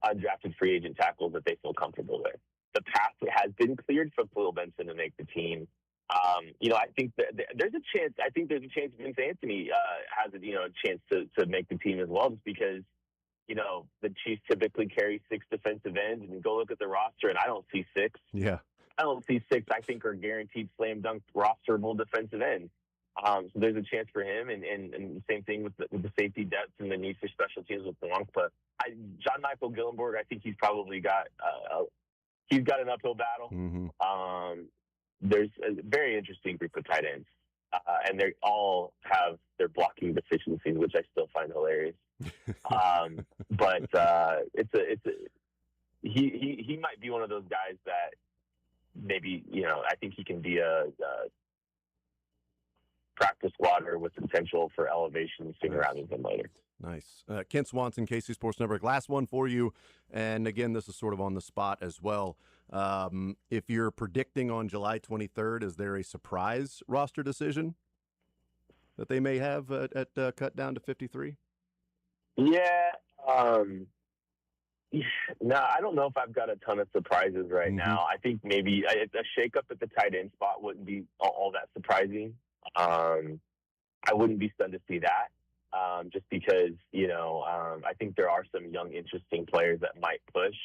undrafted free agent tackles that they feel comfortable with. The path has been cleared for Khalil Benson to make the team. I think that there's a chance. I think there's a chance Vince Anthony has a chance to make the team as well, just because the Chiefs typically carry 6 defensive ends, and you go look at the roster, and I don't see 6. Yeah, I don't see 6. I think are guaranteed slam dunk rosterable defensive ends. So there's a chance for him, and the same thing with the safety depth and the need for special teams with Nwangpa. John Michael Gillenborg, I think he's probably got an uphill battle. Mm-hmm. There's a very interesting group of tight ends, and they all have their blocking deficiencies, which I still find hilarious. But he might be one of those guys that maybe I think he can be a practice squatter with potential for elevation sooner rather than later. Nice. Kent Swanson, KC Sports Network. Last one for you. And again, this is sort of on the spot as well. If you're predicting on July 23rd, is there a surprise roster decision that they may have at cut down to 53? Yeah. No, I don't know if I've got a ton of surprises right now. I think maybe a shakeup at the tight end spot wouldn't be all that surprising. I wouldn't be stunned to see that. Just because, I think there are some young, interesting players that might push,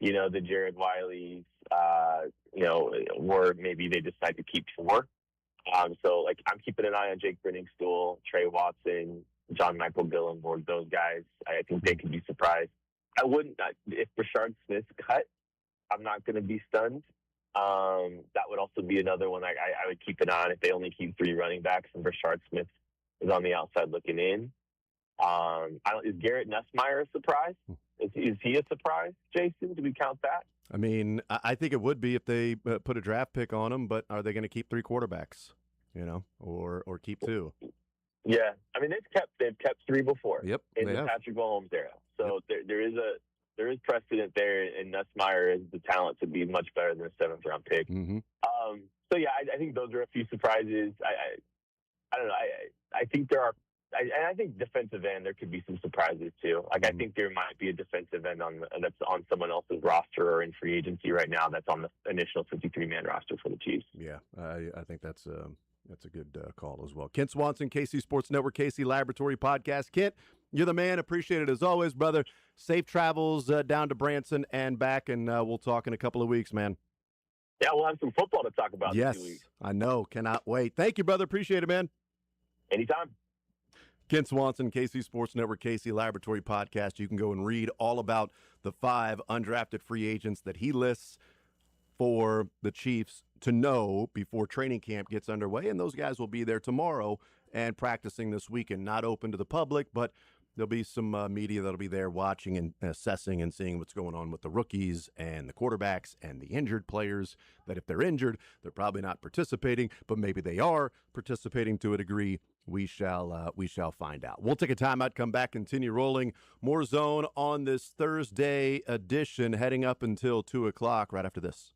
the Jared Wileys, or maybe they decide to keep 4. So, I'm keeping an eye on Jake Brenningstool, Trey Watson, John Michael Gillenborg, those guys. I think they could be surprised. I wouldn't, if Rashard Smith's cut, I'm not going to be stunned. That would also be another one I would keep an eye on if they only keep 3 running backs and Rashard Smith is on the outside looking in. Is Garrett Nussmeier a surprise? Is he a surprise, Jason? Do we count that? I mean, I think it would be if they put a draft pick on him, but are they going to keep 3 quarterbacks, or keep 2? Yeah, I mean they've kept 3 before. Yep, in the Patrick Mahomes era. So there is precedent there, and Nussmeier has the talent to be much better than a 7th-round pick. Mm-hmm. So yeah, I think those are a few surprises. I don't know. I think there are. I think defensive end, there could be some surprises too. Like I think there might be a defensive end that's on someone else's roster or in free agency right now that's on the initial 53-man roster for the Chiefs. Yeah, I think that's a good call as well. Kent Swanson, KC Sports Network, KC Laboratory Podcast. Kent, you're the man. Appreciate it as always, brother. Safe travels down to Branson and back, and we'll talk in a couple of weeks, man. Yeah, we'll have some football to talk about in 2 weeks. I know. Cannot wait. Thank you, brother. Appreciate it, man. Anytime. Kent Swanson, KC Sports Network, KC Laboratory Podcast. You can go and read all about the 5 undrafted free agents that he lists for the Chiefs to know before training camp gets underway. And those guys will be there tomorrow and practicing this weekend. Not open to the public, but there'll be some media that'll be there watching and assessing and seeing what's going on with the rookies and the quarterbacks and the injured players, that if they're injured, they're probably not participating, but maybe they are participating to a degree. We shall find out. We'll take a timeout, come back, continue rolling. More Zone on this Thursday edition, heading up until 2 o'clock right after this.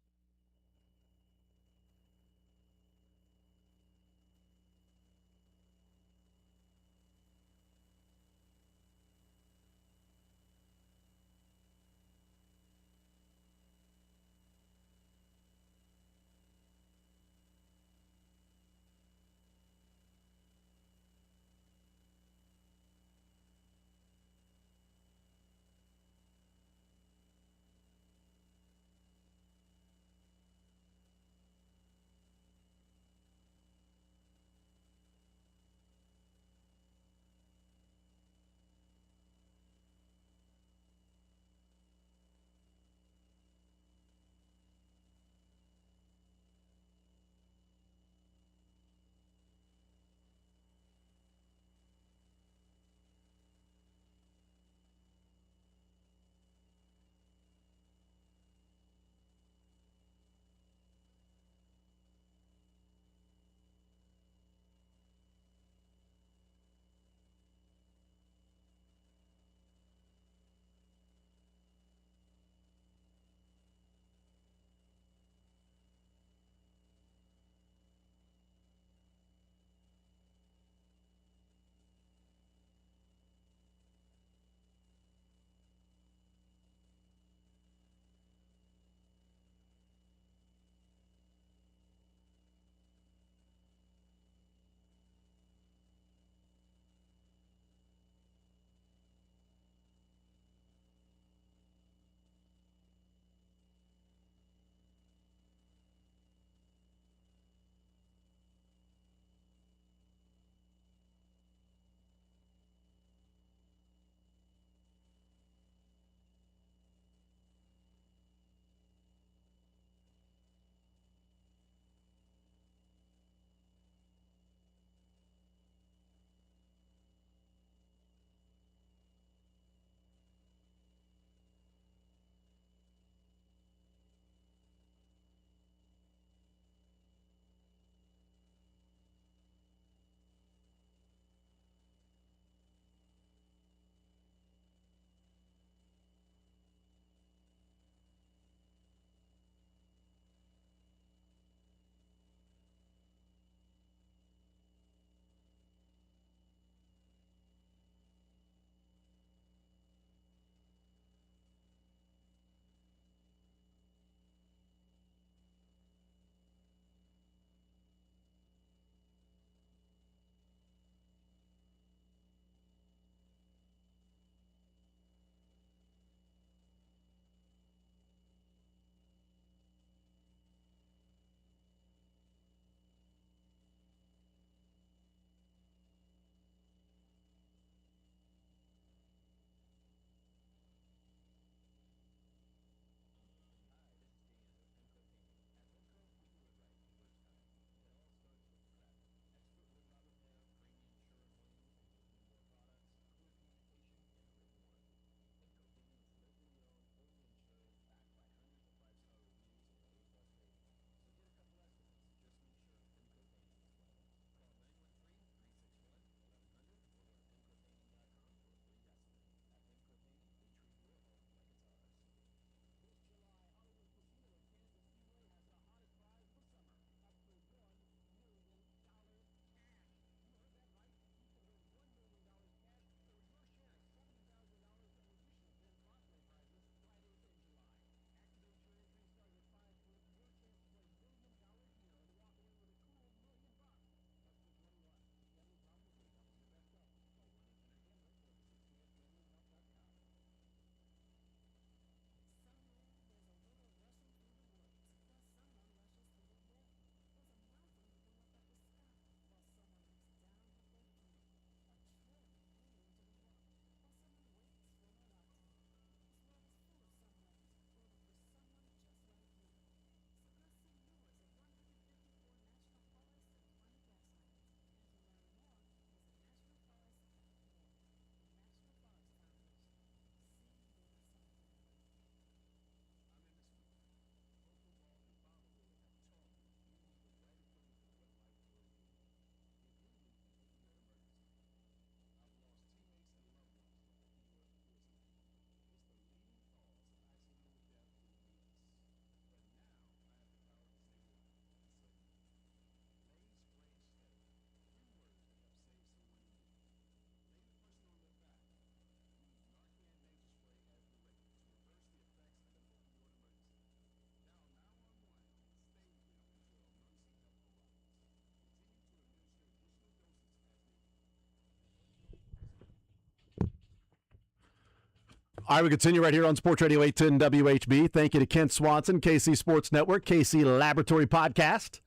All right, we continue right here on Sports Radio 810 WHB. Thank you to Kent Swanson, KC Sports Network, KC Laboratory Podcast.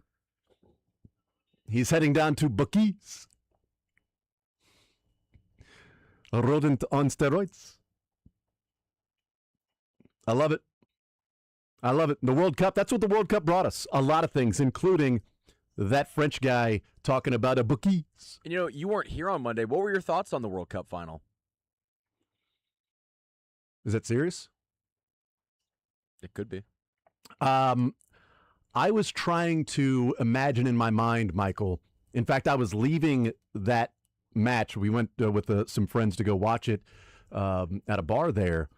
He's heading down to Bookies. A rodent on steroids. I love it. I love it. The World Cup, that's what the World Cup brought us. A lot of things, including that French guy talking about a Bookies. And you weren't here on Monday. What were your thoughts on the World Cup final? Is that serious? It could be. I was trying to imagine in my mind, Michael. In fact, I was leaving that match. We went with some friends to go watch it at a bar there.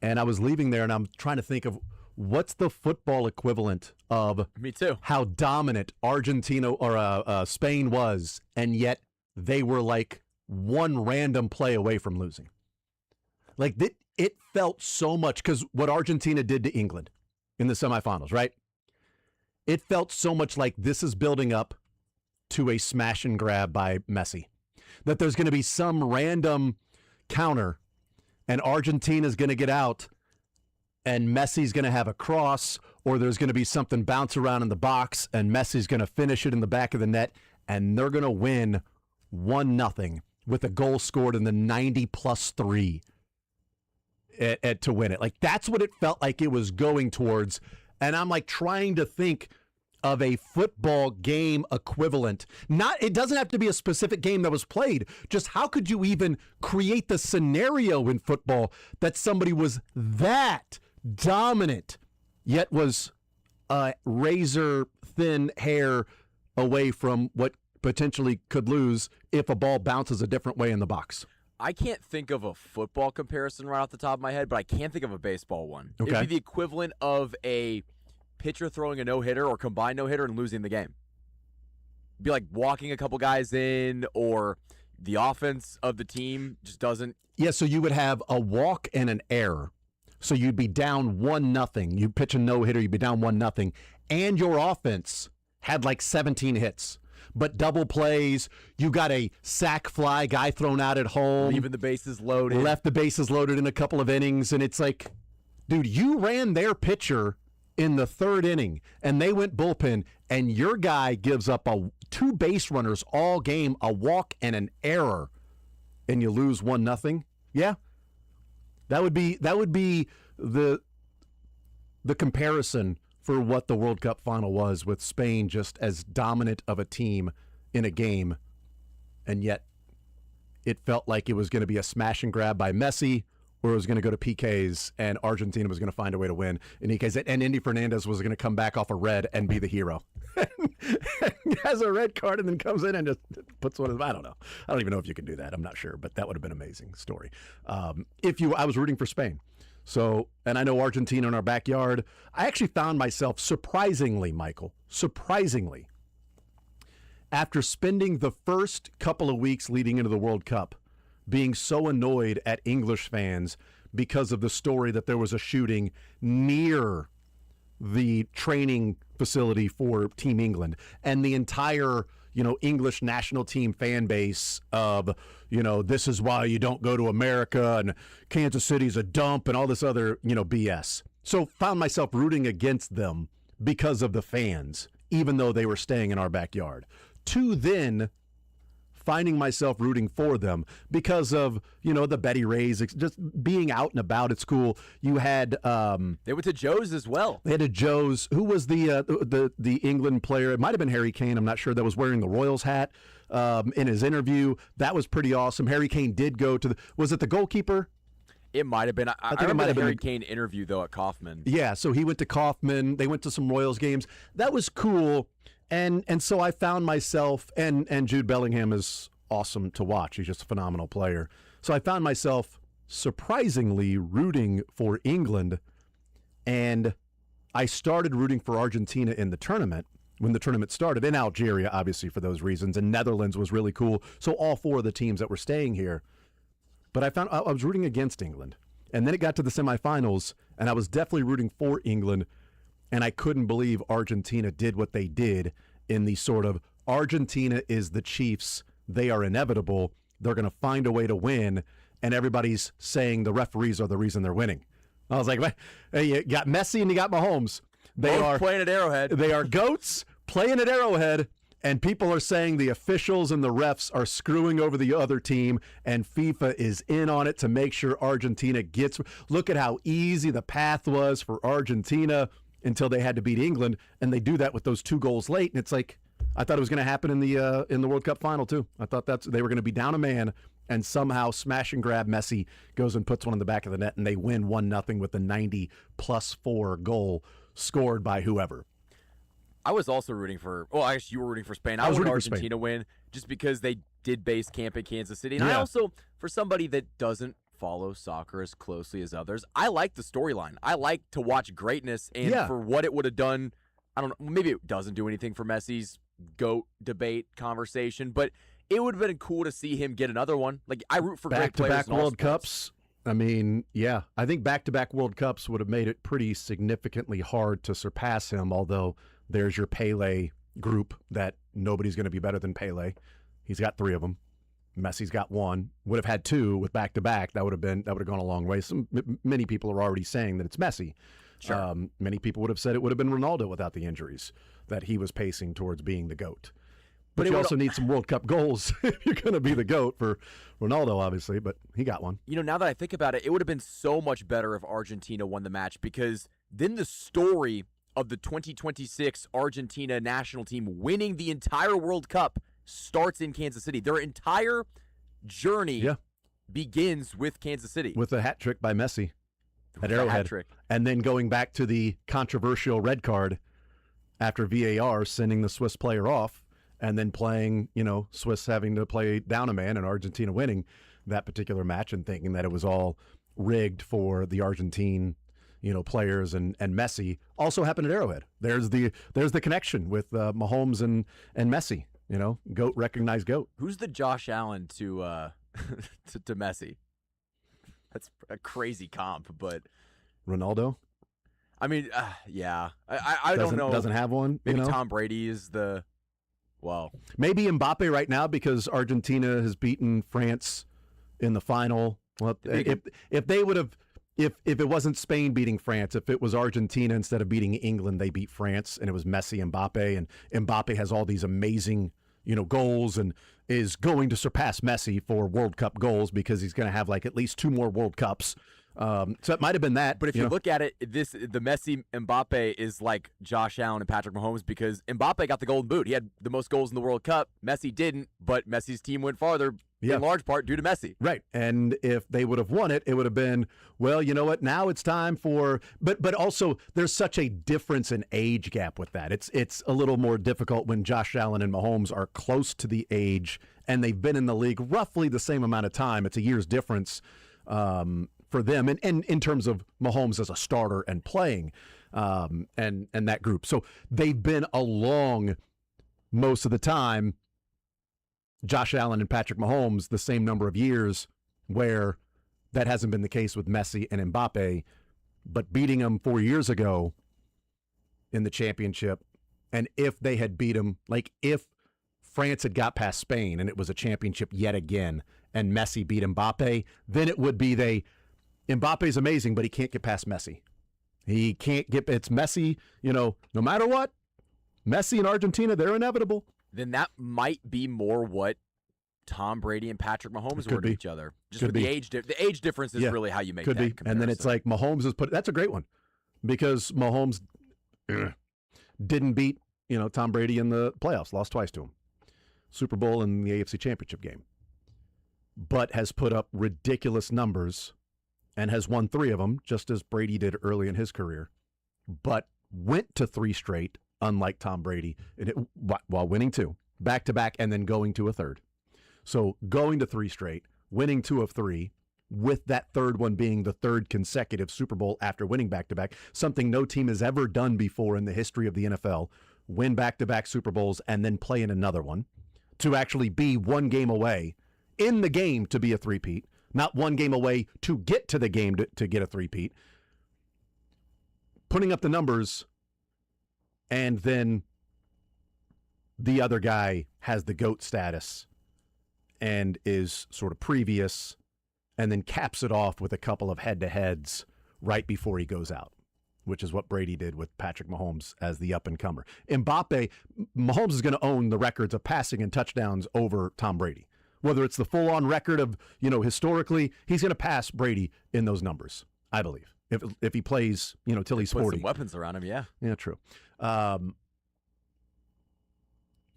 And I was leaving there, and I'm trying to think of what's the football equivalent of Me too. How dominant Argentina or Spain was, and yet they were like one random play away from losing. Like, it felt so much, because what Argentina did to England in the semifinals, right? It felt so much like this is building up to a smash and grab by Messi. That there's going to be some random counter, and Argentina's going to get out, and Messi's going to have a cross, or there's going to be something bounce around in the box, and Messi's going to finish it in the back of the net, and they're going to win 1-0 with a goal scored in the 90+3 to win it. Like, that's what it felt like it was going towards. And I'm like trying to think of a football game equivalent. It doesn't have to be a specific game that was played. Just how could you even create the scenario in football that somebody was that dominant, yet was razor thin hair away from what potentially could lose if a ball bounces a different way in the box? I can't think of a football comparison right off the top of my head, but I can think of a baseball one. Okay. It'd be the equivalent of a pitcher throwing a no-hitter or combined no-hitter and losing the game. It'd be like walking a couple guys in, or the offense of the team just doesn't. Yeah, so you would have a walk and an error. So you'd be down 1-0. You pitch a no-hitter, you'd be down 1-0. And your offense had like 17 hits. But double plays, you got a sack fly, guy thrown out at home. Leaving the bases loaded. Left the bases loaded in a couple of innings. And it's like, dude, you ran their pitcher in the third inning, and they went bullpen, and your guy gives up two base runners all game, a walk and an error, and you lose 1-0. Yeah, that would be the comparison for what the World Cup final was, with Spain just as dominant of a team in a game, and yet it felt like it was going to be a smash and grab by Messi, or it was going to go to PKs, and Argentina was going to find a way to win in PKs, and Indy Fernandez was going to come back off a red and be the hero. He has a red card and then comes in and just puts one of them. I don't know. I don't even know if you can do that. I'm not sure, but that would have been an amazing story. I was rooting for Spain. So, and I know Argentina in our backyard. I actually found myself surprisingly, Michael, after spending the first couple of weeks leading into the World Cup being so annoyed at English fans because of the story that there was a shooting near the training facility for Team England, and the entire, English national team fan base of, this is why you don't go to America, and Kansas City's a dump, and all this other, BS. So found myself rooting against them because of the fans, even though they were staying in our backyard. To then finding myself rooting for them because of, the Betty Rays, just being out and about at school. You had they went to Joe's as well. They had a Joe's. Who was the England player? It might have been Harry Kane. I'm not sure. That was wearing the Royals hat in his interview. That was pretty awesome. Harry Kane did go to was it the goalkeeper? It might have been. I think remember it might have the been Harry Kane interview, though, at Kaufman. Yeah, so he went to Kaufman. They went to some Royals games. That was cool. And so I found myself, and Jude Bellingham is awesome to watch. He's just a phenomenal player. So I found myself surprisingly rooting for England, and I started rooting for Argentina in the tournament when the tournament started, in Algeria, obviously, for those reasons, and Netherlands was really cool. So all four of the teams that were staying here. But I found I was rooting against England. And then it got to the semifinals, and I was definitely rooting for England, and I couldn't believe Argentina did what they did in the sort of Argentina is the Chiefs. They are inevitable. They're going to find a way to win. and everybody's saying the referees are the reason they're winning. I was like, hey, you got Messi and you got Mahomes. They Both are playing at Arrowhead. They are GOATs playing at Arrowhead, and people are saying the officials and the refs are screwing over the other team, and FIFA is in on it to make sure Argentina gets. Look at how easy the path was for Argentina until they had to beat England, and they do that with those 2 goals late. And it's like, I thought it was going to happen in the World Cup final too. I thought they were going to be down a man, and somehow smash and grab Messi goes and puts one in the back of the net, and they win 1-0 with a 90+4 goal scored by whoever. I was also rooting for. Well, I guess you were rooting for Spain. I wanted Argentina to win just because they did base camp in Kansas City, and I also, for somebody that doesn't follow soccer as closely as others, I like the storyline. I like to watch greatness, and for what it would have done. I don't know. Maybe it doesn't do anything for Messi's GOAT debate conversation, but it would have been cool to see him get another one. Like, I root for great players. Back-to-back World Cups. I mean, I think back-to-back World Cups would have made it pretty significantly hard to surpass him, although there's your Pele group that nobody's going to be better than Pele. He's got 3 of them. Messi's got 1. Would have had 2 with back-to-back. That would have gone a long way. Many people are already saying that it's Messi. Sure. Many people would have said it would have been Ronaldo without the injuries, that he was pacing towards being the GOAT. But you also need some World Cup goals if you're going to be the GOAT for Ronaldo, obviously, but he got one. You know, now that I think about it, it would have been so much better if Argentina won the match, because then the story of the 2026 Argentina national team winning the entire World Cup starts in Kansas City. Their entire journey begins with Kansas City. With a hat trick by Messi at A Arrowhead. hat trick. And then going back to the controversial red card after VAR sending the Swiss player off, and then playing, Swiss having to play down a man and Argentina winning that particular match, and thinking that it was all rigged for the Argentine, players and Messi. Also happened at Arrowhead. There's the connection with Mahomes and Messi. GOAT recognized GOAT. Who's the Josh Allen to to Messi? That's a crazy comp, but Ronaldo. I mean, I don't know. Doesn't have one. Maybe Tom Brady is the. Well, maybe Mbappe right now, because Argentina has beaten France in the final. Well, if they would have, if it wasn't Spain beating France, if it was Argentina instead of beating England, they beat France, and it was Messi and Mbappe, and Mbappe has all these amazing, goals, and is going to surpass Messi for World Cup goals, because he's going to have like at least 2 more World Cups. So it might have been that. But if you look at it, the Messi Mbappe is like Josh Allen and Patrick Mahomes, because Mbappe got the golden boot. He had the most goals in the World Cup. Messi didn't, but Messi's team went farther in large part due to Messi. Right. And if they would have won it, it would have been, well, you know what? Now it's time for but also there's such a difference in age gap with that. It's a little more difficult when Josh Allen and Mahomes are close to the age, and they've been in the league roughly the same amount of time. It's a year's difference. For them, and in terms of Mahomes as a starter and playing, and that group. So they've been along most of the time, Josh Allen and Patrick Mahomes, the same number of years, where that hasn't been the case with Messi and Mbappe. But beating them 4 years ago in the championship, and if they had beat them, like if France had got past Spain and it was a championship yet again, and Messi beat Mbappe, then it would be Mbappe's amazing, but he can't get past Messi. He can't get, it's Messi, no matter what, Messi and Argentina, they're inevitable. Then that might be more what Tom Brady and Patrick Mahomes were to each other. Just with the age difference is really how you make that comparison. And then it's like Mahomes is that's a great one, because Mahomes didn't beat, Tom Brady in the playoffs, lost twice to him. Super Bowl and the AFC Championship game. But has put up ridiculous numbers and has won 3 of them, just as Brady did early in his career, but went to 3 straight, unlike Tom Brady, while winning 2, back-to-back, and then going to a third. So going to 3 straight, winning 2 of 3, with that third one being the 3rd consecutive Super Bowl after winning back-to-back, something no team has ever done before in the history of the NFL, win back-to-back Super Bowls and then play in another one, to actually be 1 game away in the game to be a three-peat, not 1 game away to get to the game to get a three-peat. Putting up the numbers, and then the other guy has the GOAT status and is sort of previous and then caps it off with a couple of head-to-heads right before he goes out, which is what Brady did with Patrick Mahomes as the up-and-comer. Mahomes is going to own the records of passing and touchdowns over Tom Brady. Whether it's the full-on record of, historically, he's going to pass Brady in those numbers, I believe, if he plays, till he's 40. Put some weapons around him, yeah. Yeah, true.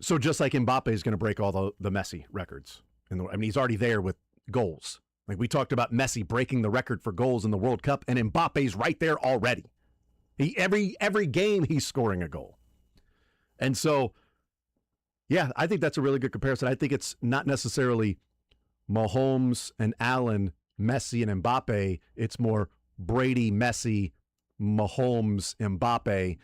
So just like Mbappe is going to break all the Messi records. He's already there with goals. Like we talked about Messi breaking the record for goals in the World Cup, and Mbappe's right there already. Every game he's scoring a goal. And so, yeah, I think that's a really good comparison. I think it's not necessarily Mahomes and Allen, Messi and Mbappe. It's more Brady, Messi, Mahomes, Mbappe,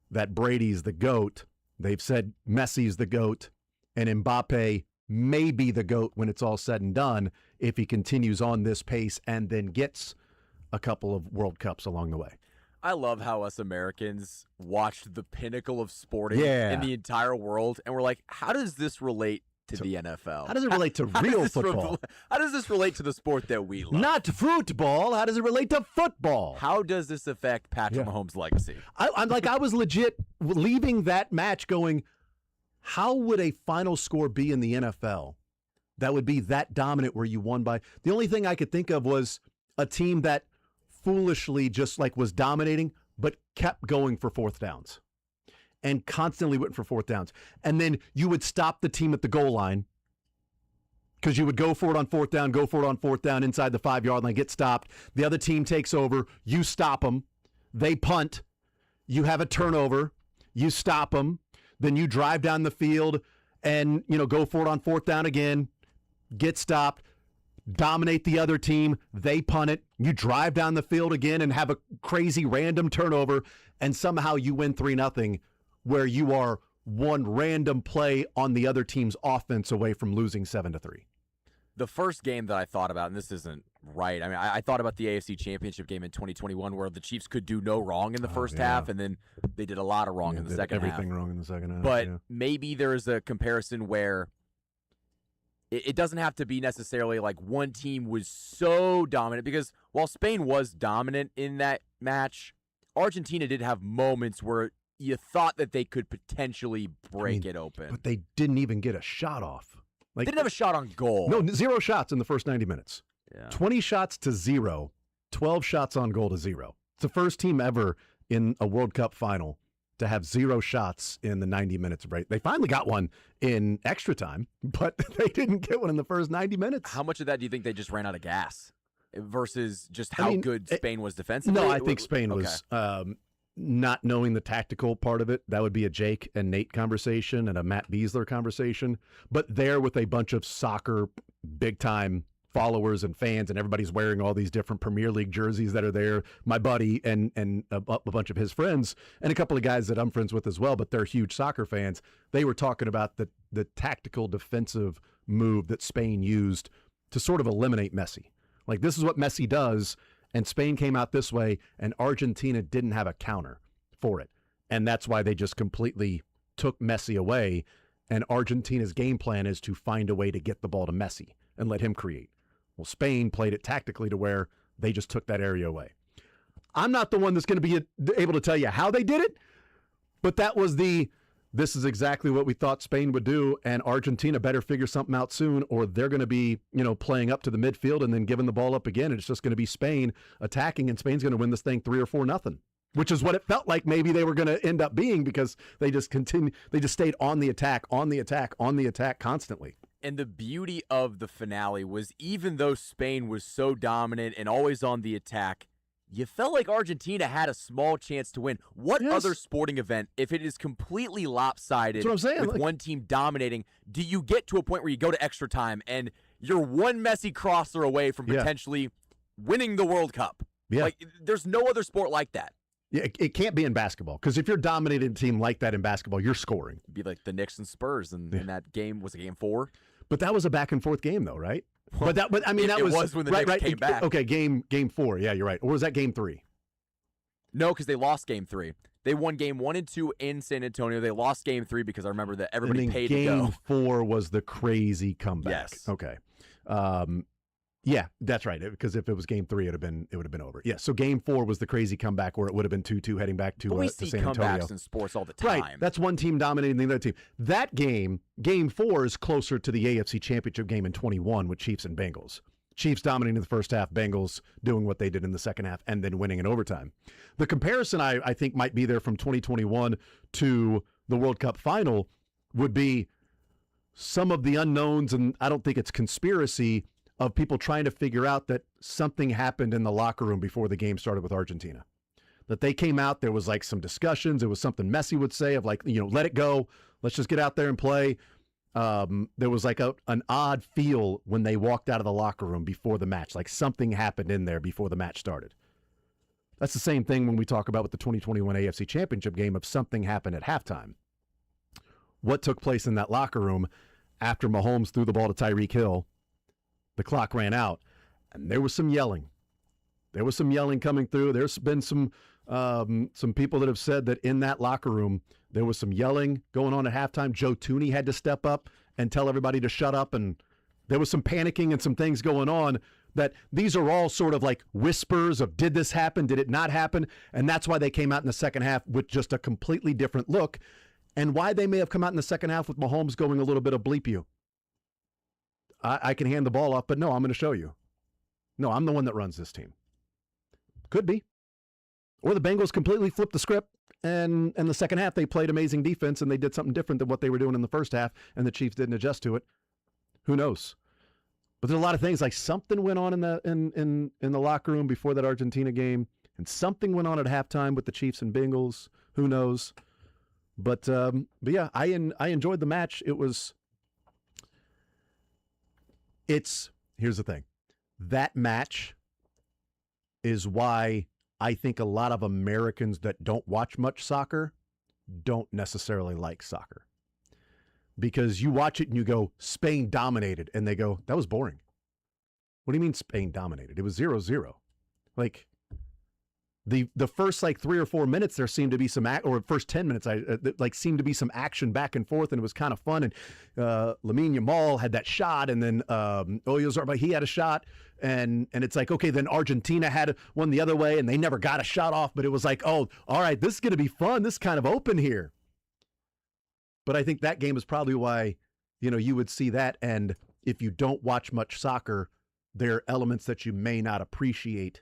that Brady's the GOAT. They've said Messi's the GOAT, and Mbappe may be the GOAT when it's all said and done if he continues on this pace and then gets a couple of World Cups along the way. I love how us Americans watched the pinnacle of sporting in the entire world, and we're like, how does this relate to the NFL? How does it relate to real football? How does this relate to the sport that we love? Not football. How does it relate to football? How does this affect Patrick Mahomes' legacy? I was legit leaving that match going, how would a final score be in the NFL that would be that dominant where you won by? The only thing I could think of was a team that foolishly just was dominating, but kept going for fourth downs and constantly went for fourth downs. And then you would stop the team at the goal line because you would go for it on fourth down, inside the 5-yard line, get stopped. The other team takes over. You stop them. They punt. You have a turnover. You stop them. Then you drive down the field and, go for it on fourth down again, get stopped, dominate the other team. They punt it. You drive down the field again and have a crazy random turnover, and somehow you win 3-0 where you are one random play on the other team's offense away from losing 7-3. The first game that I thought about, and this isn't right, I thought about the AFC Championship game in 2021 where the Chiefs could do no wrong in the first half, and then they did a lot of wrong in the second half. Everything wrong in the second half. But maybe there is a comparison where it doesn't have to be necessarily like one team was so dominant, because while Spain was dominant in that match, Argentina did have moments where you thought that they could potentially break it open. But they didn't even get a shot off. They didn't have a shot on goal. No, 0 shots in the first 90 minutes. Yeah. 20 shots to 0, 12 shots on goal to 0. It's the first team ever in a World Cup final to have 0 shots in the 90 minutes of break. They finally got one in extra time, but they didn't get one in the first 90 minutes. How much of that do you think they just ran out of gas versus just how good Spain was defensively? No, I think Spain was not knowing the tactical part of it. That would be a Jake and Nate conversation and a Matt Beasler conversation. But there with a bunch of soccer big-time followers and fans, and everybody's wearing all these different Premier League jerseys that are there. My buddy and a bunch of his friends and a couple of guys that I'm friends with as well, but they're huge soccer fans. They were talking about the tactical defensive move that Spain used to sort of eliminate Messi. Like, this is what Messi does, and Spain came out this way, and Argentina didn't have a counter for it. And that's why they just completely took Messi away, and Argentina's game plan is to find a way to get the ball to Messi and let him create. Well, Spain played it tactically to where they just took that area away. I'm not the one that's going to be able to tell you how they did it, but that was this is exactly what we thought Spain would do, and Argentina better figure something out soon, or they're going to be, playing up to the midfield and then giving the ball up again, and it's just going to be Spain attacking, and Spain's going to win this thing 3 or 4-0, which is what it felt like maybe they were going to end up being, because they just stayed on the attack constantly. And the beauty of the finale was, even though Spain was so dominant and always on the attack, you felt like Argentina had a small chance to win. What other sporting event, if it is completely lopsided with one team dominating, do you get to a point where you go to extra time and you're one Messi crosser away from potentially winning the World Cup? Yeah. Like, there's no other sport like that. Yeah, it can't be in basketball, because if you're dominating a team like that in basketball, you're scoring. It'd be like the Knicks and Spurs in that game. Was it game 4? But that was a back and forth game, though, right? Well, that was when the Knicks came back. Okay, game 4. Yeah, you're right. Or was that game 3? No, because they lost game 3. They won game 1 and 2 in San Antonio. They lost game 3 because I remember that everybody paid to go. Game 4 was the crazy comeback. Yes. Okay. Yeah, that's right. Because if it was game 3, it would have been over. Yeah. So game 4 was the crazy comeback where it would have been 2-2 heading back to we see San comebacks Antonio. in sports all the time. Right. That's one team dominating the other team. That game 4, is closer to the AFC Championship game in 21 with Chiefs and Bengals. Chiefs dominating the first half, Bengals doing what they did in the second half, and then winning in overtime. The comparison I think might be there from 2021 to the World Cup final would be some of the unknowns, and I don't think it's conspiracy, of people trying to figure out that something happened in the locker room before the game started with Argentina. That they came out, there was like some discussions, it was something Messi would say of like, let it go, let's just get out there and play. There was like an odd feel when they walked out of the locker room before the match, like something happened in there before the match started. That's the same thing when we talk about with the 2021 AFC Championship game of something happened at halftime. What took place in that locker room after Mahomes threw the ball to Tyreek Hill? The clock ran out, and there was some yelling. There was some yelling coming through. There's been some people that have said that in that locker room, there was some yelling going on at halftime. Joe Tooney had to step up and tell everybody to shut up, and there was some panicking and some things going on that these are all sort of like whispers of did this happen, did it not happen, and that's why they came out in the second half with just a completely different look, and why they may have come out in the second half with Mahomes going a little bit of bleep you. I can hand the ball off, but no, I'm going to show you. No, I'm the one that runs this team. Could be. Or the Bengals completely flipped the script, and in the second half they played amazing defense and they did something different than what they were doing in the first half, and the Chiefs didn't adjust to it. Who knows? But there's a lot of things, like something went on in the locker room before that Argentina game, and something went on at halftime with the Chiefs and Bengals. Who knows? But yeah, I enjoyed the match. Here's the thing. That match is why I think a lot of Americans that don't watch much soccer don't necessarily like soccer. Because you watch it and you go, Spain dominated, and they go, that was boring. What do you mean Spain dominated? It was 0-0. Like, the first 3 or 4 minutes there seemed to be some or first 10 minutes seemed to be some action back and forth, and it was kind of fun. And Lamine Yamal had that shot, and then Oyozarba, he had a shot, and it's like, okay, then Argentina had one the other way and they never got a shot off, but it was like, oh, all right, this is going to be fun. This is kind of open here. But I think that game is probably why you would see that, and if you don't watch much soccer, there are elements that you may not appreciate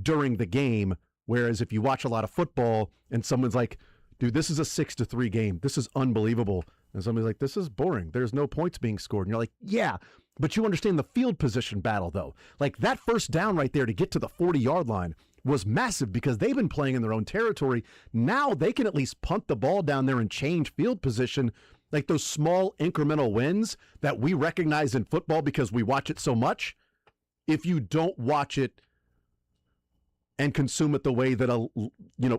during the game, whereas if you watch a lot of football and someone's like, dude, this is a 6-3 game, this is unbelievable, and somebody's like, this is boring, there's no points being scored, and you're like, yeah, but you understand the field position battle, though. Like, that first down right there to get to the 40-yard line was massive because they've been playing in their own territory. Now they can at least punt the ball down there and change field position, like those small incremental wins that we recognize in football because we watch it so much. If you don't watch it and consume it the way that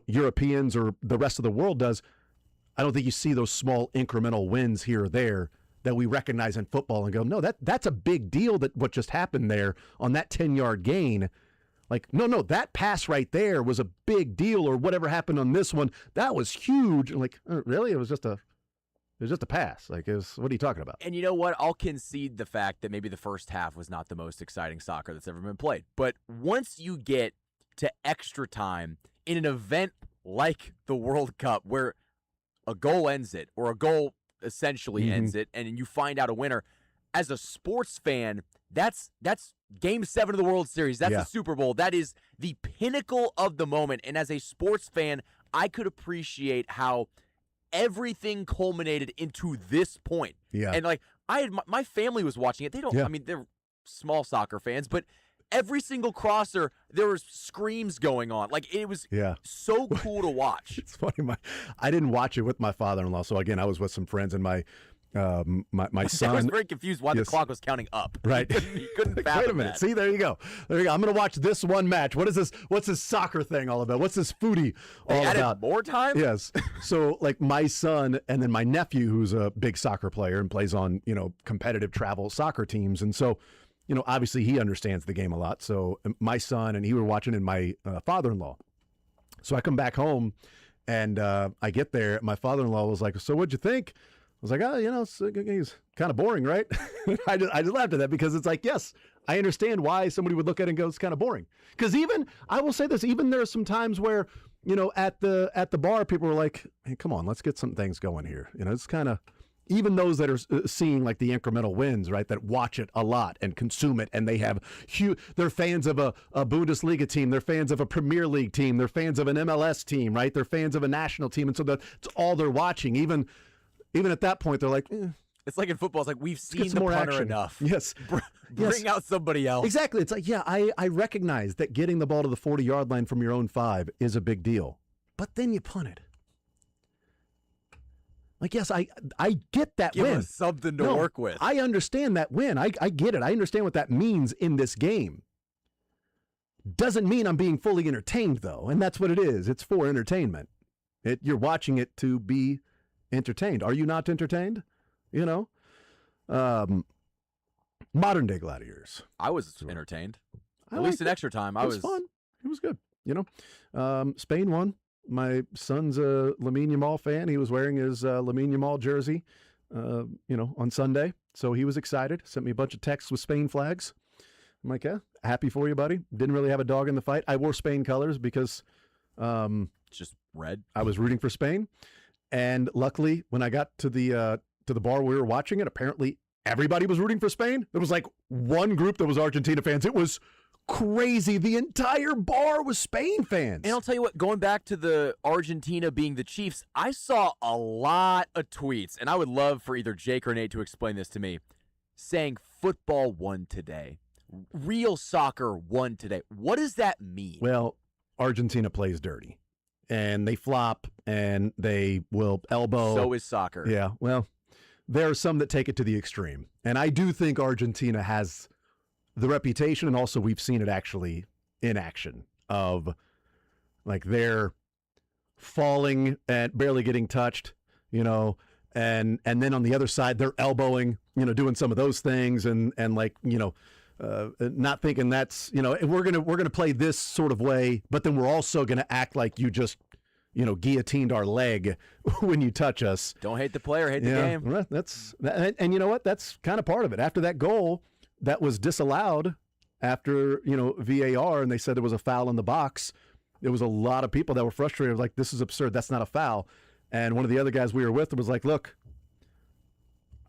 Europeans or the rest of the world does, I don't think you see those small incremental wins here or there that we recognize in football and go, no, that's a big deal, that what just happened there on that 10-yard gain. Like, no, that pass right there was a big deal, or whatever happened on this one, that was huge. And like, really? It was just a pass. Like, what are you talking about? And you know what? I'll concede the fact that maybe the first half was not the most exciting soccer that's ever been played. But once you get to extra time in an event like the World Cup, where a goal ends it, or a goal essentially ends it, and you find out a winner, as a sports fan, that's Game 7 of the World Series. That's the Super Bowl. That is the pinnacle of the moment. And as a sports fan, I could appreciate how everything culminated into this point. Yeah. And like, my family was watching it. They don't, I mean, they're small soccer fans, but every single crosser, there was screams going on. Like, it was so cool to watch. It's funny. I didn't watch it with my father-in-law. So again, I was with some friends, and my son. I was very confused why the clock was counting up. Right. You couldn't fathom Wait a minute. that. See, there you go. I'm going to watch this one match. What is this? What's this soccer thing all about? What's this foodie all added about? More time? Yes. So, like, my son and then my nephew, who's a big soccer player and plays on, competitive travel soccer teams. And so, obviously he understands the game a lot. So my son and he were watching, and my father-in-law. So I come back home, and I get there. My father-in-law was like, so what'd you think? was like, oh, he's kind of boring, right? I just laughed at that because it's like, yes, I understand why somebody would look at it and go, it's kind of boring. Because I will say this, even there are some times where, at the bar, people were like, hey, come on, let's get some things going here. It's kind of, even those that are seeing like the incremental wins, right, that watch it a lot and consume it, and they have they're fans of a Bundesliga team, they're fans of a Premier League team, they're fans of an MLS team, right? They're fans of a national team, and so that's all they're watching. Even at that point, they're like, It's like in football. It's like we've seen the more punter action. enough. Yes. Bring out somebody else. Exactly. It's like, yeah, I recognize that getting the ball to the 40-yard line from your own 5 is a big deal, but then you punt it. Like, yes, I get that Give win. us something to work with. I understand that win. I get it. I understand what that means in this game. Doesn't mean I'm being fully entertained, though, and that's what it is. It's for entertainment. You're watching it to be entertained. Are you not entertained? Modern day Gladiators. I was entertained. I At least in liked it. extra time. It was fun. It was good. Spain won. My son's a Lamine Yamal fan. He was wearing his Lamine Yamal jersey, on Sunday. So he was excited. Sent me a bunch of texts with Spain flags. I'm like, yeah, happy for you, buddy. Didn't really have a dog in the fight. I wore Spain colors because It's just red. I was rooting for Spain. And luckily, when I got to the bar we were watching it, apparently everybody was rooting for Spain. There was like one group that was Argentina fans. It was crazy. The entire bar was Spain fans. And I'll tell you what, going back to the Argentina being the Chiefs, I saw a lot of tweets, and I would love for either Jake or Nate to explain this to me, saying football won today. Real soccer won today. What does that mean? Well, Argentina plays dirty, and they flop, and they will elbow. So is soccer. Yeah, well, there are some that take it to the extreme. And I do think Argentina has the reputation, and also we've seen it actually in action, of like they're falling and barely getting touched, and then on the other side they're elbowing, doing some of those things, and not thinking that's, we're gonna play this sort of way, but then we're also gonna act like you just guillotined our leg when you touch us. Don't hate the player, hate the game. Well, and you know what? That's kind of part of it. After that goal that was disallowed after, VAR, and they said there was a foul in the box, there was a lot of people that were frustrated, like, this is absurd. That's not a foul. And one of the other guys we were with was like, look,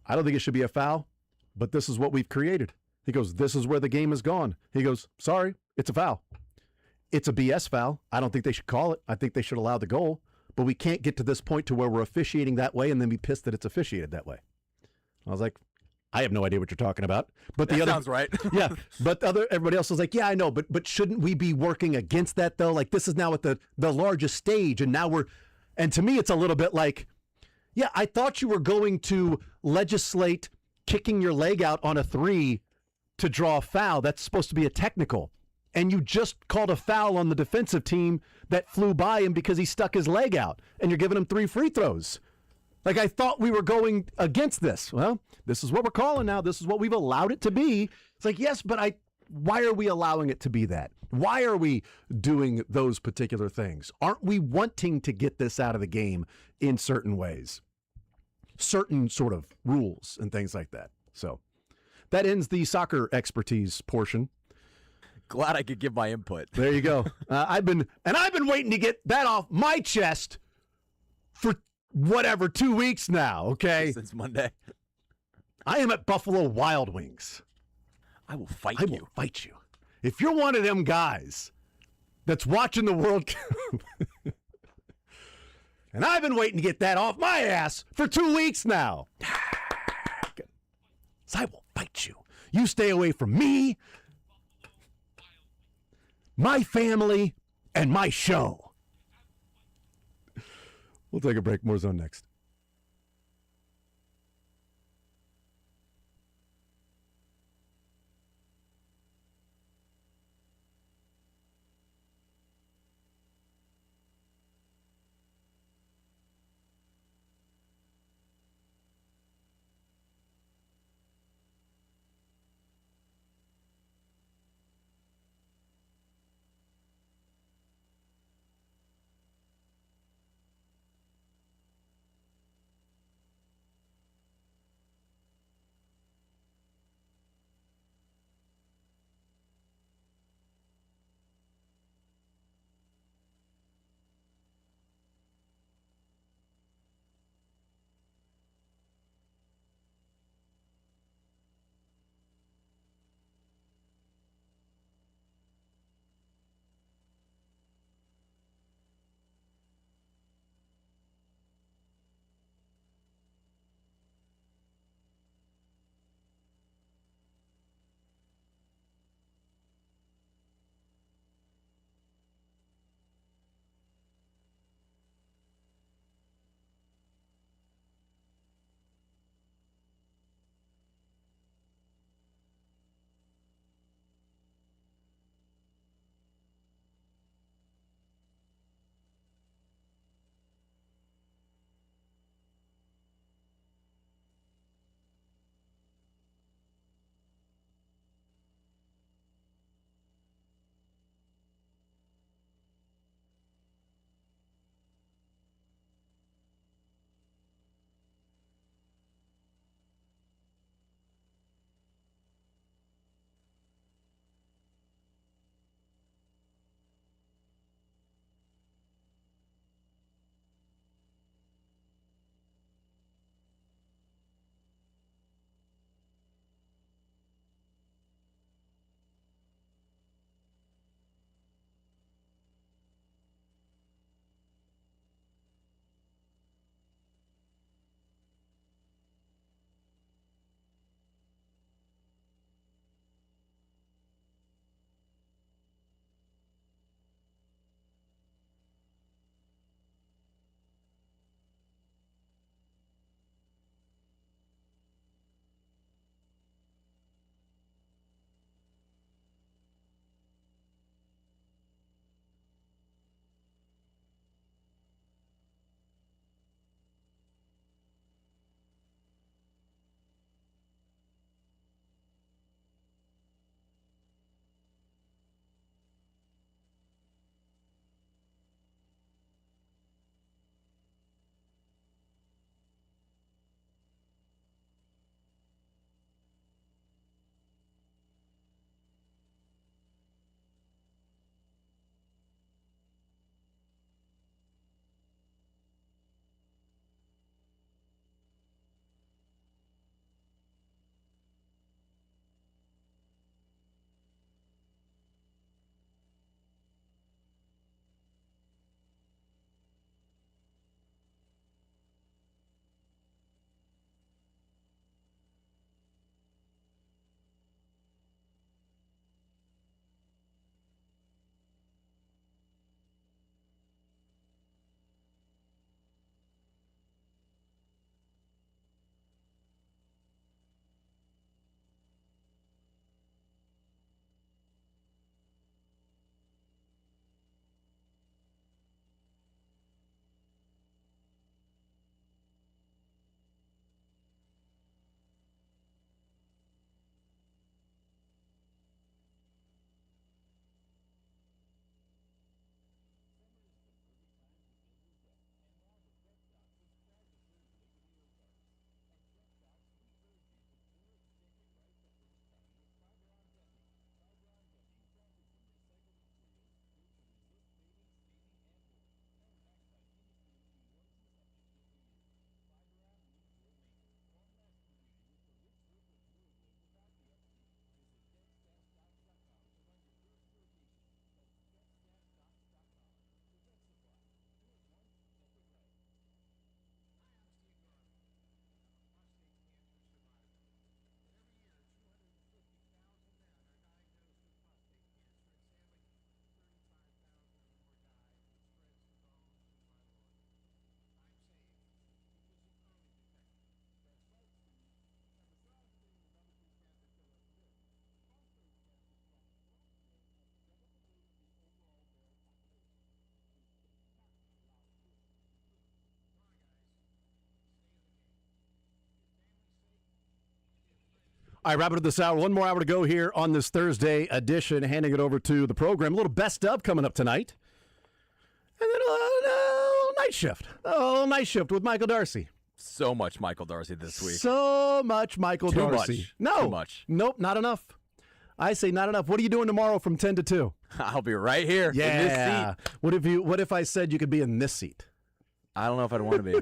I don't think it should be a foul, but this is what we've created. He goes, this is where the game has gone. He goes, sorry, it's a foul. It's a BS foul. I don't think they should call it. I think they should allow the goal. But we can't get to this point to where we're officiating that way and then be pissed that it's officiated that way. I was like, I have no idea what you're talking about. But That sounds right. Yeah. But everybody else was like, yeah, I know. But shouldn't we be working against that, though? Like, this is now at the largest stage, and now and to me, it's a little bit like, yeah, I thought you were going to legislate kicking your leg out on a 3 to draw a foul. That's supposed to be a technical. And you just called a foul on the defensive team that flew by him because he stuck his leg out, and you're giving him 3 free throws. Like, I thought we were going against this. Well, this is what we're calling now. This is what we've allowed it to be. It's like, yes, but why are we allowing it to be that? Why are we doing those particular things? Aren't we wanting to get this out of the game in certain ways? Certain sort of rules and things like that. So that ends the soccer expertise portion. Glad I could give my input. There you go. I've been waiting to get that off my chest for 2 weeks now, okay? Since Monday. I am at Buffalo Wild Wings. I will fight I you. will fight you. If you're one of them guys that's watching the World Cup, and I've been waiting to get that off my ass for 2 weeks now, so I will fight you. You stay away from me, my family, and my show. We'll take a break. More Zone next. All right, wrapping up this hour. One more hour to go here on this Thursday edition. Handing it over to the program. A little best of coming up tonight. And then a little night shift. A little night shift with Michael Darcy. So much Michael Darcy this week. So much Michael Too Darcy. much. No. Too much. Nope, not enough. I say not enough. What are you doing tomorrow from 10 to 2? I'll be right here Yeah. in this seat. What if I said you could be in this seat? I don't know if I'd want to be.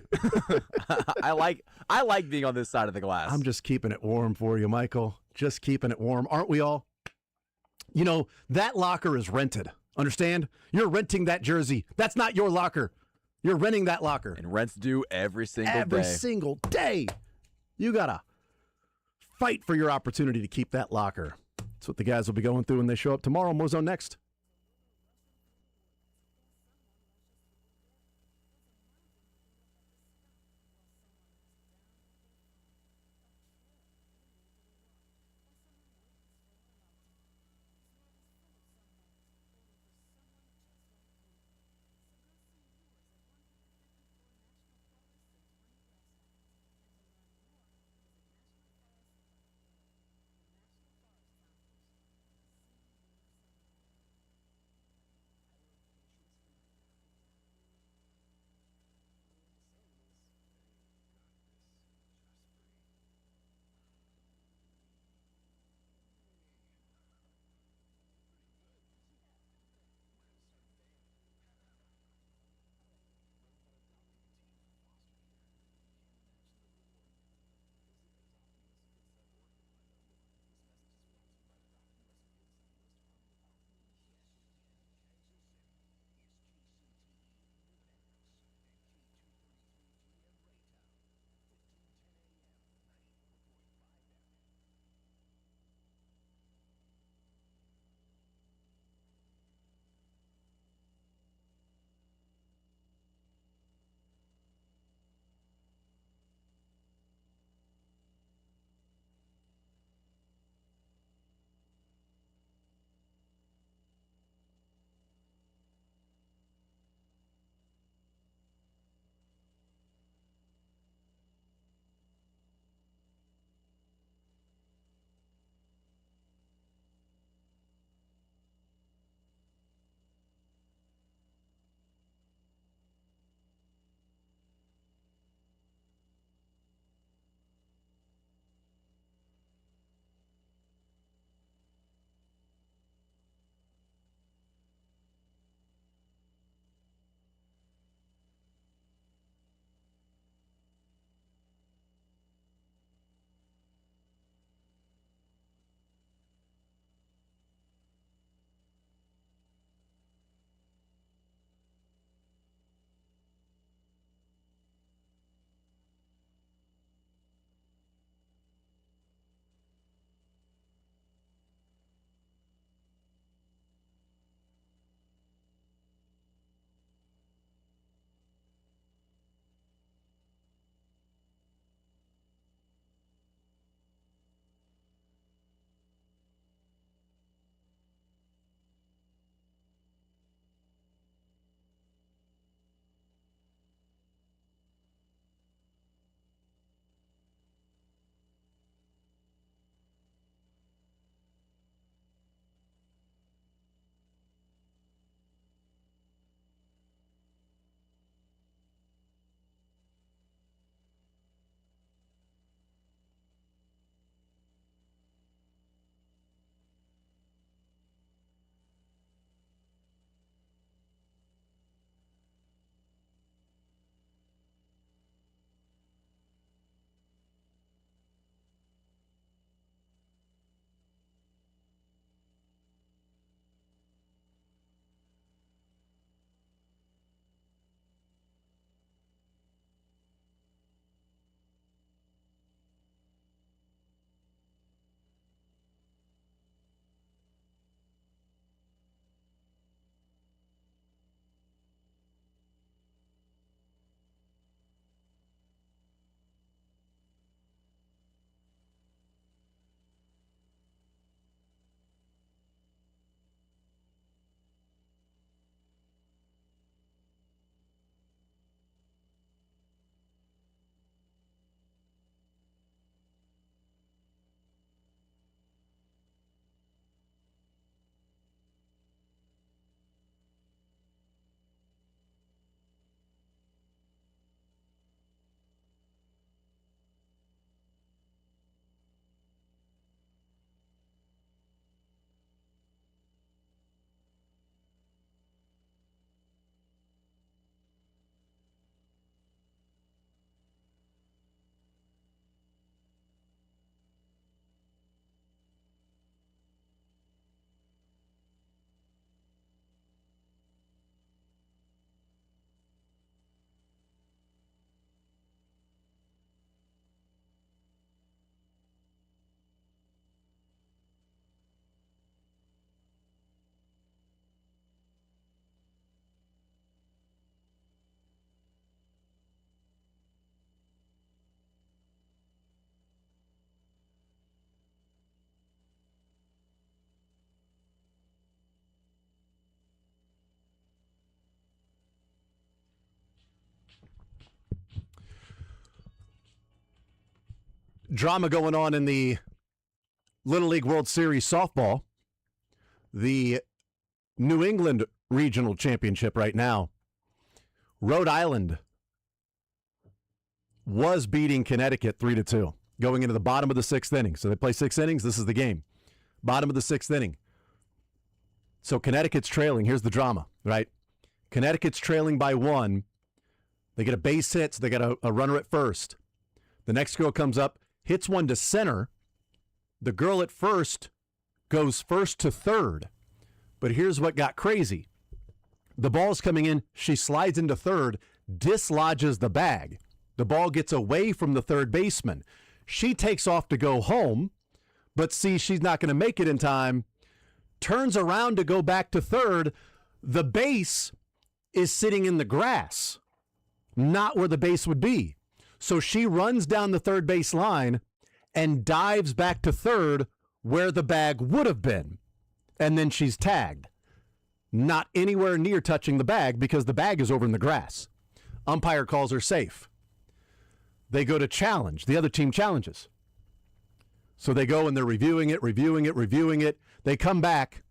I like being on this side of the glass. I'm just keeping it warm for you, Michael. Just keeping it warm. Aren't we all? You know, that locker is rented. Understand? You're renting that jersey. That's not your locker. You're renting that locker. And rent's due every single day. Every single day. You got to fight for your opportunity to keep that locker. That's what the guys will be going through when they show up tomorrow. Mozone next. drama going on in the Little League World Series softball. The New England Regional Championship right now. Rhode Island was beating Connecticut 3-2 going into the bottom of the 6th inning. So they play 6 innings. This is the game. Bottom of the 6th inning. So Connecticut's trailing. Here's the drama, right? Connecticut's trailing by 1. They get a base hit, so they got a runner at first. The next girl comes up, hits one to center. The girl at first goes first to third. But here's what got crazy. The ball's coming in. She slides into third, dislodges the bag. The ball gets away from the third baseman. She takes off to go home, but see, she's not going to make it in time. Turns around to go back to third. The base is sitting in the grass, not where the base would be. So she runs down the third base line and dives back to third where the bag would have been. And then she's tagged. Not anywhere near touching the bag because the bag is over in the grass. Umpire calls her safe. They go to challenge. The other team challenges. So they go and they're reviewing it. They come back.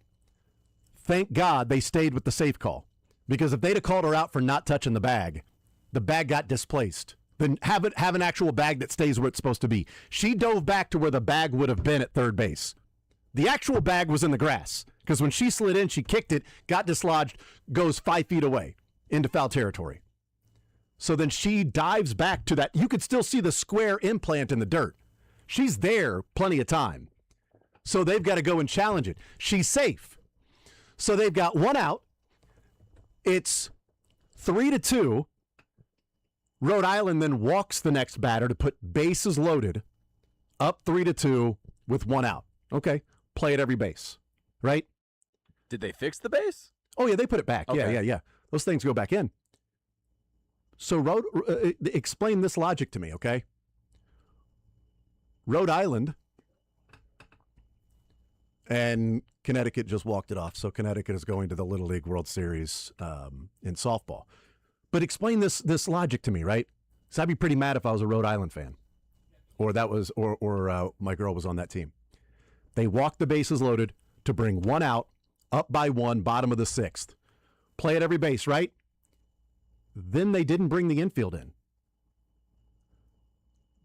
Thank God they stayed with the safe call. Because if they'd have called her out for not touching the bag got displaced. Then have an actual bag that stays where it's supposed to be. She dove back to where the bag would have been at third base. The actual bag was in the grass. Because when she slid in, she kicked it, got dislodged, goes 5 feet away into foul territory. So then she dives back to that. You could still see the square implant in the dirt. She's there plenty of time. So they've got to go and challenge it. She's safe. So they've got 1 out. It's 3-2. Rhode Island then walks the next batter to put bases loaded, up 3-2 with 1 out. Okay, play at every base, right? Did they fix the base? Oh, yeah, they put it back. Okay. Yeah. Those things go back in. So explain this logic to me, okay? Rhode Island and Connecticut just walked it off. So Connecticut is going to the Little League World Series in softball. But explain this logic to me, right? So I'd be pretty mad if I was a Rhode Island fan, or my girl was on that team. They walked the bases loaded to bring 1 out, up by 1, bottom of the 6th. Play at every base, right? Then they didn't bring the infield in.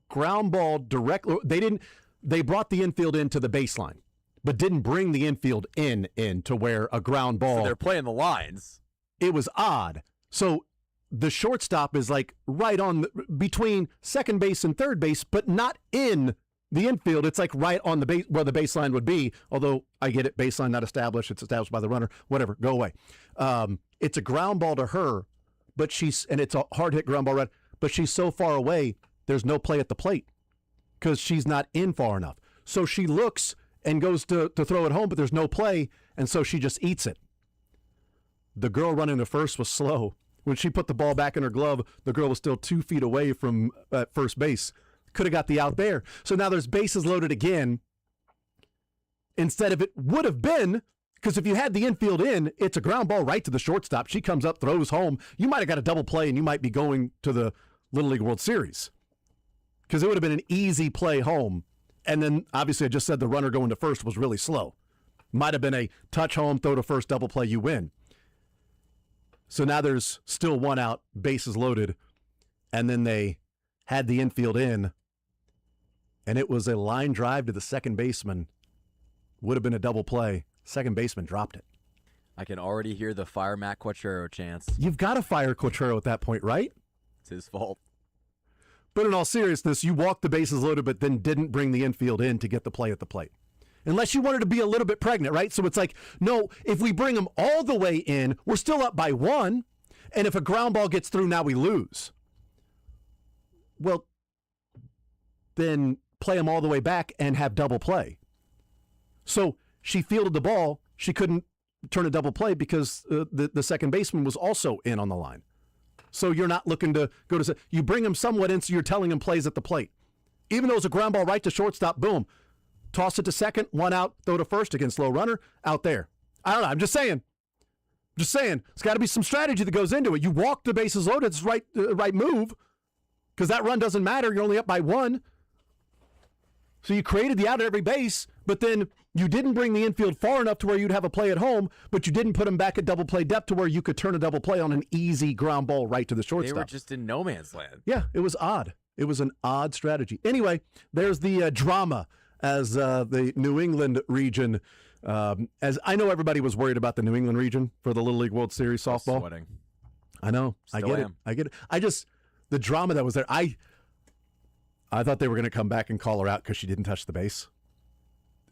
Ground ball directly. They brought the infield into the baseline, but didn't bring the infield in to where a ground ball. So they're playing the lines. It was odd. So the shortstop is like right on between second base and third base, but not in the infield. It's like right on the base where the baseline would be. Although I get it, baseline not established. It's established by the runner. Whatever, go away. It's a ground ball to her, but it's a hard hit ground ball right. But she's so far away, there's no play at the plate because she's not in far enough. So she looks and goes to throw it home, but there's no play, and so she just eats it. The girl running to first was slow. When she put the ball back in her glove, the girl was still 2 feet away from first base. Could have got the out there. So now there's bases loaded again. Instead of it would have been, because if you had the infield in, it's a ground ball right to the shortstop. She comes up, throws home. You might have got a double play, and you might be going to the Little League World Series. Because it would have been an easy play home. And then, obviously, I just said the runner going to first was really slow. Might have been a touch home, throw to first, double play, you win. So now there's still 1 out, bases loaded, and then they had the infield in, and it was a line drive to the second baseman. Would have been a double play. Second baseman dropped it. I can already hear the fire Matt Quatrero chants. You've got to fire Quatrero at that point, right? It's his fault. But in all seriousness, you walked the bases loaded, but then didn't bring the infield in to get the play at the plate. Unless you wanted to be a little bit pregnant, right? So it's like, no, if we bring them all the way in, we're still up by 1. And if a ground ball gets through, now we lose. Well, then play them all the way back and have double play. So she fielded the ball. She couldn't turn a double play because the second baseman was also in on the line. So you're not looking to go to... You bring them somewhat in, so you're telling them plays at the plate. Even though it's a ground ball right to shortstop, boom. Toss it to second, 1 out, throw to first against low runner, out there. I don't know. I'm just saying. There's got to be some strategy that goes into it. You walk the bases loaded, it's right move, because that run doesn't matter. You're only up by 1. So you created the out at every base, but then you didn't bring the infield far enough to where you'd have a play at home, but you didn't put them back at double play depth to where you could turn a double play on an easy ground ball right to the shortstop. They were just in no man's land. Yeah, it was odd. It was an odd strategy. Anyway, there's the drama as the New England region. As I know everybody was worried about the New England region for the Little League World Series softball. Sweating. I know. I get it. I just, the drama that was there, I thought they were going to come back and call her out because she didn't touch the base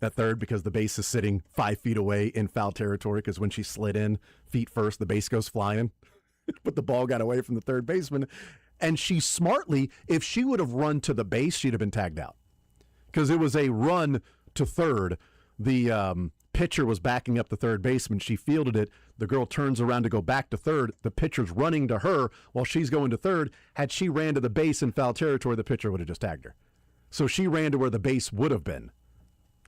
at third, because the base is sitting 5 feet away in foul territory, because when she slid in feet first, the base goes flying. But the ball got away from the third baseman. And she smartly, if she would have run to the base, she'd have been tagged out. Because it was a run to third. The pitcher was backing up the third baseman. She fielded it. The girl turns around to go back to third. The pitcher's running to her while she's going to third. Had she ran to the base in foul territory, the pitcher would have just tagged her. So she ran to where the base would have been.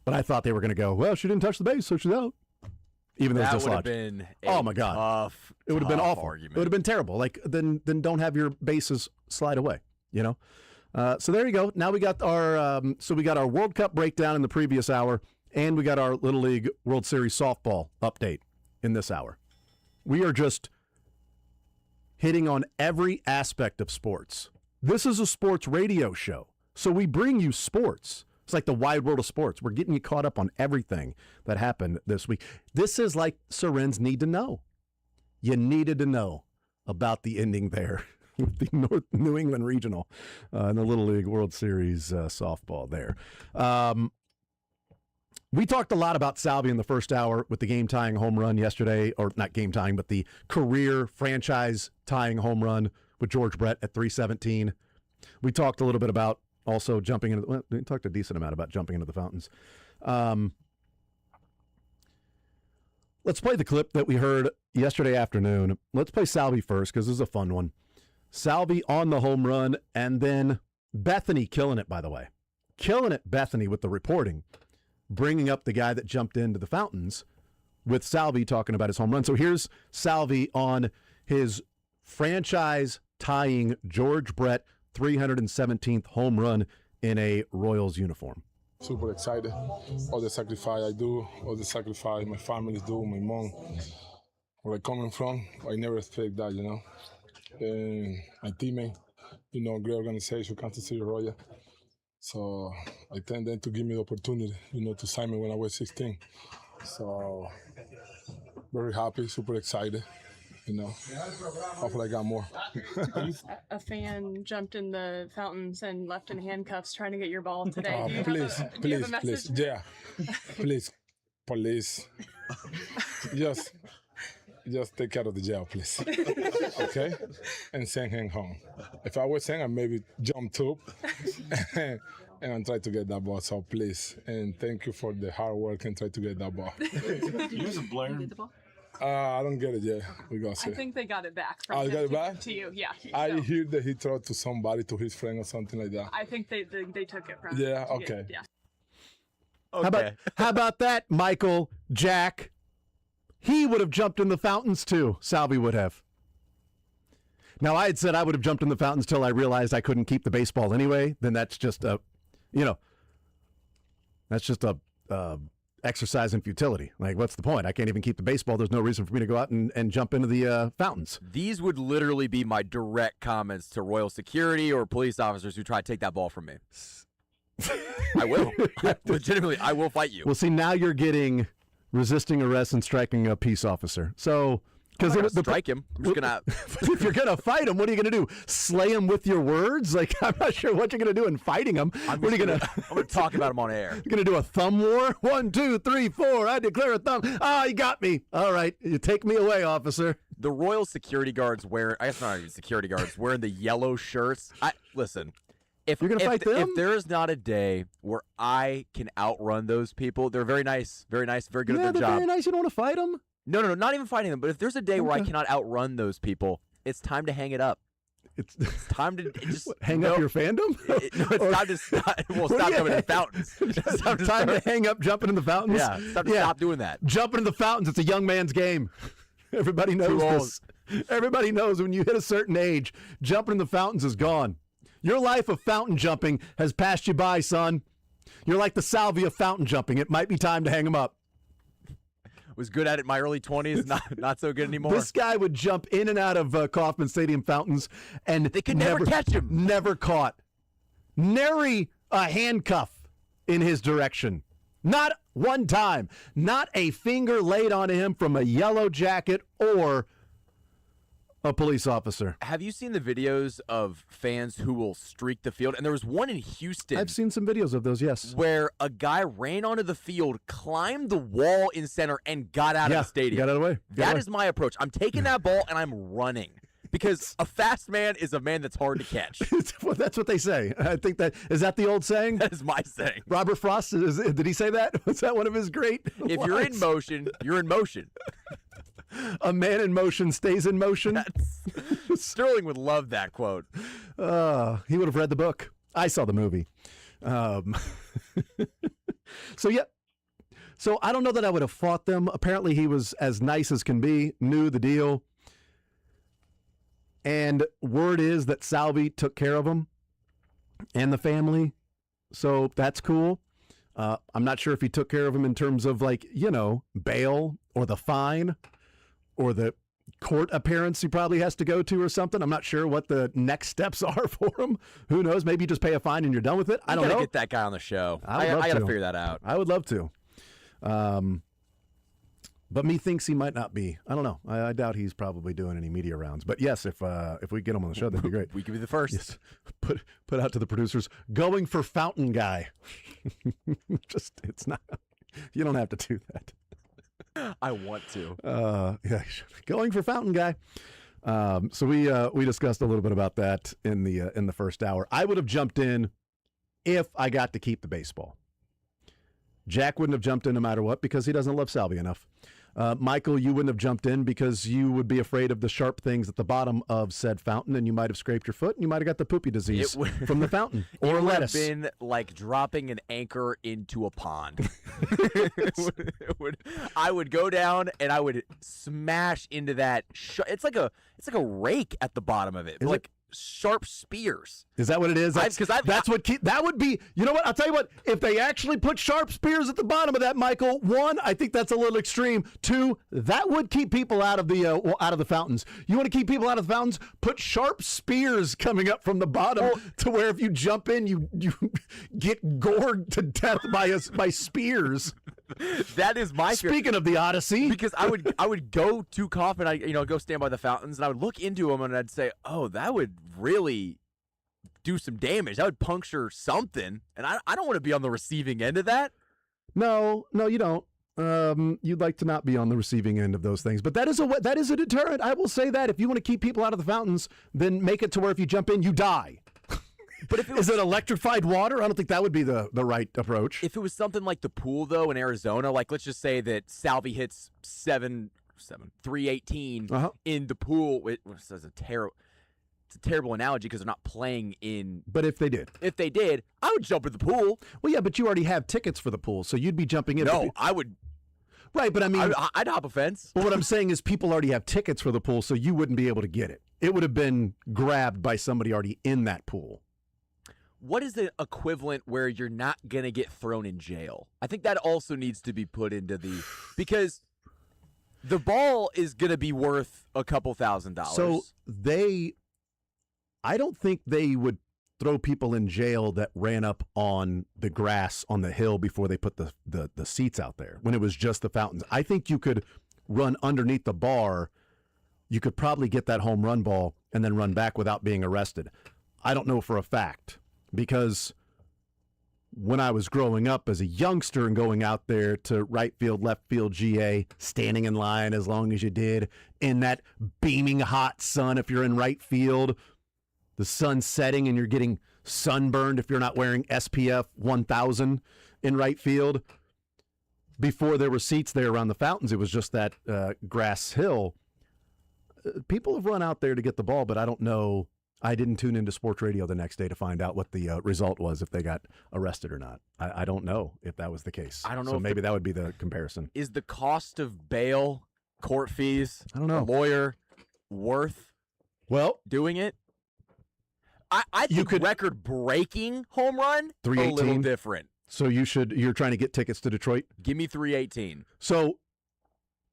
But I thought they were going to go, well, she didn't touch the base, so she's out. Even though it was dislodged. That would have been oh my God. It would have been awful. Argument. It would have been terrible. Like, then don't have your bases slide away, you know? So there you go. Now we got our World Cup breakdown in the previous hour, and we got our Little League World Series softball update in this hour. We are just hitting on every aspect of sports. This is a sports radio show, so we bring you sports. It's like the wide world of sports. We're getting you caught up on everything that happened this week. This is like Soren's Need to Know. You needed to know about the ending there with the New England Regional and the Little League World Series softball there. We talked a lot about Salvi in the first hour with the game-tying home run yesterday, or not game-tying, but the career franchise-tying home run with George Brett at 317. We talked a little bit about also jumping into we talked a decent amount about jumping into the fountains. Let's play the clip that we heard yesterday afternoon. Let's play Salvi first, because this is a fun one. Salvi on the home run, and then Bethany killing it, by the way. Killing it, Bethany, with the reporting, bringing up the guy that jumped into the fountains with Salvi talking about his home run. So here's Salvi on his franchise-tying George Brett 317th home run in a Royals uniform. Super excited. All the sacrifice I do, all the sacrifice my family do, my mom, where I'm coming from, I never expect that, you know. And my teammate, you know, great organization, Kansas City Royals. So I thank them to give me the opportunity, you know, to sign me when I was 16. So very happy, super excited. You know, hopefully I got more. A fan jumped in the fountains and left in handcuffs trying to get your ball today. Please, yeah, please, police, just take out of the jail, please. Okay, and send him home. If I was saying, I maybe jump too, and I try to get that ball. So please, and thank you for the hard work and try to get that ball. Use a Blair. I don't get it yet. We got to I think they got it back from him him got it back? to you. Yeah. I hear that he threw it to somebody, to his friend or something like that. I think they took it from Yeah, him. okay. Yeah. Okay. How about that, Michael, Jack? He would have jumped in the fountains too. Salvi would have. Now, I had said I would have jumped in the fountains till I realized I couldn't keep the baseball anyway. Then that's just a exercise in futility. Like, what's the point? I can't even keep the baseball. There's no reason for me to go out and jump into the fountains. These would literally be my direct comments to Royal Security or police officers who try to take that ball from me. I will. Legitimately, I will fight you. Well, see, now you're getting resisting arrest and striking a peace officer. So, because strike him, I'm just gonna. If you're gonna fight him, what are you gonna do? Slay him with your words? Like, I'm not sure what you're gonna do in fighting him. I'm gonna talk about him on air. You're gonna do a thumb war? 1, 2, 3, 4. I declare a thumb. Ah, you got me. All right, you take me away, officer. The Royal security guards I guess not even security guards, wearing the yellow shirts. Listen. If you're gonna fight them, if there is not a day where I can outrun those people, they're very nice, very good at their job. Very nice. You don't want to fight them? No, not even fighting them. But if there's a day where I cannot outrun those people, it's time to hang it up. It's time to just hang up your fandom. It's time to stop. Stop coming in the fountains. It's time to hang up jumping in the fountains. Yeah, it's time to stop doing that. Jumping in the fountains. It's a young man's game. Everybody knows this. Everybody knows when you hit a certain age, jumping in the fountains is gone. Your life of fountain jumping has passed you by, son. You're like the salvia fountain jumping. It might be time to hang him up. Was good at it in my early 20s, not so good anymore. This guy would jump in and out of Kauffman Stadium fountains, and they could never catch him. Never caught. Nary a handcuff in his direction. Not one time. Not a finger laid on him from a yellow jacket or a police officer. Have you seen the videos of fans who will streak the field? And there was one in Houston. I've seen some videos of those, yes. Where a guy ran onto the field, climbed the wall in center, and got out of the stadium. Got out of the way. That is my approach. I'm taking that ball and I'm running. Because a fast man is a man that's hard to catch. Well, that's what they say. I think is that the old saying? That is my saying. Robert Frost, did he say that? Was that one of his great If lines? you're in motion, you're in motion. A man in motion stays in motion. Sterling would love that quote. He would have read the book. I saw the movie. So I don't know that I would have fought them. Apparently he was as nice as can be, knew the deal. And word is that Salvi took care of him and the family. So that's cool. I'm not sure if he took care of him in terms of bail or the fine or the court appearance he probably has to go to or something. I'm not sure what the next steps are for him. Who knows? Maybe you just pay a fine and you're done with it. I don't know. Get that guy on the show. I got to figure that out. I would love to. But methinks he might not be. I don't know. I doubt he's probably doing any media rounds. But yes, if we get him on the show, that'd be great. We could be the first. Yes. Put out to the producers, going for fountain guy. It's not. You don't have to do that. I want to. Yeah, going for fountain guy. So we discussed a little bit about that in the first hour. I would have jumped in if I got to keep the baseball. Jack wouldn't have jumped in no matter what because he doesn't love Salvi enough. Michael, you wouldn't have jumped in because you would be afraid of the sharp things at the bottom of said fountain, and you might have scraped your foot, and you might have got the poopy disease from the fountain or lettuce. It would have been like dropping an anchor into a pond. I would go down and I would smash into that. It's like a rake at the bottom of it. Is like sharp spears. Is that what it is? That would be. You know what? I'll tell you what. If they actually put sharp spears at the bottom of that, Michael, one, I think that's a little extreme. Two, that would keep people out of the fountains. You want to keep people out of the fountains? Put sharp spears coming up from the bottom to where if you jump in, you get gored to death by spears. That is my fear. Speaking of the Odyssey, because I would go to Kauffman, I go stand by the fountains, and I would look into them, and I'd say, oh, that would really do some damage. That would puncture something, and I don't want to be on the receiving end of that. No, you don't. You'd like to not be on the receiving end of those things, but that is a deterrent. I will say that if you want to keep people out of the fountains, then make it to where if you jump in, you die. But if is it electrified water? I don't think that would be the right approach. If it was something like the pool, though, in Arizona, like let's just say that Salvi hits 318 in the pool. It's a terrible analogy because they're not playing in. But if they did, I would jump in the pool. Well, yeah, but you already have tickets for the pool, so you'd be jumping in. No, I would. Right, but I mean, I'd hop a fence. But what I'm saying is people already have tickets for the pool, so you wouldn't be able to get it. It would have been grabbed by somebody already in that pool. What is the equivalent where you're not going to get thrown in jail? I think that also needs to be put into because the ball is going to be worth a couple $1,000s. So I don't think they would throw people in jail that ran up on the grass on the hill before they put the seats out there when it was just the fountains. I think you could run underneath the bar. You could probably get that home run ball and then run back without being arrested. I don't know for a fact. Because when I was growing up as a youngster and going out there to right field, left field, GA, standing in line as long as you did, in that beaming hot sun if you're in right field, the sun setting and you're getting sunburned if you're not wearing SPF 1000 in right field. Before there were seats there around the fountains, it was just that grass hill. People have run out there to get the ball, but I don't know. I didn't tune into sports radio the next day to find out what the result was, if they got arrested or not. I don't know if that was the case. I don't know. So maybe that would be the comparison. Is the cost of bail, court fees, I don't know, a lawyer worth doing it? I think record-breaking home run, 318, a little different. So you're trying to get tickets to Detroit? Give me 318. So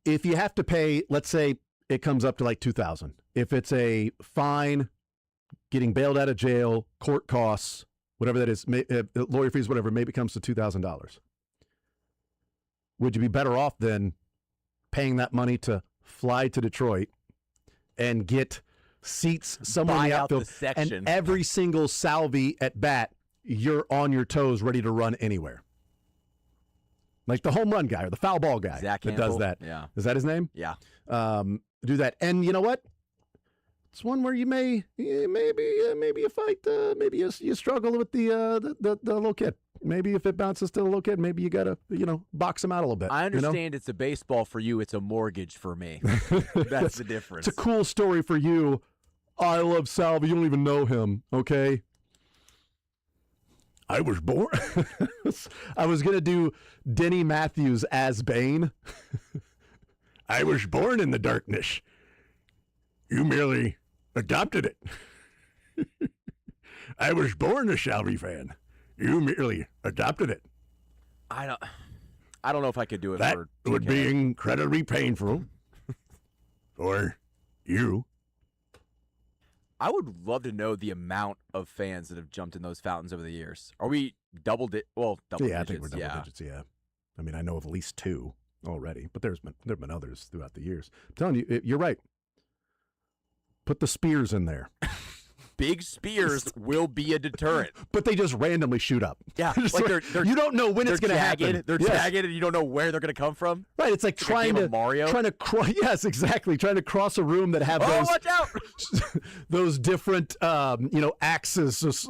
if you have to pay, let's say it comes up to like $2,000. If it's a fine, getting bailed out of jail, court costs, whatever that is, lawyer fees, whatever, maybe it comes to $2,000. Would you be better off than paying that money to fly to Detroit and get seats somewhere in the outfield, and every single Salvi at bat, you're on your toes, ready to run anywhere? Like the home run guy or the foul ball guy Zach that Campbell. does that. Yeah. Is that his name? Yeah. Do that. And you know what? It's one where you maybe you fight, maybe you struggle with the little kid. Maybe if it bounces to the little kid, maybe you got to, box him out a little bit. I understand it's a baseball for you. It's a mortgage for me. That's the difference. It's a cool story for you. I love Salvi. You don't even know him, okay? I was born. I was going to do Denny Matthews as Bane. I was born in the darkness. You merely adopted it. I was born a Salvi fan. You merely adopted it. I don't know if I could do it. That for would TK. be incredibly painful for you. I would love to know the amount of fans that have jumped in those fountains over the years. Are we double digits? Yeah, I think we're double digits, yeah. I mean, I know of at least 2 already, but there've been others throughout the years. I'm telling you, you're right. Put the spears in there. Big spears will be a deterrent. But they just randomly shoot up. Yeah, like you don't know when it's going to happen. They're jagged, and you don't know where they're going to come from. Right, it's like trying to yes, exactly, trying to cross a room that have those. Watch out! Those different, axes,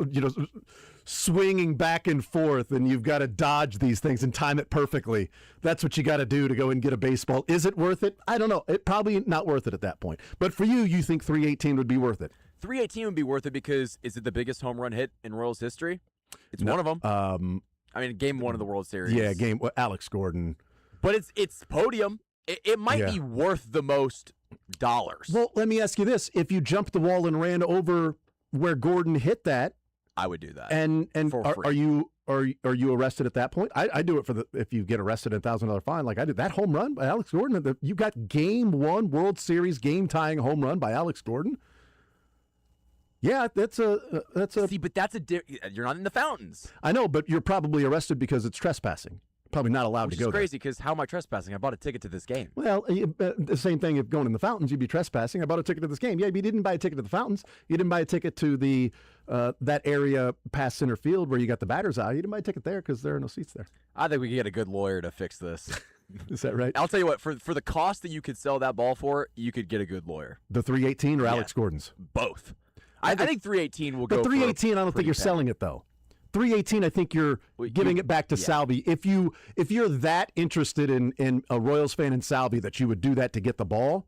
swinging back and forth, and you've got to dodge these things and time it perfectly. That's what you got to do to go and get a baseball. Is it worth it? I don't know. It probably not worth it at that point. But for you think 318 would be worth it? 318 would be worth it because is it the biggest home run hit in Royals history? It's one of them. I mean, game 1 of the World Series. Yeah, Alex Gordon. But it's podium. It might be worth the most dollars. Well, let me ask you this: if you jumped the wall and ran over where Gordon hit that, I would do that. And for are you arrested at that point? I do it if you get arrested a $1,000 fine, like I did that home run by Alex Gordon. You got game 1 World Series game tying home run by Alex Gordon. Yeah, that's a. See, but you're not in the fountains. I know, but you're probably arrested because it's trespassing. Probably not allowed to go. Which is crazy because how am I trespassing? I bought a ticket to this game. Well, the same thing if going in the fountains, you'd be trespassing. I bought a ticket to this game. Yeah, but you didn't buy a ticket to the fountains. You didn't buy a ticket to the that area past center field where you got the batters out. You didn't buy a ticket there because there are no seats there. I think we could get a good lawyer to fix this. Is that right? I'll tell you what, for the cost that you could sell that ball for, you could get a good lawyer. The 318 or Alex Gordon's? Both. I think 318 will go. But 318, I don't think you're penny. selling it though. 318, I think you're giving it back to Salvi. If you're that interested in a Royals fan in Salvi that you would do that to get the ball,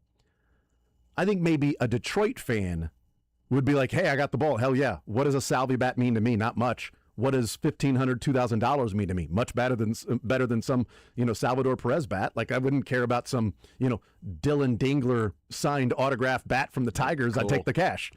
I think maybe a Detroit fan would be like, hey, I got the ball. Hell yeah. What does a Salvi bat mean to me? Not much. What does $1,500, $2,000 mean to me? Much better than some, Salvador Perez bat. Like I wouldn't care about some, Dylan Dingler signed autograph bat from the Tigers. Cool. I'd take the cash.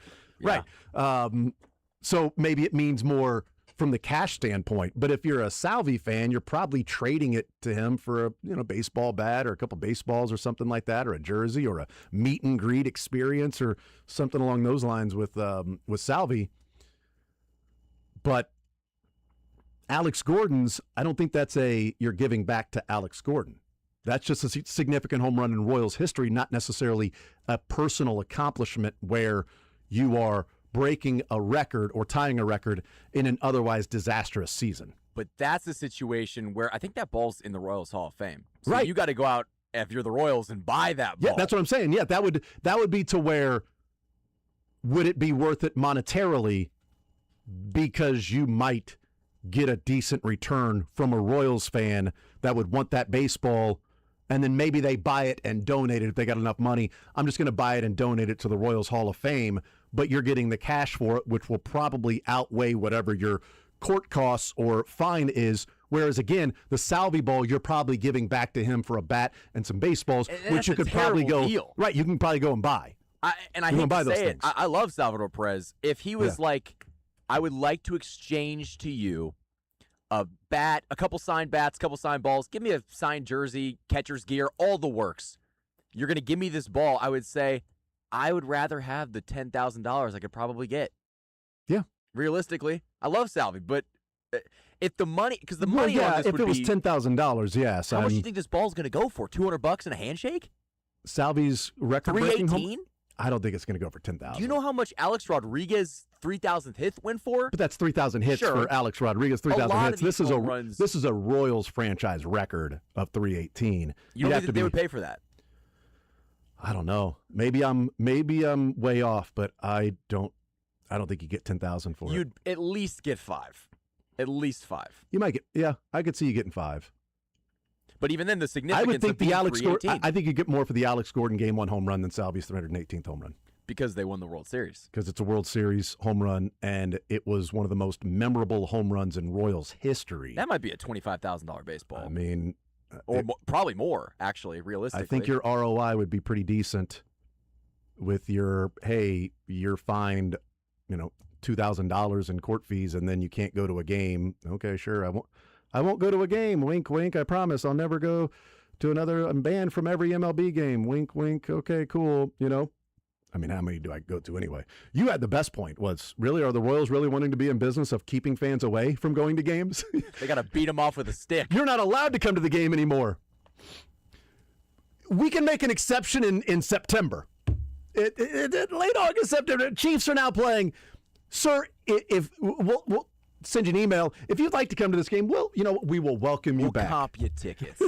Yeah. Right. So maybe it means more from the cash standpoint. But if you're a Salvi fan, you're probably trading it to him for a baseball bat or a couple baseballs or something like that, or a jersey or a meet and greet experience or something along those lines with Salvi. But Alex Gordon's, I don't think that's you're giving back to Alex Gordon. That's just a significant home run in Royals history, not necessarily a personal accomplishment where you are breaking a record or tying a record in an otherwise disastrous season. But that's a situation where I think that ball's in the Royals Hall of Fame. So right. You got to go out if you're the Royals and buy that ball. Yeah, that's what I'm saying. Yeah, that would be to where would it be worth it monetarily because you might get a decent return from a Royals fan that would want that baseball, and then maybe they buy it and donate it if they got enough money. I'm just going to buy it and donate it to the Royals Hall of Fame, but you're getting the cash for it, which will probably outweigh whatever your court costs or fine is. Whereas, again, the Salvi ball, you're probably giving back to him for a bat and some baseballs, which you could probably go deal. Right. You can probably go and buy. I hate to say it. I love Salvador Perez. If he was like, I would like to exchange to you a bat, a couple signed bats, a couple signed balls. Give me a signed jersey, catcher's gear, all the works. You're going to give me this ball. I would say I would rather have the $10,000 I could probably get. Yeah. Realistically, I love Salvi, but if the money, because the money on this if would it was be $10,000, yes. how much do you think this ball's going to go for? $200 and a handshake? Salvi's record-breaking home. 318? I don't think it's going to go for 10,000. Do you know how much Alex Rodriguez 3,000th hit went for? But that's 3,000 hits Sure. for Alex Rodriguez. 3,000 lot hits. of these home runs- This is a Royals franchise record of 318. You don't think that they would pay for that? I don't know. Maybe I'm way off, but I don't think you get 10,000 for it. You'd at least get 5. At least 5. You might get. Yeah, I could see you getting 5. But even then, the I significance would think of being the Alex Gordon. 318 I think you get more for the Alex Gordon game 1 home run than Salvi's 318th home run. because they won the World Series. Because it's a World Series home run, and it was one of the most memorable home runs in Royals history. That might be a $25,000 baseball. I mean, or probably more, actually, realistically. I think your ROI would be pretty decent with your, hey, you're fined, $2,000 in court fees, and then you can't go to a game. Okay, sure, I won't go to a game. Wink, wink. I promise I'll never go to another. I'm banned from every MLB game. Wink, wink. Okay, cool. I mean, how many do I go to anyway? You had the best point. Was really, are the Royals really wanting to be in business of keeping fans away from going to games? They got to beat them off with a stick. You're not allowed to come to the game anymore. We can make an exception in September. Late August, September. Chiefs are now playing. Sir, if we'll send you an email. If you'd like to come to this game, we will welcome you back. We'll comp you tickets.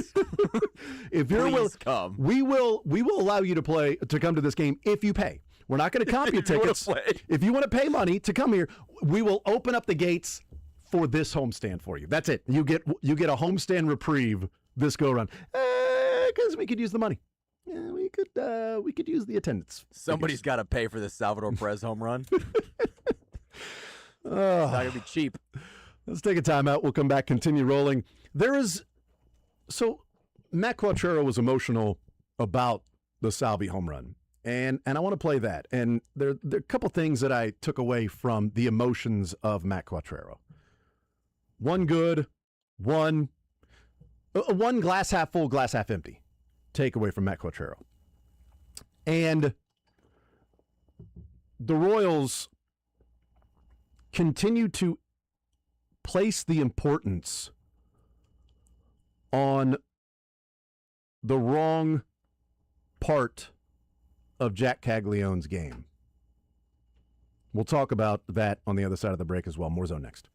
If you're Please come. we will allow you to come to this game if you pay. We're not going to comp you tickets. If you want to pay money to come here, we will open up the gates for this homestand for you. That's it. You get a homestand reprieve this go around because we could use the money. Yeah, we could use the attendance. Somebody's got to pay for this Salvador Perez home run. It's not going to be cheap. Let's take a timeout. We'll come back, continue rolling. Matt Quattrero was emotional about the Salvi home run, and I want to play that. And there are a couple things that I took away from the emotions of Matt Quattrero. One good, one glass half full, glass half empty takeaway from Matt Quattrero. And the Royals continue to place the importance on the wrong part of Jack Caglione's game. We'll talk about that on the other side of the break as well. More Zone next.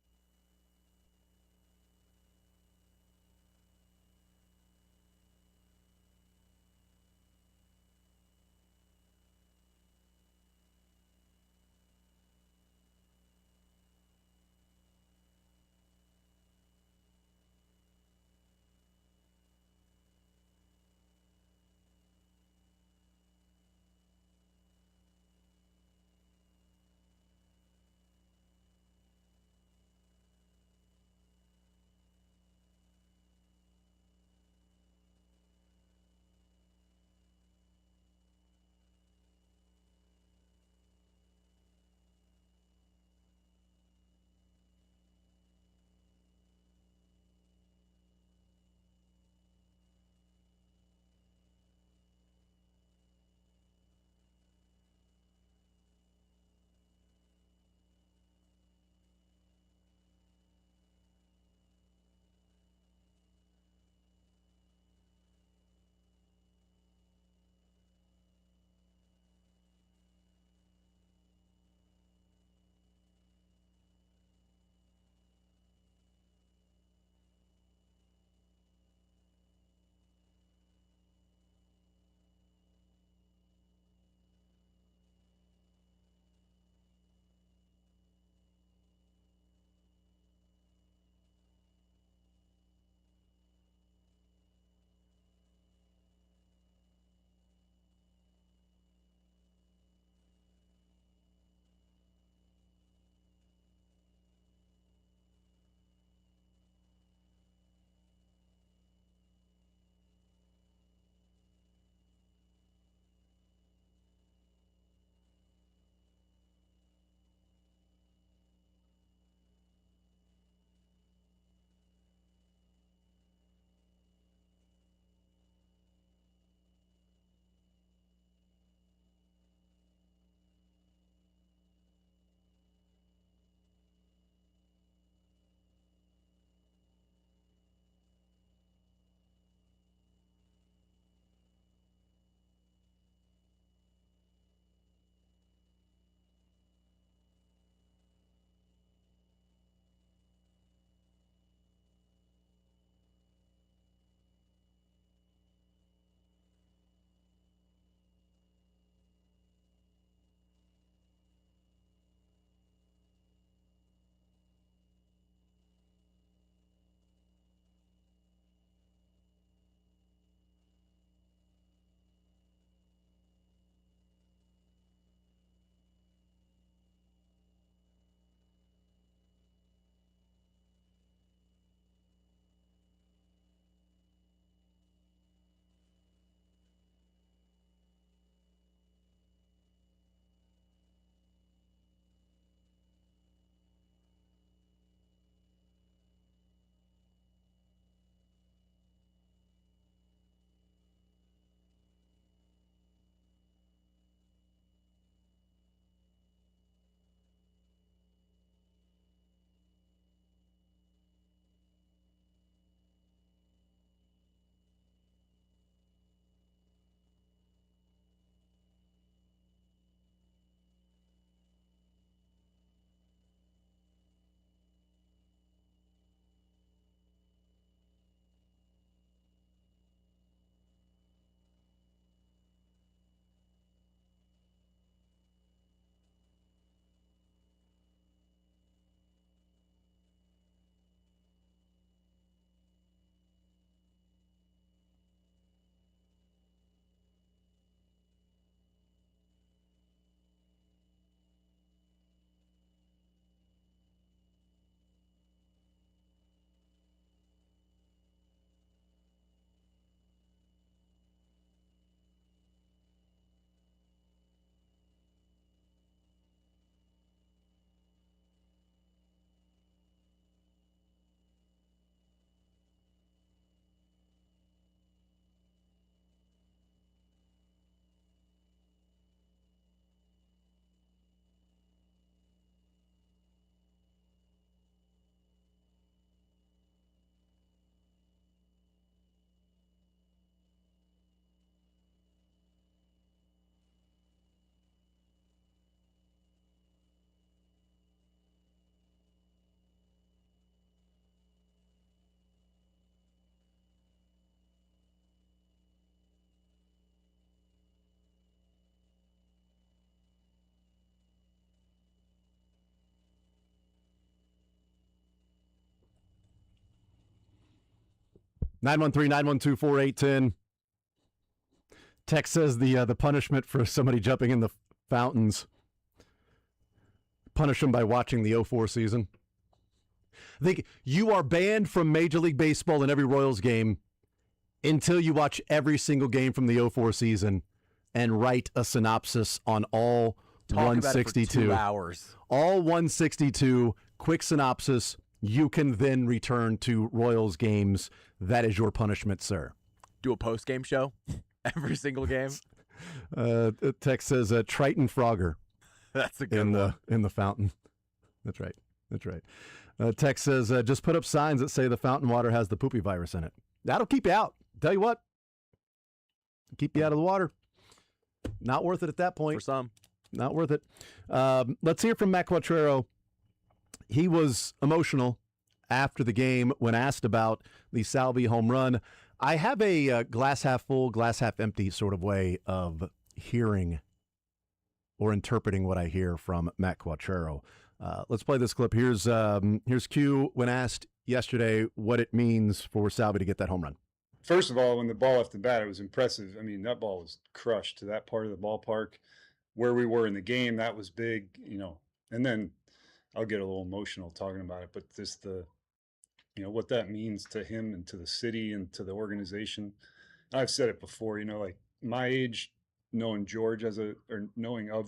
913-912-4810. Text says the punishment for somebody jumping in the fountains, punish them by watching the 04 season. I think you are banned from Major League Baseball in every Royals game until you watch every single game from the 04 season and write a synopsis on all Talk 162. about it for 2 hours. All 162, quick synopsis. You can then return to Royals games. That is your punishment, sir. Do a post-game show every single game. Text says Triton Frogger. That's a good one. In the fountain. That's right. Text says just put up signs that say the fountain water has the poopy virus in it. That'll keep you out. Tell you what. Keep you out of the water. Not worth it at that point. For some. Not worth it. Let's hear from Matt Quattrero. He was emotional after the game when asked about the Salvi home run. I have a glass half full, glass half empty sort of way of hearing or interpreting what I hear from Matt Quattrero. Let's play this clip. Here's Q when asked yesterday what it means for Salvi to get that home run. First of all, when the ball left the bat, it was impressive. I mean, that ball was crushed to that part of the ballpark. Where we were in the game, that was big, and then I'll get a little emotional talking about it, but just what that means to him and to the city and to the organization. I've said it before, like my age, knowing of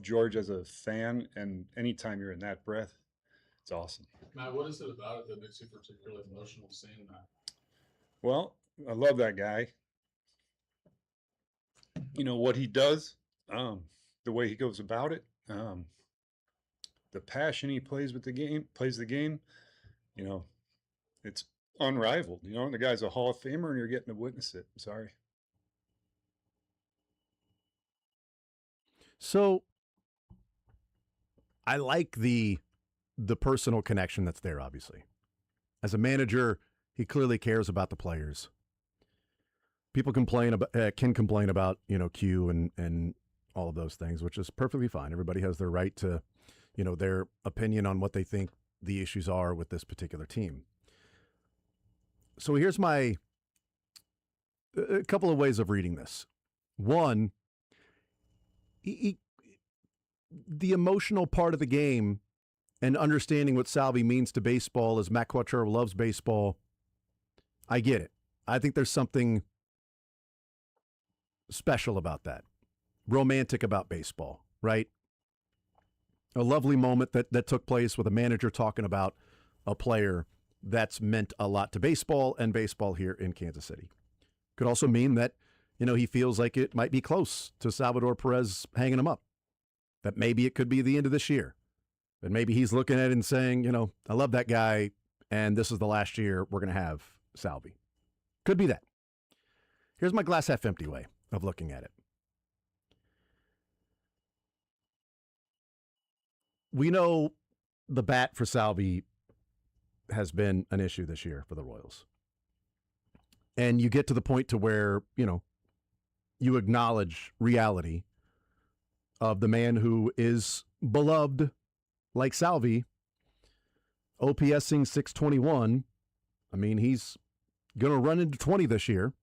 George as a fan, and anytime you're in that breath, it's awesome. Matt, what is it about it that makes you particularly emotional seeing that? Well, I love that guy. What he does, the way he goes about it, the passion he plays the game, it's unrivaled. The guy's a Hall of Famer and you're getting to witness it. I'm sorry. So I like the personal connection that's there, obviously. As a manager, he clearly cares about the players. People can complain about, Q and all of those things, which is perfectly fine. Everybody has their right to, their opinion on what they think the issues are with this particular team. So here's a couple of ways of reading this. One, the emotional part of the game and understanding what Salvi means to baseball as Matt Quattrero loves baseball, I get it. I think there's something special about that. Romantic about baseball, right? A lovely moment that took place with a manager talking about a player that's meant a lot to baseball and baseball here in Kansas City. Could also mean that, he feels like it might be close to Salvador Perez hanging him up. That maybe it could be the end of this year. That maybe he's looking at it and saying, I love that guy and this is the last year we're going to have Salvi. Could be that. Here's my glass half empty way of looking at it. We know the bat for Salvi has been an issue this year for the Royals. And you get to the point to where, you acknowledge reality of the man who is beloved like Salvi, OPSing 621. I mean, he's going to run into 20 this year,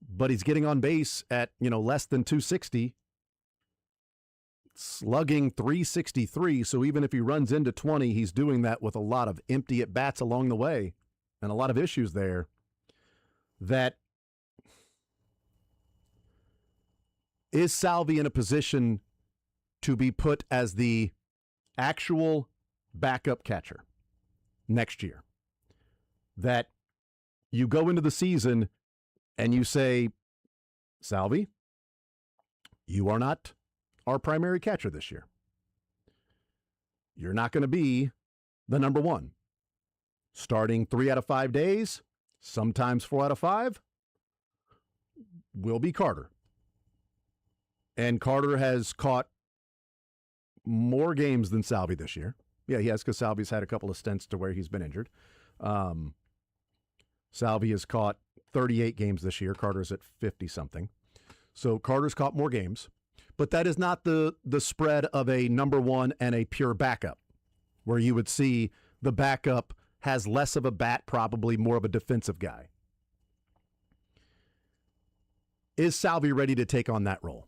but he's getting on base at, less than 260. Slugging 363, so even if he runs into 20, he's doing that with a lot of empty at-bats along the way and a lot of issues there. That is Salvi in a position to be put as the actual backup catcher next year. That you go into the season and you say, Salvi, you are not our primary catcher this year. You're not going to be the number one. Starting 3 out of 5 days, sometimes 4 out of 5, will be Carter. And Carter has caught more games than Salvi this year. Yeah, he has, because Salvi's had a couple of stints to where he's been injured. Salvi has caught 38 games this year. Carter's at 50-something. So Carter's caught more games. But that is not the spread of a number one and a pure backup, where you would see the backup has less of a bat, probably more of a defensive guy. Is Salvi ready to take on that role?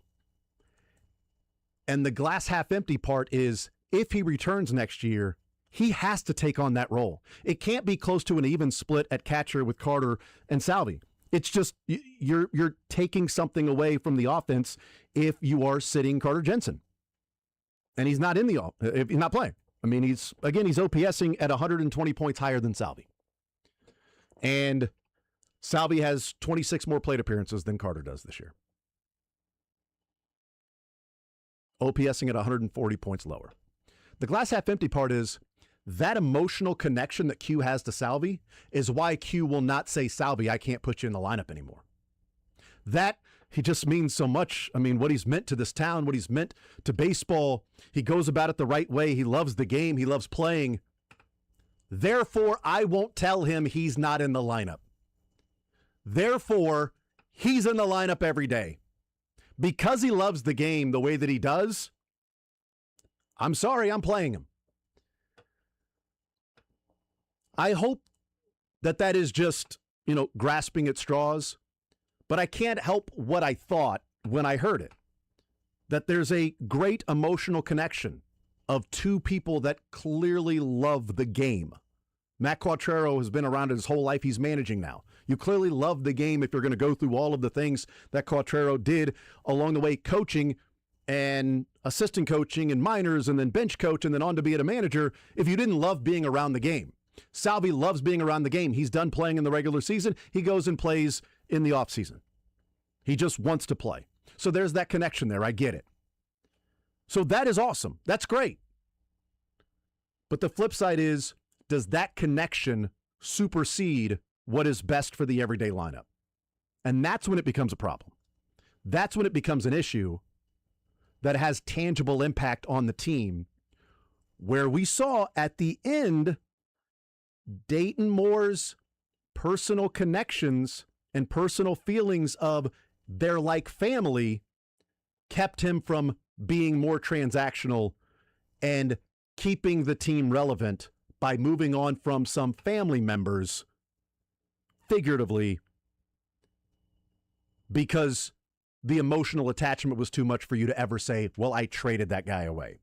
And the glass half empty part is, if he returns next year, he has to take on that role. It can't be close to an even split at catcher with Carter and Salvi. It's just you're taking something away from the offense if you are sitting Carter Jensen. And he's not if he's not playing. I mean, he's OPSing at 120 points higher than Salvi. And Salvi has 26 more plate appearances than Carter does this year. OPSing at 140 points lower. The glass half empty part is that emotional connection that Q has to Salvi is why Q will not say, Salvi, I can't put you in the lineup anymore. That he just means so much. I mean, what he's meant to this town, what he's meant to baseball, he goes about it the right way. He loves the game. He loves playing. Therefore, I won't tell him he's not in the lineup. Therefore, he's in the lineup every day. Because he loves the game the way that he does, I'm sorry, I'm playing him. I hope that is just, grasping at straws, but I can't help what I thought when I heard it, that there's a great emotional connection of two people that clearly love the game. Matt Quatrero has been around his whole life. He's managing now. You clearly love the game if you're going to go through all of the things that Quatrero did along the way, coaching and assistant coaching and minors and then bench coach and then on to be a manager, if you didn't love being around the game. Salvi loves being around the game. He's done playing in the regular season. He goes and plays in the offseason. He just wants to play. So there's that connection there. I get it. So that is awesome. That's great. But the flip side is, does that connection supersede what is best for the everyday lineup? And that's when it becomes a problem. That's when it becomes an issue that has tangible impact on the team, where we saw at the end Dayton Moore's personal connections and personal feelings of they're like family kept him from being more transactional and keeping the team relevant by moving on from some family members, figuratively, because the emotional attachment was too much for you to ever say, well, I traded that guy away.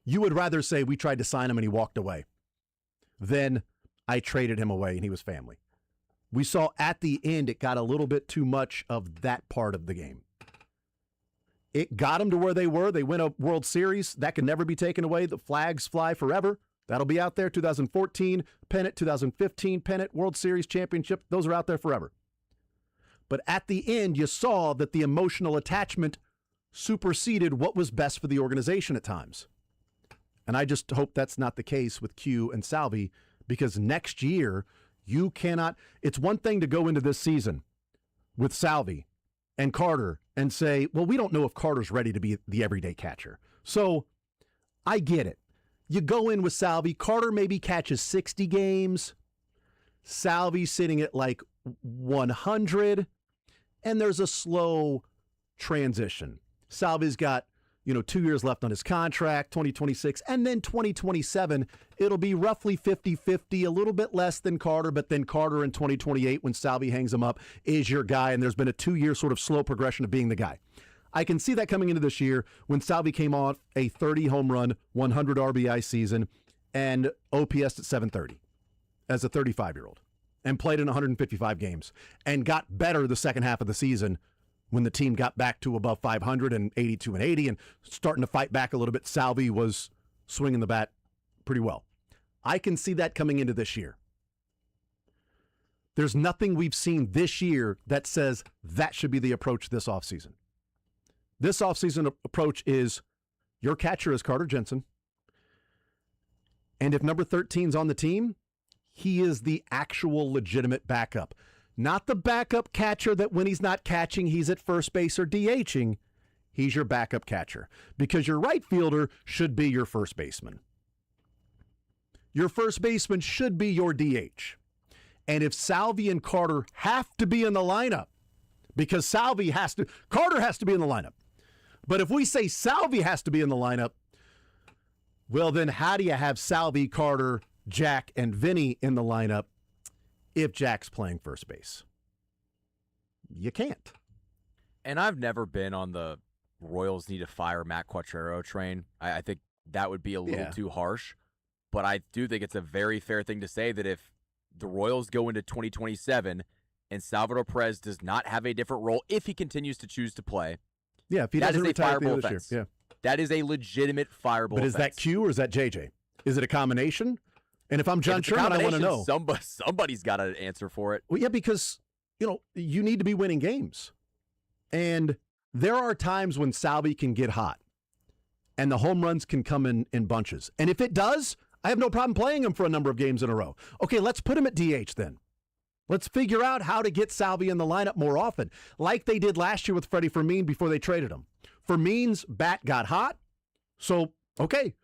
You would rather say we tried to sign him and he walked away than I traded him away and he was family. We saw at the end it got a little bit too much of that part of the game. It got them to where they were. They win a World Series. That can never be taken away. The flags fly forever. That'll be out there. 2014 pennant, 2015 pennant, World Series championship. Those are out there forever. But at the end, you saw that the emotional attachment superseded what was best for the organization at times. And I just hope that's not the case with Q and Salvi, because next year you cannot. It's one thing to go into this season with Salvi and Carter and say, well, we don't know if Carter's ready to be the everyday catcher. So I get it. You go in with Salvi. Carter maybe catches 60 games. Salvi sitting at like 100. And there's a slow transition. Salvi's got, 2 years left on his contract, 2026, and then 2027, it'll be roughly 50-50, a little bit less than Carter, but then Carter in 2028, when Salvi hangs him up, is your guy, and there's been a 2-year sort of slow progression of being the guy. I can see that coming into this year when Salvi came off a 30 home run, 100 RBI season, and OPS at 730 as a 35-year-old, and played in 155 games, and got better the second half of the season when the team got back to above 500 and 82 and 80 and starting to fight back a little bit. Salvi was swinging the bat pretty well. I can see that coming into this year. There's nothing we've seen this year that says that should be the approach this offseason. This offseason approach is your catcher is Carter Jensen, and if number 13's on the team, he is the actual legitimate backup. Not the backup catcher that when he's not catching, he's at first base or DHing. He's your backup catcher because your right fielder should be your first baseman. Your first baseman should be your DH. And if Salvi and Carter have to be in the lineup, because Carter has to be in the lineup. But if we say Salvi has to be in the lineup, well, then how do you have Salvi, Carter, Jack, and Vinny in the lineup if Jack's playing first base? You can't. And I've never been on the Royals need to fire Matt Quatraro train. I think that would be a little too harsh. But I do think it's a very fair thing to say that if the Royals go into 2027 and Salvador Perez does not have a different role if he continues to choose to play, if he doesn't retire at the end of this year. That is a legitimate fireable But is that Q or is that JJ? Is it a combination? And if I'm John Sherman, I want to know. Somebody's got an answer for it. Well, yeah, because, you need to be winning games. And there are times when Salvi can get hot and the home runs can come in bunches. And if it does, I have no problem playing him for a number of games in a row. Okay, let's put him at DH then. Let's figure out how to get Salvi in the lineup more often, like they did last year with Freddie Fermin before they traded him. Fermin's bat got hot, so, okay,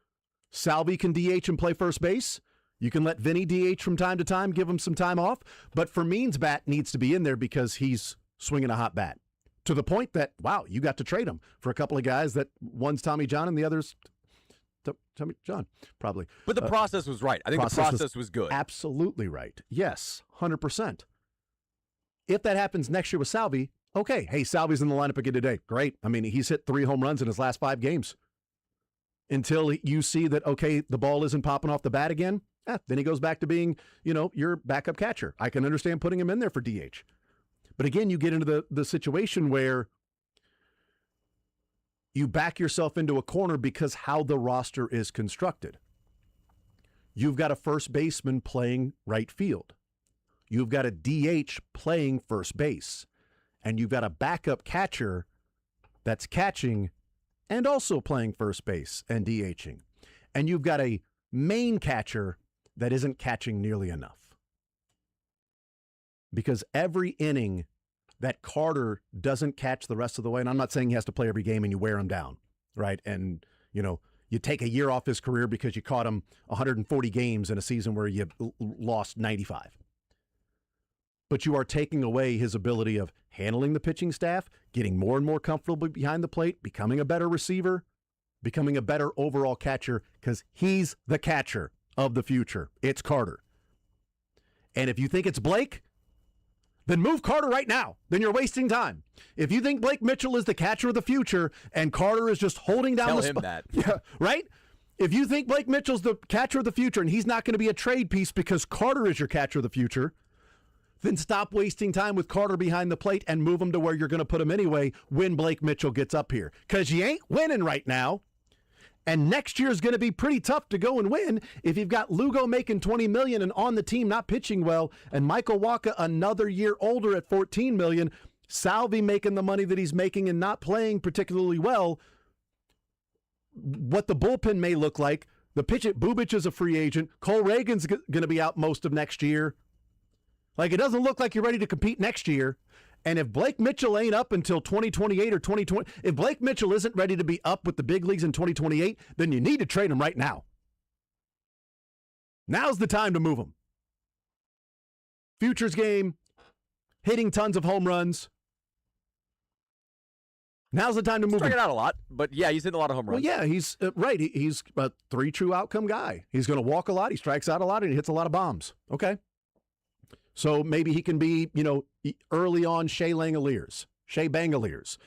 Salvi can DH and play first base. You can let Vinny DH from time to time, give him some time off, but Fermin's bat needs to be in there because he's swinging a hot bat. To the point that, wow, you got to trade him for a couple of guys that one's Tommy John and the other's Tommy John, probably. But the process was right. I think the process was good. Absolutely right. Yes, 100%. If that happens next year with Salvi, okay, hey, Salvi's in the lineup again today. Great. I mean, he's hit 3 home runs in his last 5 games. Until you see that, okay, the ball isn't popping off the bat again, then he goes back to being, your backup catcher. I can understand putting him in there for DH. But again, you get into the situation where you back yourself into a corner because how the roster is constructed. You've got a first baseman playing right field. You've got a DH playing first base. And you've got a backup catcher that's catching and also playing first base and DHing. And you've got a main catcher that isn't catching nearly enough. Because every inning that Carter doesn't catch the rest of the way, and I'm not saying he has to play every game and you wear him down, right? And, you take a year off his career because you caught him 140 games in a season where you lost 95. But you are taking away his ability of handling the pitching staff, getting more and more comfortable behind the plate, becoming a better receiver, becoming a better overall catcher, because he's the catcher of the future. It's Carter. And if you think it's Blake, then move Carter right now. Then you're wasting time. If you think Blake Mitchell is the catcher of the future and Carter is just holding down Tell the him that. Yeah, right? If you think Blake Mitchell's the catcher of the future and he's not going to be a trade piece because Carter is your catcher of the future, then stop wasting time with Carter behind the plate and move him to where you're going to put him anyway when Blake Mitchell gets up here. Because you ain't winning right now. And next year is going to be pretty tough to go and win if you've got Lugo making $20 million and on the team not pitching well, and Michael Wacha another year older at $14 million, Salvi making the money that he's making and not playing particularly well. What the bullpen may look like, the pitch at Bubic is a free agent. Cole Reagan's going to be out most of next year. Like, it doesn't look like you're ready to compete next year. And if Blake Mitchell ain't up until 2028 or 2020, if Blake Mitchell isn't ready to be up with the big leagues in 2028, then you need to trade him right now. Now's the time to move him. Futures game, hitting tons of home runs. Now's the time to move him. Striking out a lot, but yeah, he's hitting a lot of home runs. Well, yeah, he's right. He's a 3 true outcome guy. He's going to walk a lot, he strikes out a lot, and he hits a lot of bombs. Okay. So maybe he can be, early on Shea Bangaliers.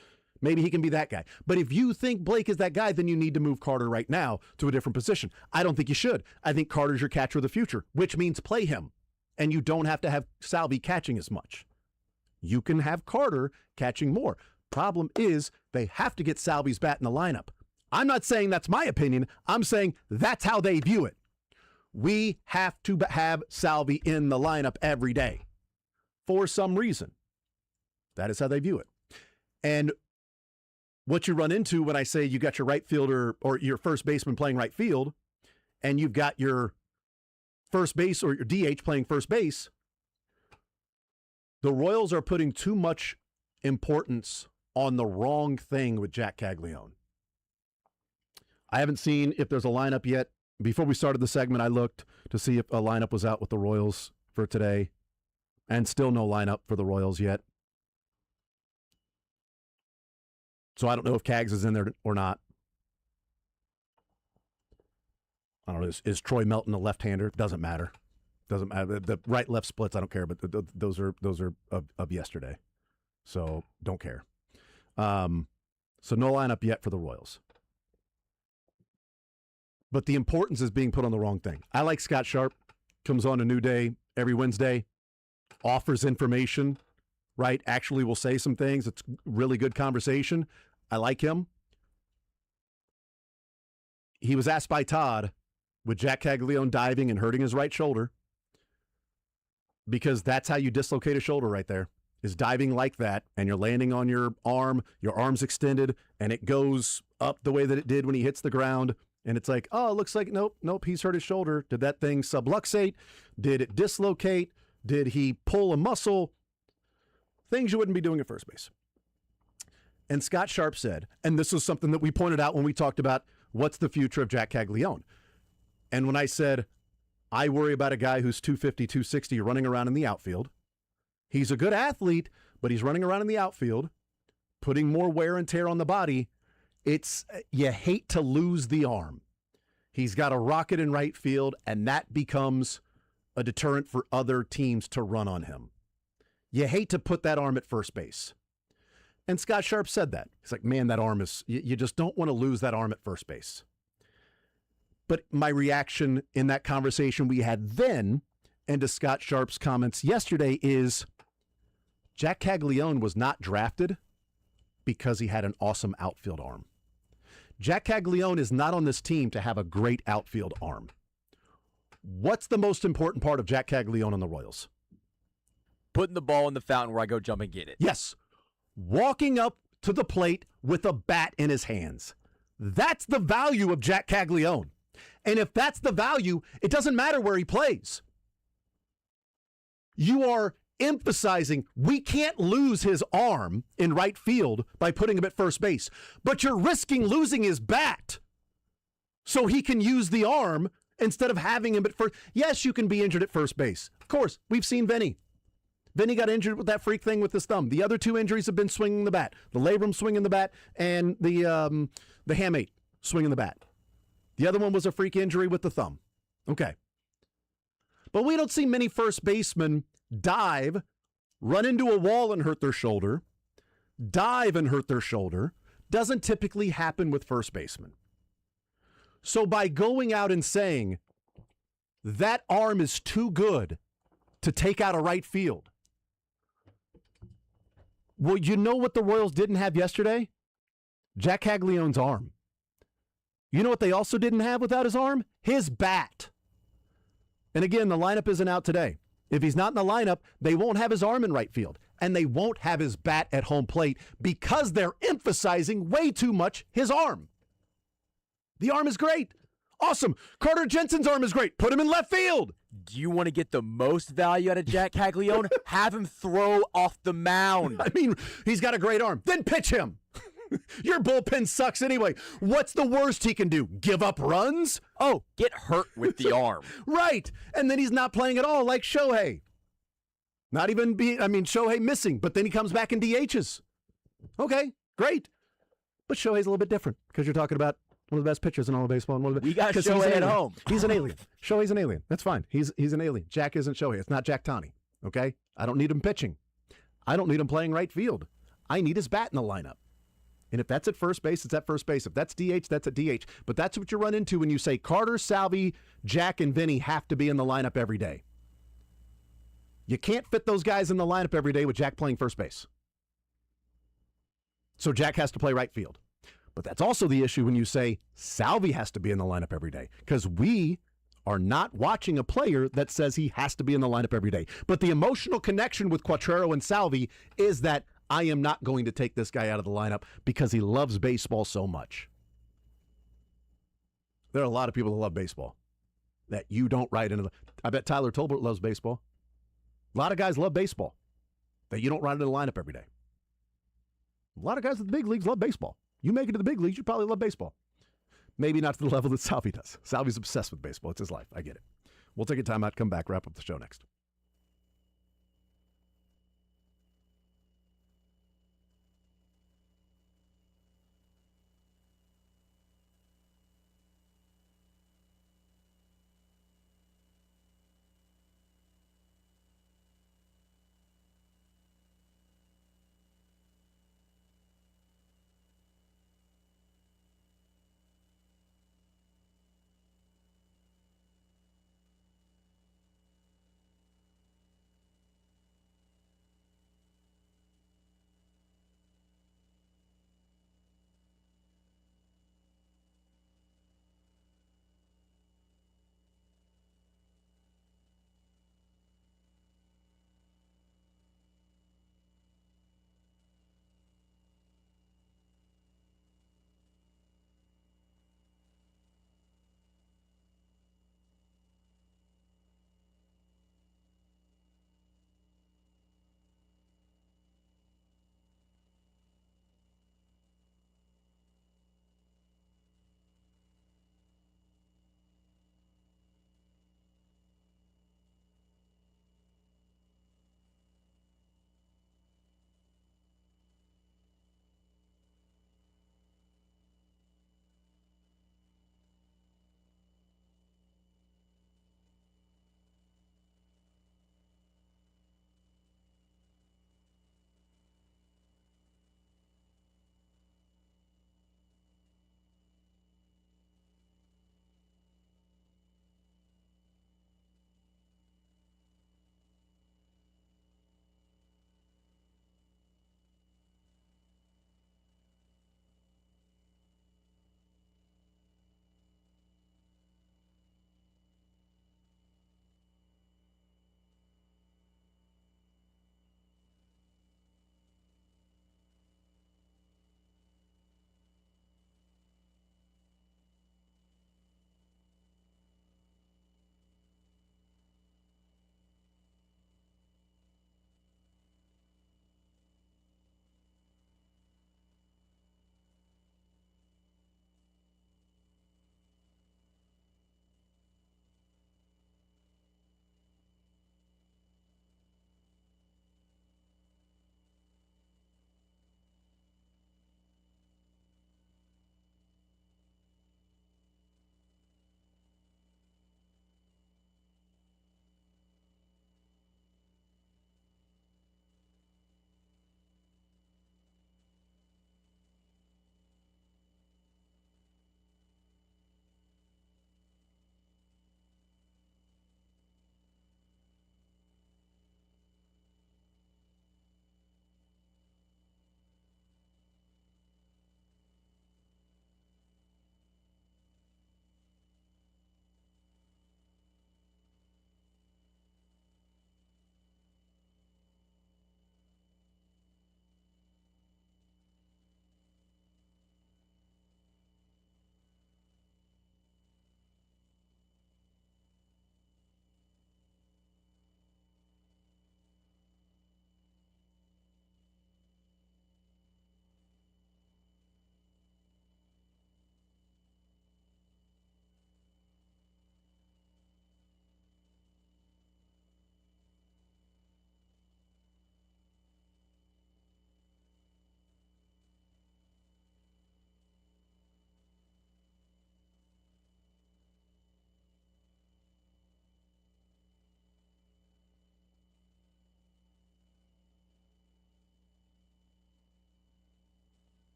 Maybe he can be that guy. But if you think Blake is that guy, then you need to move Carter right now to a different position. I don't think you should. I think Carter's your catcher of the future, which means play him. And you don't have to have Salvi catching as much. You can have Carter catching more. Problem is, they have to get Salvi's bat in the lineup. I'm not saying that's my opinion. I'm saying that's how they view it. We have to have Salvi in the lineup every day for some reason. That is how they view it. And what you run into when I say you got your right fielder or your first baseman playing right field, and you've got your first base or your DH playing first base, the Royals are putting too much importance on the wrong thing with Jack Caglione. I haven't seen if there's a lineup yet. Before we started the segment, I looked to see if a lineup was out with the Royals for today, and still no lineup for the Royals yet. So I don't know if Cags is in there or not. I don't know. Is Troy Melton a left-hander? Doesn't matter. Doesn't matter. The right-left splits, I don't care, but those are of yesterday. So don't care. So no lineup yet for the Royals. But the importance is being put on the wrong thing. I like Scott Sharp. Comes on a new day every Wednesday. Offers information, right? Actually will say some things. It's really good conversation. I like him. He was asked by Todd with Jack Caglione diving and hurting his right shoulder, because that's how you dislocate a shoulder right there, is diving like that, and you're landing on your arm's extended, and it goes up the way that it did when he hits the ground, and it's like, oh, it looks like, nope, he's hurt his shoulder. Did that thing subluxate? Did it dislocate? Did he pull a muscle? Things you wouldn't be doing at first base. And Scott Sharp said, and this was something that we pointed out when we talked about what's the future of Jack Caglione. And when I said, I worry about a guy who's 250, 260 running around in the outfield. He's a good athlete, but he's running around in the outfield, putting more wear and tear on the body. You hate to lose the arm. He's got a rocket in right field, and that becomes a deterrent for other teams to run on him. You hate to put that arm at first base. And Scott Sharp said that. He's like, man, that arm is, you just don't want to lose that arm at first base. But my reaction in that conversation we had then, and to Scott Sharp's comments yesterday, is Jack Caglione was not drafted because he had an awesome outfield arm. Jack Caglione is not on this team to have a great outfield arm. What's the most important part of Jack Caglione on the Royals? Putting the ball in the fountain where I go jump and get it. Yes. Walking up to the plate with a bat in his hands. That's the value of Jack Caglione. And if that's the value, it doesn't matter where he plays. You are emphasizing we can't lose his arm in right field by putting him at first base, but you're risking losing his bat so he can use the arm instead of having him at first. Yes, you can be injured at first base. Of course, we've seen Vinny. Vinny got injured with that freak thing with his thumb. The other two injuries have been swinging the bat. The labrum swinging the bat and the hamate swinging the bat. The other one was a freak injury with the thumb. Okay. But we don't see many first basemen dive, run into a wall and hurt their shoulder, dive and hurt their shoulder. Doesn't typically happen with first basemen. So by going out and saying that arm is too good to take out a right field, well, you know what the Royals didn't have yesterday? Jack Caglione's arm. You know what they also didn't have without his arm? His bat. And again, the lineup isn't out today. If he's not in the lineup, they won't have his arm in right field. And they won't have his bat at home plate because they're emphasizing way too much his arm. The arm is great. Awesome. Carter Jensen's arm is great. Put him in left field. Do you want to get the most value out of Jack Caglione? Have him throw off the mound. I mean, he's got a great arm. Then pitch him. Your bullpen sucks anyway. What's the worst he can do? Give up runs? Oh, get hurt with the arm. Right. And then he's not playing at all like Shohei. Shohei missing, but then he comes back and DHs. Okay, great. But Shohei's a little bit different because you're talking about one of the best pitchers in all of baseball. We got Shohei at home. He's an alien. Shohei's an alien. That's fine. He's an alien. Jack isn't Shohei. It's not Jack Tani. Okay? I don't need him pitching. I don't need him playing right field. I need his bat in the lineup. And if that's at first base, it's at first base. If that's DH, that's at DH. But that's what you run into when you say Carter, Salvi, Jack, and Vinny have to be in the lineup every day. You can't fit those guys in the lineup every day with Jack playing first base. So Jack has to play right field. But that's also the issue when you say Salvi has to be in the lineup every day, because we are not watching a player that says he has to be in the lineup every day. But the emotional connection with Quatrero and Salvi is that I am not going to take this guy out of the lineup because he loves baseball so much. There are a lot of people that love baseball that you don't write into the... I bet Tyler Tolbert loves baseball. A lot of guys love baseball that you don't write into the lineup every day. A lot of guys in the big leagues love baseball. You make it to the big leagues, you probably love baseball. Maybe not to the level that Salvi does. Salvi's obsessed with baseball. It's his life. I get it. We'll take a time out, come back, wrap up the show next.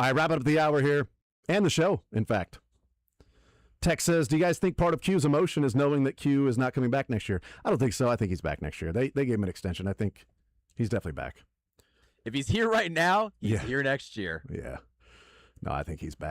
All right, wrapping up the hour here and the show, in fact. Tex says, do you guys think part of Q's emotion is knowing that Q is not coming back next year? I don't think so. I think he's back next year. They gave him an extension. I think he's definitely back. If he's here right now, he's here next year. Yeah. No, I think he's back.